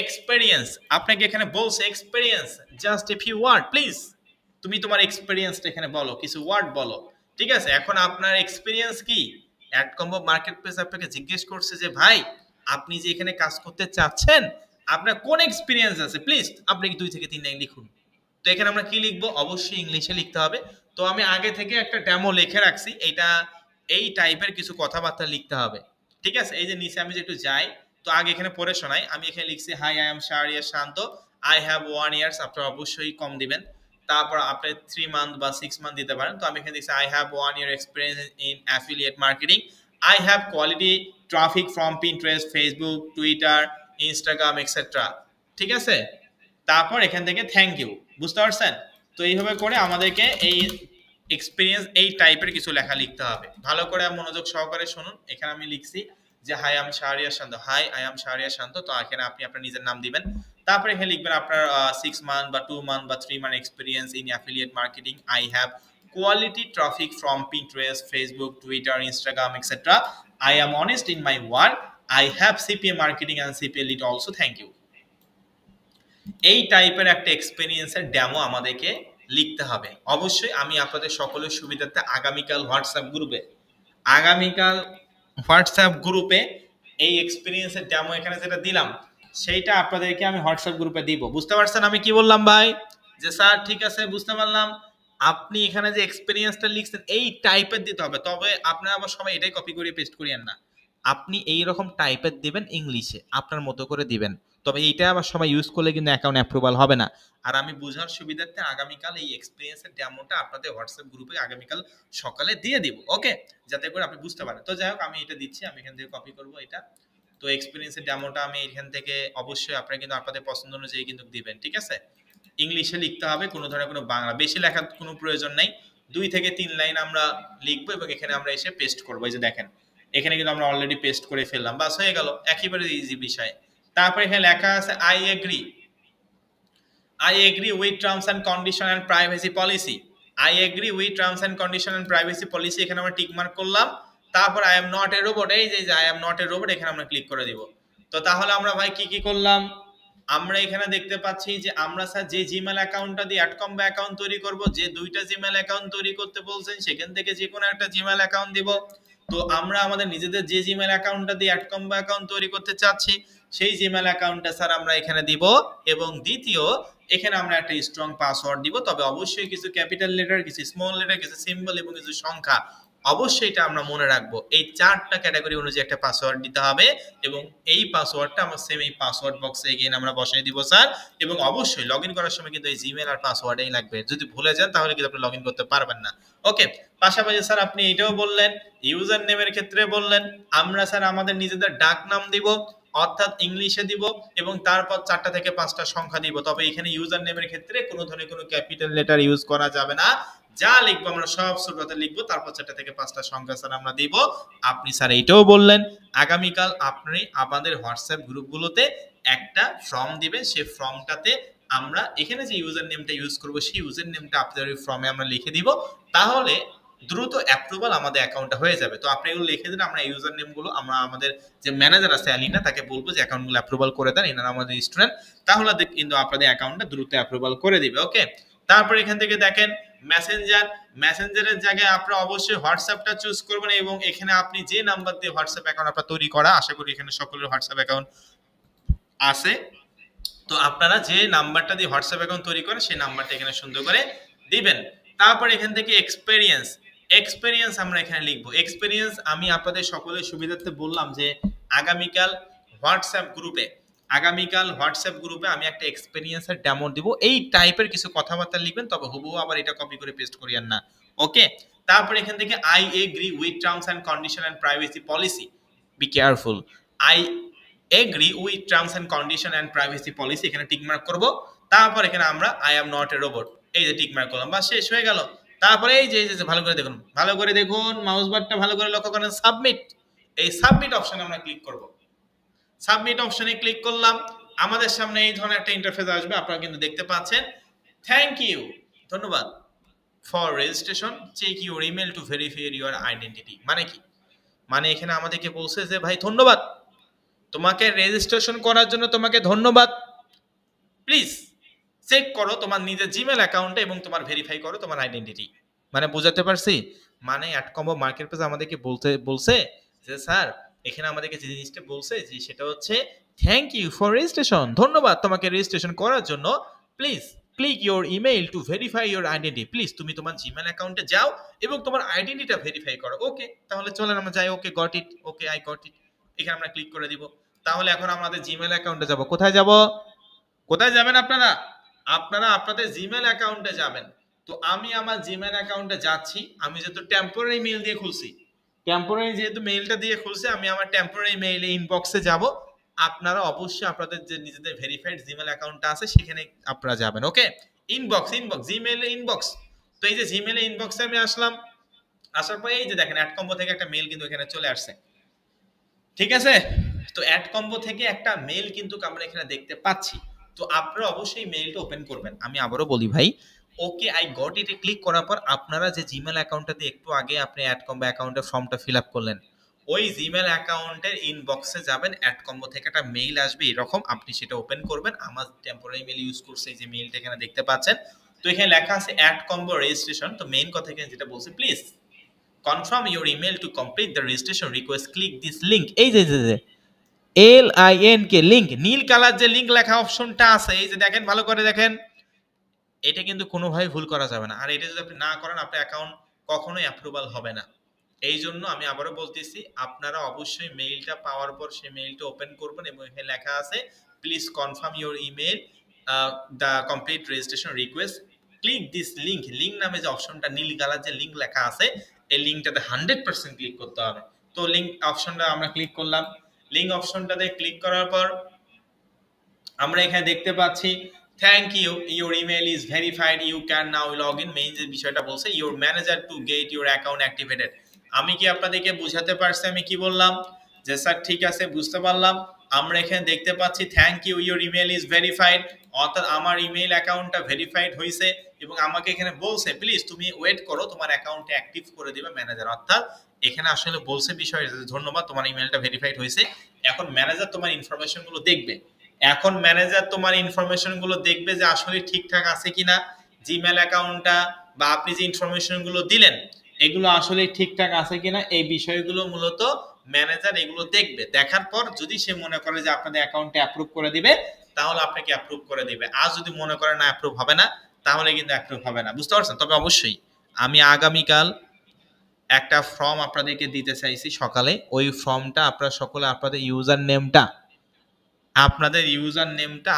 এক্সপেরিয়েন্স, আপনাকে এখানে বলছে experience just a few word please, তুমি তোমার এক্সপেরিয়েন্সটা এখানে বলো, কিছু ওয়ার্ড বলো, ঠিক আছে? এখন আপনার এক্সপেরিয়েন্স কি? অ্যাড কম্বো মার্কেট প্লেস আপনাকে জিজ্ঞেস করছে যে ভাই আপনি যে এখানে কাজ করতে চাচ্ছেন আপনার কোন এক্সপিরিয়েন্স আছে, প্লিজ আপনি 2 থেকে 3 লাইন লিখুন। তো এখানে আমরা কি লিখবো? অবশ্যই ইংলিশে লিখতে হবে। তো আমি আগে থেকে একটা ডেমো লিখে রাখছি, এটা এই টাইপের কিছু কথাবার্তা লিখতে হবে, ঠিক আছে? এই যে নিচে আমি যে একটু যাই, তো আগে এখানে পড়ে শোনাই। আমি এখানে লিখছি hi I am Shahriar Shanto, I have 1 years, আপনারা অবশ্যই কম দিবেন। তারপর আপনি 3 মান্থ বা 6 মান্থ দিতে পারেন। তো আমি এখানে দিচ্ছি I have 1 year experience in affiliate marketing, I have quality traffic from Pinterest, Facebook, Twitter, Instagram etcetera, ঠিক আছে? তারপর এখান থেকে থ্যাংক ইউ, বুঝতে পারছেন? তো এইভাবে করে আমাদেরকে এই এক্সপিরিয়েন্স এই টাইপের কিছু লেখা লিখতে হবে। ভালো করে মনোযোগ সহকারে শুনুন। এখানে আমি লিখছি যে hi I am Shahriar Shanto, hi I am Shahriar Shanto. তো এখানে আপনি আপনার নিজের নাম দিবেন, তারপরে এখানে লিখবেন আপনার 6 মান্থ বা 2 মান্থ বা 3 month experience in affiliate marketing, I have quality traffic from Pinterest, Facebook, Twitter, Instagram, etc. I am honest in my work. I have CPA marketing and CPA lead also. Thank you. এই টাইপের একটা এক্সপেরিয়েন্সের demo আমাদেরকে লিখতে হবে। অবশ্যই আমি আপনাদের সকলের সুবিধার্থে আগামীকাল হোয়াটসঅ্যাপ গ্রুপে এই এক্সপেরিয়েন্সের ডেমো এখানে যেটা দিলাম সেইটা আপনাদেরকে আমি হোয়াটসঅ্যাপ গ্রুপে দিব। বুঝতে পারছেন আমি কি বললাম ভাই? যে স্যার ঠিক আছে বুঝতে পারলাম, আপনি এখানে যে এক্সপেরিয়েন্সটা লিখছেন এই টাইপের দিতে হবে, তবে আপনারা আবার সবাই এটাই কপি করে পেস্ট করিয়েন না, আপনি এই রকম টাইপের দিবেন, ইংলিশে আপনার মতো করে দিবেন। তবে এইটা আবার সবাই ইউজ করলে কিন্তু অ্যাকাউন্ট অ্যাপ্রুভাল হবে না। আর আমি বোঝার সুবিধার্থে আগামীকাল এই এক্সপেরিয়েন্সের ডেমোটা আপনাদের হোয়াটসঅ্যাপ গ্রুপে আগামীকাল সকালে দিয়ে দিব, ওকে? যাতে করে আপনি বুঝতে পারেন। তো যাই হোক, আমি এটা দিচ্ছি, আমি এখান থেকে কপি করব এটা। তো এক্সপেরিয়েন্সের ডেমোটা আমি এখান থেকে অবশ্যই আপনারা কিন্তু আপনাদের পছন্দ অনুযায়ী কিন্তু দিবেন, ঠিক আছে? ইংলিশে লিখতে হবে, কোনো ধরনের কোনো বাংলা বেশি লেখার কোনো প্রয়োজন নাই। 2 থেকে 3 লাইন আমরা লিখবো এবং এখানে আমরা এসে পেস্ট করবো। এই যে দেখেন এখানে কিন্তু আমরা অলরেডি পেস্ট করে ফেললাম, বাস হয়ে গেল, একেবারে ইজি বিষয়। তারপর এখানে লেখা আছে I agree with terms and condition and privacy policy. I agree with terms and condition and privacy policy, এখানে আমরা টিক মার্ক করলাম। তারপর I am not a robot, এই যে I am not a robot এখানে আমরা ক্লিক করে দিব। তো তাহলে আমরা ভাই কি কি করলাম? আমরা এখানে দেখতে পাচ্ছি যে আমরা স্যার যে জিমেল অ্যাকাউন্টটা দিয়ে অ্যাডকম্বো অ্যাকাউন্ট তৈরি করব, যে 2টা জিমেল অ্যাকাউন্ট তৈরি করতে বলছেন সেখান থেকে যে কোনো একটা জিমেল অ্যাকাউন্ট দিব। তো আমরা আমাদের নিজেদের যে জিমেল অ্যাকাউন্টটা দিয়ে অ্যাডকম্বো অ্যাকাউন্ট তৈরি করতে চাচ্ছি সেই জিমেল অ্যাকাউন্টটা স্যার আমরা এখানে দিব। এবং দ্বিতীয়, এখানে আমরা একটা স্ট্রং পাসওয়ার্ড দিব, তবে অবশ্যই কিছু ক্যাপিটাল লেটার, কিছু স্মল লেটার, কিছু সিম্বল এবং কিছু সংখ্যা, অবশ্যই এটা আমরা মনে রাখবো। এই 4টা ক্যাটাগরি অনুযায়ী একটা পাসওয়ার্ড দিতে হবে এবং এই পাসওয়ার্ডটা আমরা সেম এই পাসওয়ার্ড বক্সে এগেইন আমরা বসাই দিব স্যার। এবং অবশ্যই লগইন করার সময় কিন্তু এই জিমেল আর পাসওয়ার্ডই লাগবে, যদি ভুলে যান তাহলে কিন্তু আপনি লগইন করতে পারবেন না, ওকে? পাশাপাশি স্যার আপনি এটাও বললেন, ইউজার নেমের ক্ষেত্রে বললেন আমরা স্যার আমাদের নিজেদের ডাক নাম দিব, অর্থাৎ ইংলিশে দিব এবং তারপর 4টা থেকে 5টা সংখ্যা দিব। তবে এখানে ইউজার নেমের ক্ষেত্রে কোনো ধরনের কোনো ক্যাপিটাল লেটার ইউজ করা যাবে না, যা লিখবো আমরা সব ছোটতে লিখবো, তারপর 4টা থেকে 5টা সংখ্যা স্যার আমরা দিব। আপনি স্যার এইটাও বললেন আগামীকাল আপনি আমাদের হোয়াটসঅ্যাপ গ্রুপগুলোতে একটা ফর্ম দিবেন, সেই ফর্মটাতে আমরা এখানে যে ইউজার নেমটা ইউজ করবো সেই ইউজার নেমটা আপনাদের ওই ফর্মে আমরা লিখে দিব, তাহলে দ্রুত অ্যাপ্রুভাল আমাদের অ্যাকাউন্টটা হয়ে যাবে। তো আপনি এগুলো লিখে দিন, আমরা ইউজার নেমগুলো আমরা আমাদের যে ম্যানেজার আছে আলিনা তাকে বলবো যে অ্যাকাউন্টগুলো অ্যাপ্রুভাল করে দেন, এনারা আমাদের স্টুডেন্ট, তাহলে কিন্তু আপনাদের অ্যাকাউন্টটা দ্রুত অ্যাপ্রুভাল করে দিবে। ওকে, তারপর এখান থেকে দেখেন মেসেঞ্জারের জায়গায় আপনারা অবশ্যই হোয়াটসঅ্যাপটা চুজ করবেন, এবং এখানে আপনি যে নাম্বার দিয়ে হোয়াটসঅ্যাপ অ্যাকাউন্ট আপনার তৈরি করা, আশা করি এখানে সকলের হোয়াটসঅ্যাপ অ্যাকাউন্ট আছে, তো আপনারা যে নাম্বারটা দিয়ে হোয়াটসঅ্যাপ অ্যাকাউন্ট তৈরি করেন সেই নাম্বারটা এখানে সুন্দর করে দিবেন। তারপর এখান থেকে এক্সপেরিয়েন্স আমরা এখানে লিখবো। এক্সপেরিয়েন্স আমি আপনাদের সকলের সুবিধার্থে বললাম যে আগামীকাল হোয়াটসঅ্যাপ গ্রুপে আমি একটা এক্সপেরিয়েন্সের ডেমো দিব, এই টাইপের কিছু কথাবার্তা লিখবেন, তবে হুবহু আবার এটা কপি করে পেস্ট করিয়েন না। ওকে, তারপর এখান থেকে I agree with terms and condition and privacy policy, be careful, I agree with terms and condition and privacy policy, এখানে টিক মার্ক করব। তারপর এখানে আমরা I am not a robot, এই যে টিক মার্ক করলাম, বা শেষ হয়ে গেল। তারপরে এই যে ভালো করে দেখুন মাউস বারটা ভালো করে লক্ষ্য করেন, সাবমিট, এই সাবমিট অপশনে আমরা ক্লিক করব। সাবমিট অপশনে ক্লিক করলাম, আমাদের সামনে এই ধরনের একটা ইন্টারফেস আসবে, আপনারা কিন্তু দেখতে পাচ্ছেন থ্যাংক ইউ, ধন্যবাদ for registration, check your email to verify your identity. মানে কি, মানে এখানে আমাদেরকে বলছে যে ভাই ধন্যবাদ, তোমাকে রেজিস্ট্রেশন করার জন্য তোমাকে ধন্যবাদ, প্লিজ চেক করো তোমার নিজের জিমেল অ্যাকাউন্টে এবং তোমার ভেরিফাই করো তোমার আইডেন্টিটি। মানে বুঝাতে পারছি, মানে অ্যাডকম্বো মার্কেট প্লেস আমাদেরকে বলছে যে স্যার এখানে আমাদেরকে যে জিনিসটা বলছে যে সেটা হচ্ছে থ্যাংক ইউ ফর রেজিস্ট্রেশন, ধন্যবাদ তোমাকে রেজিস্ট্রেশন করার জন্য, please click your email to verify your identity, please তুমি তোমার জিমেল অ্যাকাউন্টে যাও এবং তোমার আইডেন্টিটা ভেরিফাই করো। ওকে, তাহলে চলেন আমরা যাই, ওকে got it, okay I got it, এখানে আমরা ক্লিক করে দিব। তাহলে এখন আমাদের জিমেল অ্যাকাউন্টে যাব, কোথায় যাব, কোথায় যাবেন আপনারা, আপনারা আপনাদের জিমেল অ্যাকাউন্টে যাবেন। তো আমি আমার জিমেল অ্যাকাউন্টে যাচ্ছি, আমি যেহেতু টেম্পোরারি মেইল দিয়ে খুলছি, টেম্পোরারি যেহেতু মেইলটা দিয়ে খুলছি, আমি আমার টেম্পোরারি মেইলে ইনবক্সে যাব, আপনারা অবশ্যই আপনাদের যে নিজেদের ভেরিফাইড জিমেল অ্যাকাউন্টটা আছে সেখানে আপনারা যাবেন। ওকে, ইনবক্স জিমেইলে ইনবক্স, তো এই যে জিমেইলে ইনবক্সে আমি আসলাম, আসার পরে এই যে দেখেন অ্যাড কম্বো থেকে একটা মেইল কিন্তু এখানে চলে আসছে, ঠিক আছে। তো অ্যাড কম্বো থেকে একটা মেইল কিন্তু আমরা এখানে দেখতে পাচ্ছি, তো আপনারা অবশ্যই মেইলটা ওপেন করবেন। আমি আবারও বলি ভাই, okay I got it A click করার পর আপনারা যে জিমেল অ্যাকাউন্টটা দিয়ে একটু আগে আপনি অ্যাড কম্বো অ্যাকাউন্টের ফর্মটা ফিল আপ করলেন, ওই জিমেল অ্যাকাউন্টের ইনবক্সে যাবেন, অ্যাড কম্বো থেকে একটা মেইল আসবে এরকম, আপনি সেটা ওপেন করবেন। আমার টেম্পোরারি মেইল ইউজ করছে, এই যে মেইলটা এখানে দেখতে পাচ্ছেন, তো এখানে লেখা আছে অ্যাড কম্বো রেজিস্ট্রেশন। তো মেইন কথা এখানে যেটা বলছে, please confirm your email to complete the registration request, click this link, এই যে LINK লিংক, নীল কালার যে লিংক লেখা অপশনটা আছে, এই যে দেখেন ভালো করে দেখেন, এটা কিন্তু কোনোভাবে ভুল করা যাবে না, আর এটা যদি আপনি না করেন আপনার অ্যাকাউন্ট কখনোই অ্যাপ্রুভাল হবে না। এই জন্য আমি আবারও বলতেছি, আপনারা অবশ্যই মেইলটা পাওয়ার পর সেই মেইলটা ওপেন করবেন এবং এখানে লেখা আছে please confirm your email the complete registration request, click this link, link নামে যে অপশনটা নীল কালার যে লিংক লেখা আছে, এই লিংকটাতে 100% ক্লিক করতে হবে। তো লিংক অপশনটা আমরা ক্লিক করলাম, লিংক অপশনটাতে ক্লিক করার পর আমরা এখানে দেখতে পাচ্ছি thank you your email is verified, you can now log in, main যে বিষয়টা বলছে your manager to get your account activated. আমি কি আপনাদেরকে বুঝাতে পারছি আমি কি বললাম, যে স্যার ঠিক আছে বুঝতে পারলাম। আমরা এখানে দেখতে পাচ্ছি thank you your email is verified, অর্থাৎ আমার ইমেল অ্যাকাউন্টটা ভেরিফাইড হয়েছে এবং আমাকে এখানে বলছে প্লিজ তুমি ওয়েট করো, তোমার অ্যাকাউন্টে অ্যাক্টিভ করে দিবে ম্যানেজার। অর্থাৎ এখানে আসলে বলছে বিষয় ধন্যবাদ তোমার ইমেলটা ভেরিফাইড হয়েছে, এখন ম্যানেজার তোমার ইনফরমেশন গুলো দেখবে, এখন ম্যানেজার তোমার ইনফরমেশন গুলো দেখবে যে আসলে ঠিকঠাক আছে কিনা জিমেল অ্যাকাউন্টটা, বা আপনি যে ইনফরমেশন গুলো দিলেন এগুলো আসলে ঠিকঠাক আছে কিনা, এই বিষয়গুলো মূলত ম্যানেজার এগুলো দেখবে। দেখার পর যদি সে মনে করে যে আপনাদের অ্যাকাউন্টে অ্যাপ্রুভ করে দিবে তাহলে আপনাকে অ্যাপ্রুভ করে দিবে, আর যদি মনে করে না অ্যাপ্রুভ হবে না তাহলে কিন্তু অ্যাপ্রুভ হবে না, বুঝতে পারছেন। তবে অবশ্যই আমি আগামীকাল একটা ফর্ম আপনাদেরকে দিতে চাইছি সকালে, ওই ফর্মটা আপনারা সকলে আপনাদের ইউজার নেমটা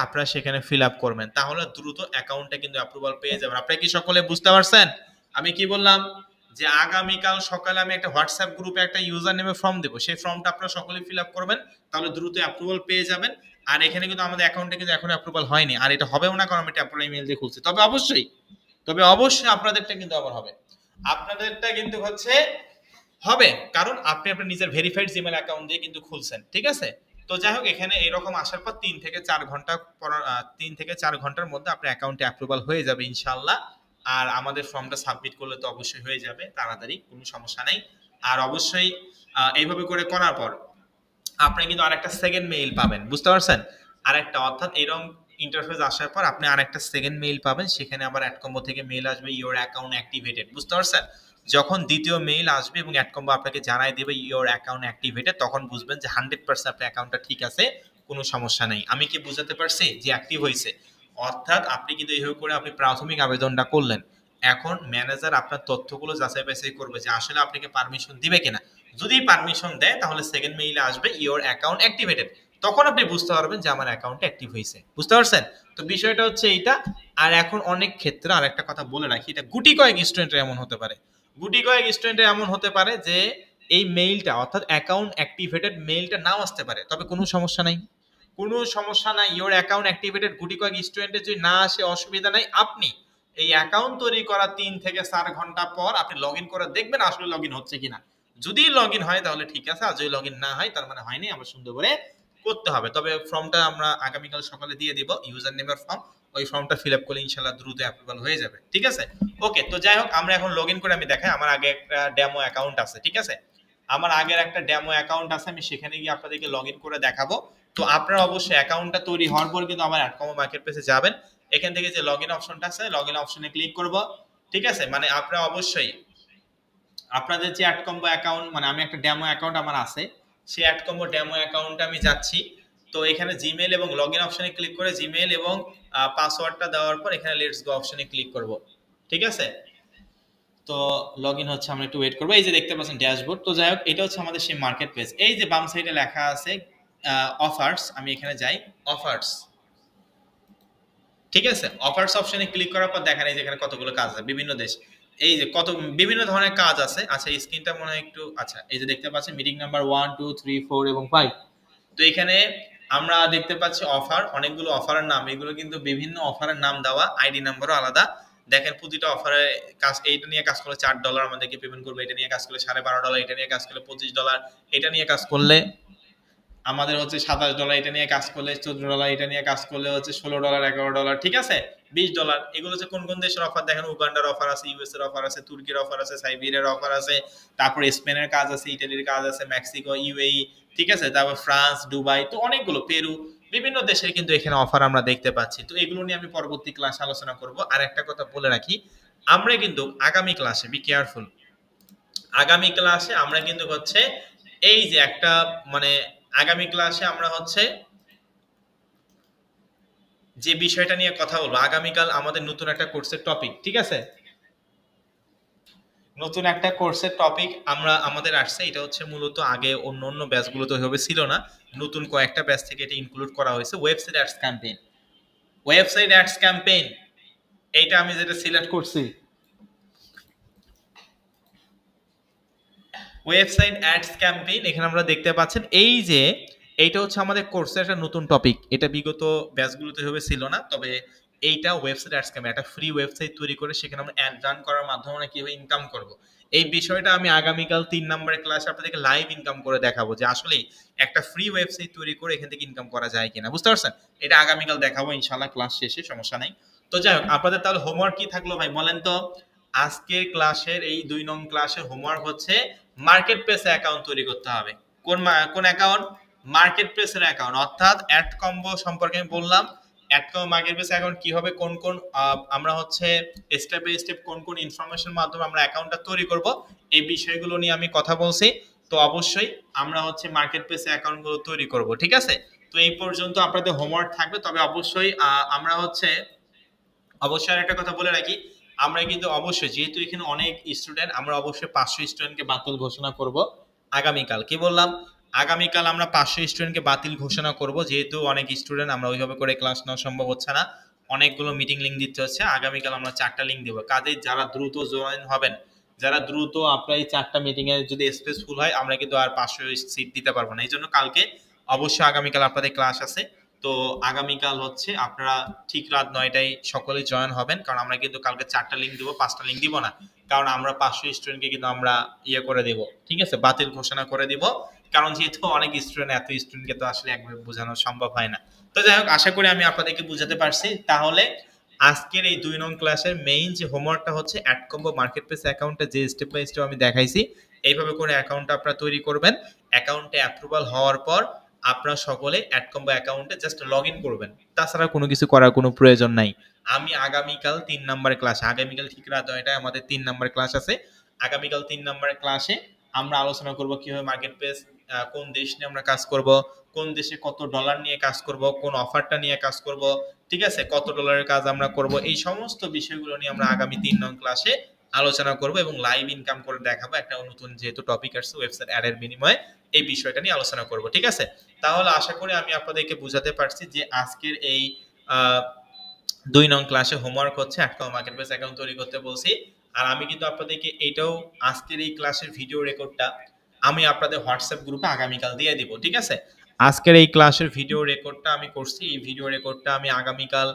আপনারা সেখানে ফিল আপ করবেন, তাহলে দ্রুত অ্যাকাউন্টটা কিন্তু অ্যাপ্রুভাল পেয়ে যাবেন। আপনারা কি সকলে বুঝতে পারছেন আমি কি বললাম, যে আগামীকাল সকালে আমি একটা হোয়াটসঅ্যাপ গ্রুপে একটা ইউজার নেমে ফর্ম দেবো, সেই ফর্মটা আপনারা সকলে ফিল আপ করবেন, তাহলে দ্রুত অ্যাপ্রুভাল পেয়ে যাবেন। আর এখানে কিন্তু আমাদের অ্যাকাউন্টে কিন্তু এখন অ্যাপ্রুভাল হয়নি, আর এটা হবেও না, কারণ আমি টেম্পোরারি ইমেল দিয়ে খুলছি। তবে তবে অবশ্যই আপনাদেরটা কিন্তু আবার হবে, আপনাদেরটা কিন্তু হচ্ছে হবে, কারণ আপনি আপনার নিজের ভেরিফাইড জিমেল অ্যাকাউন্ট দিয়ে কিন্তু খুলছেন, ঠিক আছে। তো যাই হোক, এখানে এরকম আসার পর 3 থেকে 4 ঘন্টা 3 থেকে 4 ঘন্টার মধ্যে আপনার অ্যাকাউন্টে অ্যাপ্রুভাল হয়ে যাবে ইনশাল্লাহ। আর আমাদের ফর্মটা সাবমিট করলে তো অবশ্যই হয়ে যাবে তাড়াতাড়ি, কোনো সমস্যা নেই। আর অবশ্যই এইভাবে করে করার পর আপনি কিন্তু আরেকটা সেকেন্ড মেইল পাবেন, বুঝতে পারছেন? আরেকটা, অর্থাৎ এরকম ইন্টারফেস আসার পর আপনি আরেকটা সেকেন্ড মেইল পাবেন, সেখানে আবার অ্যাডকম্বো থেকে মেইল আসবে ইওর অ্যাকাউন্ট অ্যাক্টিভেটেড, বুঝতে পারছেন? যখন দ্বিতীয় মেইল আসবে এবং অ্যাডকম্বো আপনাকে জানাই দেবে ইওর অ্যাকাউন্ট অ্যাক্টিভেটেড, তখন বুঝবেন যে 100% আপনার অ্যাকাউন্টটা ঠিক আছে, কোনো সমস্যা নেই। আমি কি বুঝাতে পারছি যে অ্যাক্টিভ হয়েছে? অর্থাৎ আপনি কিন্তু এইভাবে করে আপনি প্রাথমিক আবেদনটা করলেন, এখন ম্যানেজার আপনার তথ্যগুলো যাচাই বাছাই করবে যে আসলে আপনাকে পারমিশন দিবে কিনা। যদি পারমিশন দেয় তাহলে সেকেন্ড মেইলে আসবে ইওর অ্যাকাউন্ট অ্যাক্টিভেটেড, তখন আপনি বুঝতে পারবেন যে আমার অ্যাকাউন্ট অ্যাক্টিভ হয়েছে, বুঝতে পারছেন? তো বিষয়টা হচ্ছে এইটা। আর এখন অনেক ক্ষেত্রে আর একটা কথা বলে রাখি, এটা গুটি কয়েক স্টুডেন্টের এমন হতে পারে, গুটি কয়েক স্টুডেন্টের এমন হতে পারে যে এই মেইলটা অর্থাৎ অ্যাকাউন্ট অ্যাক্টিভেটেড মেইলটা নাও আসতে পারে, তবে কোনো সমস্যা নাই, কোনো সমস্যা নাই। ইওর অ্যাকাউন্ট অ্যাক্টিভেটেড গুটি কয়েক স্টুডেন্টের যদি না আসে অসুবিধা নাই, আপনি এই অ্যাকাউন্ট তৈরি করা 3 থেকে 4 ঘন্টা পর আপনি লগ ইন করে দেখবেন আসলে লগ ইন হচ্ছে কিনা। যদি লগ ইন হয় তাহলে ঠিক আছে, আর যদি লগ ইন না হয় তার মানে হয়নি, আবার সুন্দর করে করতে হবে। তবে ফর্মটা আমরা আগামীকাল সকালে দিয়ে দিব, ইউজার নেমের ফর্ম, ওই ফর্মটা ফিল আপ করলে ইনশাল্লাহ দ্রুত অ্যাপ্রুভাল হয়ে যাবে, ঠিক আছে। ওকে, তো যাই হোক, আমরা এখন লগ ইন করে আমি দেখাই, আমার আগে একটা ডেমো অ্যাকাউন্ট আছে, ঠিক আছে। আমার আগের একটা ডেমো অ্যাকাউন্ট আছে, আমি সেখানে গিয়ে আপনাদেরকে লগ ইন করে দেখাবো। তো আপনারা অবশ্যই অ্যাকাউন্টটা তৈরি হওয়ার পর কিন্তু আমার অ্যাডকম্বো মার্কেট প্লেসে যাবেন, এখান থেকে যে লগ ইন অপশনটা আছে লগ ইন অপশনে ক্লিক করব, ঠিক আছে। মানে আপনারা অবশ্যই আপনাদের যে অ্যাডকম্বো অ্যাকাউন্ট, মানে আমি একটা ডেমো অ্যাকাউন্ট আমার আছে, সেই অ্যাডকম্বো ডেমো অ্যাকাউন্টে আমি যাচ্ছি। তো এখানে জিমেল এবং লগ ইন অপশনে ক্লিক করে জিমেল এবং পাসওয়ার্ডটা দেওয়ার পর এখানে লেটস গো অপশনে ক্লিক করব, ঠিক আছে। তো লগ ইন হচ্ছে, আমরা একটু ওয়েট করবো। এই যে দেখতে পাচ্ছেন ড্যাশবোর্ড। তো যাই হোক, এটা হচ্ছে আমাদের সেই মার্কেট প্লেস। এই যে বাম সাইডে লেখা আছে অফার্স, আমি এখানে যাই, অফার্স, ঠিক আছে। অফার্স অপশনে ক্লিক করার পর দেখেন এই যে এখানে কতগুলো কাজ আছে, বিভিন্ন দেশ, এই যে কত বিভিন্ন ধরনের কাজ আছে। আচ্ছা, এই স্ক্রিনটা মনে হয় একটু, আচ্ছা এই যে দেখতে পাচ্ছেন মিটিং নাম্বার 1 2 3 4 এবং 5। তো এখানে আমরা দেখতে পাচ্ছি অফার, অনেকগুলো অফারের নাম, এগুলো কিন্তু বিভিন্ন অফারের নাম দেওয়া, আইডি নাম্বারও আলাদা। দেখেন প্রতিটা অফারে কাজ, এইটা নিয়ে কাজ করলে $4 আমাদেরকে পেমেন্ট করবে, এটা নিয়ে কাজ করলে $12.5, এটা নিয়ে কাজ করলে $25, এটা নিয়ে কাজ করলে আমাদের হচ্ছে $27, এটা নিয়ে কাজ করলে $14, এটা নিয়ে কাজ করলে হচ্ছে $16 $11, ঠিক আছে, $20। এগুলো হচ্ছে কোন কোন দেশের অফার দেখেন, উগান্ডার অফার আছে, ইউএস এর অফার আছে, তুর্কির অফার আছে, সাইবেরিয়ার অফার আছে, তারপর স্পেনের কাজ আছে, ইটালির কাজ আছে, মেক্সিকো, ইউএই, ঠিক আছে, তারপর ফ্রান্স, দুবাই, তো অনেকগুলো, পেরু, বিভিন্ন দেশের কিন্তু এখানে অফার আমরা দেখতে পাচ্ছি। তো এগুলো নিয়ে আমি পরবর্তী ক্লাসে আলোচনা করব। আর একটা কথা বলে রাখি, আমরা কিন্তু আগামী ক্লাসে, বি কেয়ারফুল, আগামী ক্লাসে আমরা কিন্তু হচ্ছে এই যে একটা, মানে আগামী ক্লাসে আমরা হচ্ছে যে বিষয়টা নিয়ে কথা বলবো, আগামীকাল আমাদের নতুন একটা কোর্সের টপিক, ঠিক আছে, নতুন একটা কোর্সের টপিক আমরা আমাদের আসছে। এটা হচ্ছে মূলত আগে অন্য অন্য ব্যাচগুলোতে ওইভাবে ছিল না, নতুন কয়েকটা ব্যাচ থেকে এটা ইনক্লুড করা হয়েছে, website ads campaign. Website ads campaign, এইটা আমি যেটা সিলেক্ট করছি, ওয়েবসাইট অ্যাডস ক্যাম্পেইন, এখানে আমরা দেখতে পাচ্ছেন এই যে এইটা হচ্ছে আমাদের কোর্সের একটা নতুন টপিক, এটা বিগত ব্যাচগুলোতে এভাবে ছিল না। তবে এইটা ওয়েবসাইট অ্যাডস ক্যাম্পেইন, একটা ফ্রি ওয়েবসাইট তৈরি করে সেখানে আমরা অ্যাড রান করার মাধ্যমে আমরা কিভাবে ইনকাম করব, এই বিষয়টা আমি আগামীকাল 3 নম্বরের ক্লাসে আপনাদেরকে লাইভ ইনকাম করে দেখাবো, যে আসলে একটা ফ্রি ওয়েবসাইট তৈরি করে এখান থেকে ইনকাম করা যায় কিনা, বুঝতে পারছেন? এটা আগামীকাল দেখাবো ইনশাআল্লাহ ক্লাস শেষে, সমস্যা নাই। তো যাই হোক, আপনাদের তাহলে হোমওয়ার্ক কি থাকলো ভাই বলেন তো? আজকের ক্লাসের এই 2 নং ক্লাসের হোমওয়ার্ক হচ্ছে মার্কেট প্লেসে অ্যাকাউন্ট তৈরি করতে হবে। কোন অ্যাকাউন্ট? মার্কেট প্লেসের অ্যাকাউন্ট, অর্থাৎ অ্যাড কম্বো সম্পর্কে আমি বললাম, AdCombo market place account কি হবে, কোন কোন আমরা হচ্ছে স্টেপ বাই স্টেপ কোন কোন ইনফরমেশন মাধ্যমে আমরা অ্যাকাউন্টটা তৈরি করব, এই বিষয়গুলো নিয়ে আমি কথা বলছি। তো অবশ্যই আমরা হচ্ছে মার্কেট প্লেসে অ্যাকাউন্টগুলো তৈরি করব, ঠিক আছে। তো এই পর্যন্ত আপনাদের হোমওয়ার্ক থাকবে। তবে অবশ্যই আমরা হচ্ছে অবশ্যই আরেকটা কথা বলে রাখি, আমরা কিন্তু অবশ্যই যেহেতু এখানে অনেক স্টুডেন্ট, আমরা অবশ্যই 500 স্টুডেন্টকে বাতিল ঘোষণা করব আগামীকাল। কি বললাম? আগামীকাল আমরা 500 স্টুডেন্টকে বাতিল ঘোষণা করব, যেহেতু অনেক স্টুডেন্ট, আমরা ওইভাবে করে ক্লাস নেওয়া সম্ভব হচ্ছে না, অনেকগুলো মিটিং লিঙ্ক দিতে হচ্ছে। আগামীকাল আমরা 4টা লিঙ্ক দেবো, কাজেই যারা দ্রুত জয়েন হবেন, যারা দ্রুত আপনার এই 4টা মিটিং এ যদি স্পেস ফুল হয়, আমরা কিন্তু আর 500 সিট দিতে পারবো না, এই জন্য কালকে অবশ্যই আগামীকাল আপনাদের ক্লাস আছে। তো আগামীকাল হচ্ছে আপনারা ঠিক রাত 9টায় সকলে জয়েন হবেন, কারণ আমরা কিন্তু কালকে 4টা লিঙ্ক দিব, 5টা লিঙ্ক দিব না, কারণ আমরা 500 স্টুডেন্টকে কিন্তু আমরা ইয়ে করে দেব, ঠিক আছে, বাতিল ঘোষণা করে দিব, কারণ যেহেতু অনেক স্টুডেন্ট, এত স্টুডেন্টকে তো আসলে একভাবে বোঝানো সম্ভব হয় না। তো যাই হোক, আশা করি আমি আপনাদেরকে বুঝাতে পারছি। তাহলে আজকের এই 2 নং ক্লাসের মেইন যে হোমওয়ার্কটা হচ্ছে অ্যাডকম্বো মার্কেট প্লেস অ্যাকাউন্টে যে স্টেপ বাই স্টেপ আমি দেখাইছি, এইভাবে করে অ্যাকাউন্টটা আপনারা তৈরি করবেন। অ্যাকাউন্টে অ্যাপ্রুভাল হওয়ার পর আপনারা সকলে অ্যাডকম্বো অ্যাকাউন্টে জাস্ট লগ ইন করবেন, তাছাড়া কোনো কিছু করার কোনো প্রয়োজন নাই। আমি আগামীকাল 3 নাম্বার ক্লাস, আগামীকাল ঠিক রাত 9টায় আমাদের 3 নাম্বার ক্লাস আছে। আগামীকাল 3 নাম্বার ক্লাসে আমরা আলোচনা করব কিভাবে মার্কেট প্লেস, কোন দেশ নিয়ে আমরা কাজ করব, কোন দেশে কত ডলার নিয়ে কাজ করব, কোন অফারটা নিয়ে কাজ করব, ঠিক আছে, কত ডলারের কাজ আমরা করব, এই সমস্ত বিষয়গুলো নিয়ে আমরা আগামী 3 নং ক্লাসে আলোচনা করব এবং লাইভ ইনকাম করে দেখাবো। একটা নতুন যেহেতু টপিক আসছে ওয়েবসাইট অ্যাড এর বিনিময়ে, এই বিষয়টা নিয়ে আলোচনা করব, ঠিক আছে। তাহলে আশা করি আমি আপনাদেরকে বুঝাতে পারছি যে আজকের এই 2 নং ক্লাসে হোমওয়ার্ক হচ্ছে অ্যাডকম্বো মার্কেট প্লেস অ্যাকাউন্ট তৈরি করতে বলছি। আর আমি কিন্তু আপনাদেরকে এটাও, আজকের এই ক্লাসের ভিডিও রেকর্ডটা আমি আপনাদের হোয়াটসঅ্যাপ গ্রুপে আগামীকাল দিয়ে দিব, ঠিক আছে। আজকের এই ক্লাসের ভিডিও রেকর্ডটা আমি করছি, এই ভিডিও রেকর্ডটা আমি আগামীকাল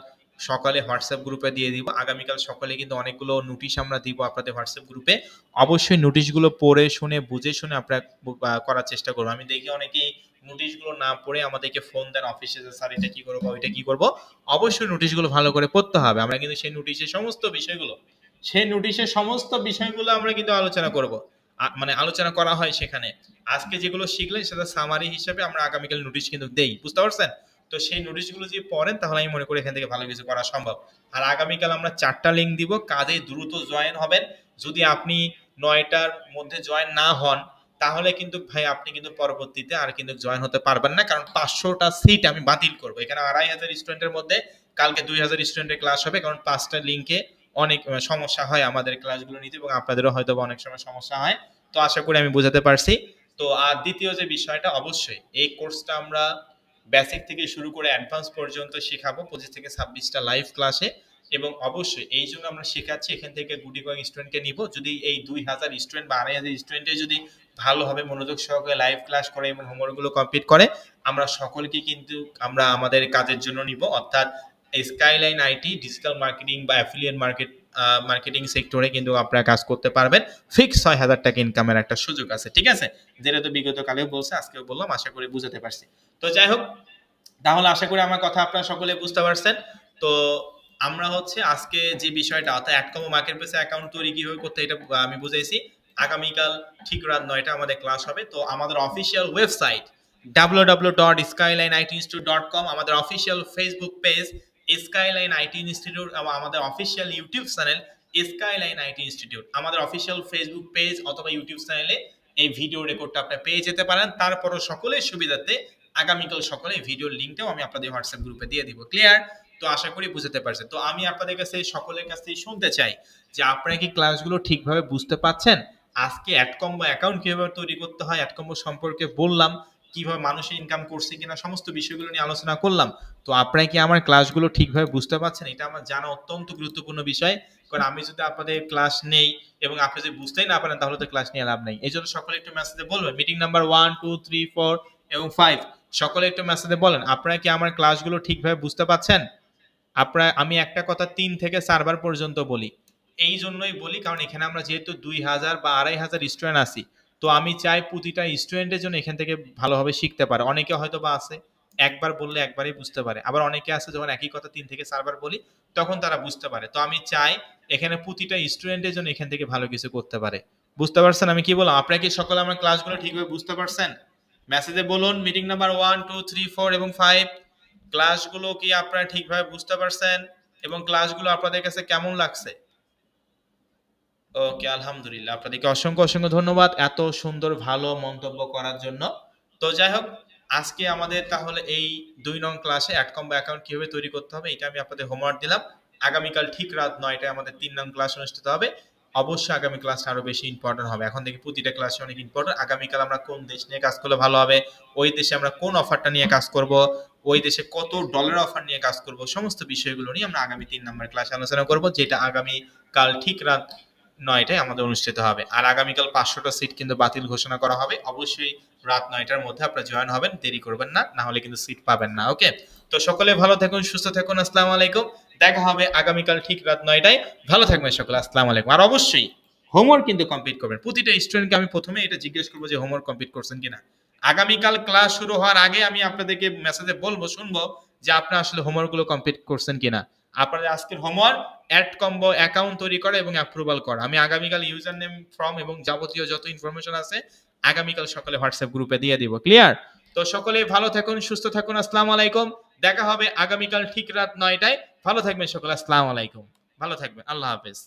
সকালে হোয়াটসঅ্যাপ গ্রুপে দিয়ে দিব। আগামীকাল সকালে কিন্তু অনেকগুলো নোটিশ আমরা দিব আপনাদের হোয়াটসঅ্যাপ গ্রুপে। অবশ্যই নোটিশগুলো পড়ে শুনে বুঝে শুনে আপনারা করার চেষ্টা করবো। আমি দেখি অনেকেই নোটিশগুলো না পড়ে আমাদেরকে ফোন দেন অফিসে, যে স্যার এটা কি করবো, ওইটা কি করবো। অবশ্যই নোটিশগুলো ভালো করে পড়তে হবে। আমরা কিন্তু সেই নোটিশের সমস্ত বিষয়গুলো আমরা কিন্তু আলোচনা করব, মানে আলোচনা করা হয় সেখানে। আজকে যেগুলো শিখলেন সেটা সামারি হিসেবে আমরা আগামীকাল নোটিশ কিন্তু দেই, বুঝতে পারছেন। তো সেই নোটিশগুলো যদি পড়েন তাহলে আমি মনে করি এখান থেকে ভালো কিছু করা সম্ভব। আর আগামীকাল আমরা 4টা লিঙ্ক দিব, কাজে দ্রুত জয়েন হবেন। যদি আপনি 9টার মধ্যে জয়েন না হন তাহলে কিন্তু ভাই আপনি কিন্তু পরবর্তীতে আর কিন্তু জয়েন হতে পারবেন না, কারণ 500টা সিট আমি বাতিল করব। এখানে 2500 স্টুডেন্টের মধ্যে কালকে 2000 স্টুডেন্টের ক্লাস হবে, কারণ 5টা লিঙ্কে অনেক সমস্যা হয় আমাদের ক্লাসগুলো নিতে, এবং আপনাদেরও হয়তো অনেক সময় সমস্যা হয়। তো আশা করি আমি বোঝাতে পারছি। তো আর দ্বিতীয় যে বিষয়টা, অবশ্যই এই কোর্সটা আমরা বেসিক থেকে শুরু করে অ্যাডভান্স পর্যন্ত শেখাবো 25 থেকে 26টা লাইভ ক্লাসে। এবং অবশ্যই এই জন্য আমরা শেখাচ্ছি, এখান থেকে গুটি কয়েক স্টুডেন্টকে নিব। যদি এই 2000 স্টুডেন্ট বা 2500 স্টুডেন্টে যদি ভালোভাবে মনোযোগ সহকারে লাইভ ক্লাস করে এবং হোমওয়ার্কগুলো কমপ্লিট করে, আমরা সকলকে কিন্তু আমরা আমাদের কাজের জন্য নিব, অর্থাৎ স্কাইলাইন আইটি ডিজিটাল মার্কেটিং বা অ্যাফিলিয়েট মার্কেটিং সেক্টরে কিন্তু আপনারা কাজ করতে পারবেন। ফিক্স 6000 টাকা ইনকামের একটা সুযোগ আছে, ঠিক আছে, যেটা তো বিগত কালেও বলছে, আজকেও বললাম, আশা করি বুঝাতে পারছি। তো যাই হোক, তাহলে আশা করি আমার কথা আপনারা সকলে বুঝতে পারছেন। তো আমরা হচ্ছে আজকে যে বিষয়টা, অর্থাৎ অ্যাডকম্বো মার্কেট প্লেস অ্যাকাউন্ট তৈরি কিভাবে করতে, এটা আমি বুঝাইছি। আগামীকাল ঠিক রাত 9টা আমাদের ক্লাস হবে। তো আমাদের অফিসিয়াল ওয়েবসাইট www.skylineitinstitute.com, আমাদের official Facebook page Skyline IT Institute, আমাদের official YouTube channel Skyline IT Institute, আমাদের অফিসিয়াল ফেসবুক পেজ অথবা ইউটিউব চ্যানেলে এই ভিডিও রেকর্ডটা আপনি পেয়ে যেতে পারেন। তারপরও সকলের সুবিধার্থে আগামীকাল সকালে ভিডিওর লিঙ্কটাও আমি আপনাদের হোয়াটসঅ্যাপ গ্রুপে দিয়ে দিব। ক্লিয়ার? তো আশা করি বুঝতে পারছেন। তো আমি আপনাদের কাছে সকলের কাছ থেকে শুনতে চাই যে আপনারা কি ক্লাসগুলো ঠিকভাবে বুঝতে পারছেন। আজকে অ্যাডকম্বো অ্যাকাউন্ট কিভাবে তৈরি করতে হয়, অ্যাডকম্বো সম্পর্কে বললাম, কিভাবে মানুষ ইনকাম করছে কিনা, সমস্ত বিষয়গুলো নিয়ে আলোচনা করলাম। তো আপনারা কি আমার ক্লাসগুলো ঠিকভাবে বুঝতে পারছেন? এটা আমার জানা অত্যন্ত গুরুত্বপূর্ণ বিষয়, কারণ আমি যদি আপনাদের ক্লাস নেই এবং আপনি যদি বুঝতেই না পারেন তাহলে তো ক্লাস নিয়ে লাভ নেই। এই জন্য সকলে একটু মেসেজে বলবেন, মিটিং নাম্বার 1 2 3 4 এবং 5 সকলে একটু মেসেজে বলেন আপনারা কি আমার ক্লাসগুলো ঠিকভাবে বুঝতে পারছেন। আপনারা, আমি একটা কথা 3 থেকে 4 বার পর্যন্ত বলি, এই জন্যই বলি কারণ এখানে আমরা যেহেতু 2000 বা 2500 স্টুডেন্ট আছি, তো আমি চাই প্রতিটা স্টুডেন্টের জন্য এখান থেকে ভালোভাবে শিখতে পারে। অনেকে হয়তো বা আছে একবার বললে একবারই বুঝতে পারে, আবার অনেকে আছে যখন একই কথা 3 থেকে 4 বার বলি তখন তারা বুঝতে পারে। তো আমি চাই এখানে প্রতিটা স্টুডেন্টের জন্য এখান থেকে ভালো কিছু করতে পারে। বুঝতে পারছেন আমি কি বললাম? আপনারা কি সকলে আমার ক্লাসগুলো ঠিকভাবে বুঝতে পারছেন? মেসেজে বলুন মিটিং নাম্বার 1 2 3 4 এবং 5 ক্লাসগুলো কি আপনারা ঠিকভাবে বুঝতে পারছেন এবং ক্লাসগুলো আপনাদের কাছে কেমন লাগছে? ওকে, আলহামদুলিল্লাহ, আপনাদেরকে অসংখ্য অসংখ্য ধন্যবাদ এত সুন্দর ভালো মন্তব্য করার জন্য। তো যাই হোক, আজকে আমাদের তাহলে এই 2 নং ক্লাসে অ্যাডকম্বো অ্যাকাউন্ট কিভাবে তৈরি করতে হবে এটা আমি আপনাদের হোমওয়ার্ক দিলাম। আগামীকাল ঠিক রাত 9টায় আমাদের 3 নং ক্লাস অনুষ্ঠিত হবে। অবশ্যই আগামী ক্লাসটা আরো বেশি ইম্পর্টেন্ট হবে। এখন থেকে প্রতিটা ক্লাসে অনেক ইম্পর্টেন্ট। আগামীকাল আমরা কোন দেশ নিয়ে কাজ করলে ভালো হবে, ওই দেশে আমরা কোন অফারটা নিয়ে কাজ করব, ওই দেশে কত ডলার অফার নিয়ে কাজ করব, সমস্ত বিষয়গুলো নিয়ে আমরা আগামী 3 নম্বর ক্লাসে আলোচনা করব, যেটা আগামী কাল ঠিক রাত 9টায় আমাদের অনুষ্ঠিত হবে। আর আগামীকাল 500টা সিট কিন্তু বাতিল ঘোষণা করা হবে। অবশ্যই রাত 9টার মধ্যে আপনারা জয়েন হবেন, দেরি করবেন না, না হলে কিন্তু সিট পাবেন না। ওকে, তো সকলে ভালো থাকুন, সুস্থ থাকুন, আসসালামু আলাইকুম। দেখা হবে আগামীকাল ঠিক রাত 9টায়। ভালো থাকবেন সকলে, আসসালামু আলাইকুম। আর অবশ্যই হোমওয়ার্ক কিন্তু কমপ্লিট করবেন। প্রতিটা স্টুডেন্টকে আমি প্রথমে এটা জিজ্ঞেস করবো যে হোমওয়ার্ক কমপ্লিট করছেন কিনা। আগামীকাল ক্লাস শুরু হওয়ার আগে আমি আপনাদেরকে মেসেজে বলবো, শুনবো যে আপনারা আসলে হোমওয়ার্ক গুলো কমপ্লিট করছেন কিনা। আপনাদের আজকের হোমওয়ার্ক অ্যাড কম্বো অ্যাকাউন্ট তৈরি করা এবং অ্যাপ্রুভাল করা। আমি আগামীকাল ইউজার নেম, ফর্ম এবং যাবতীয় যত ইনফরমেশন আছে আগামীকাল সকালে হোয়াটসঅ্যাপ গ্রুপে দিয়ে দিব। ক্লিয়ার? তো সকলে ভালো থাকুন, সুস্থ থাকুন, আসসালামু আলাইকুম। দেখা হবে আগামীকাল ঠিক রাত 9টায়। ভালো থাকবেন সকলে, আসসালামু আলাইকুম। ভালো থাকবেন, আল্লাহ হাফেজ।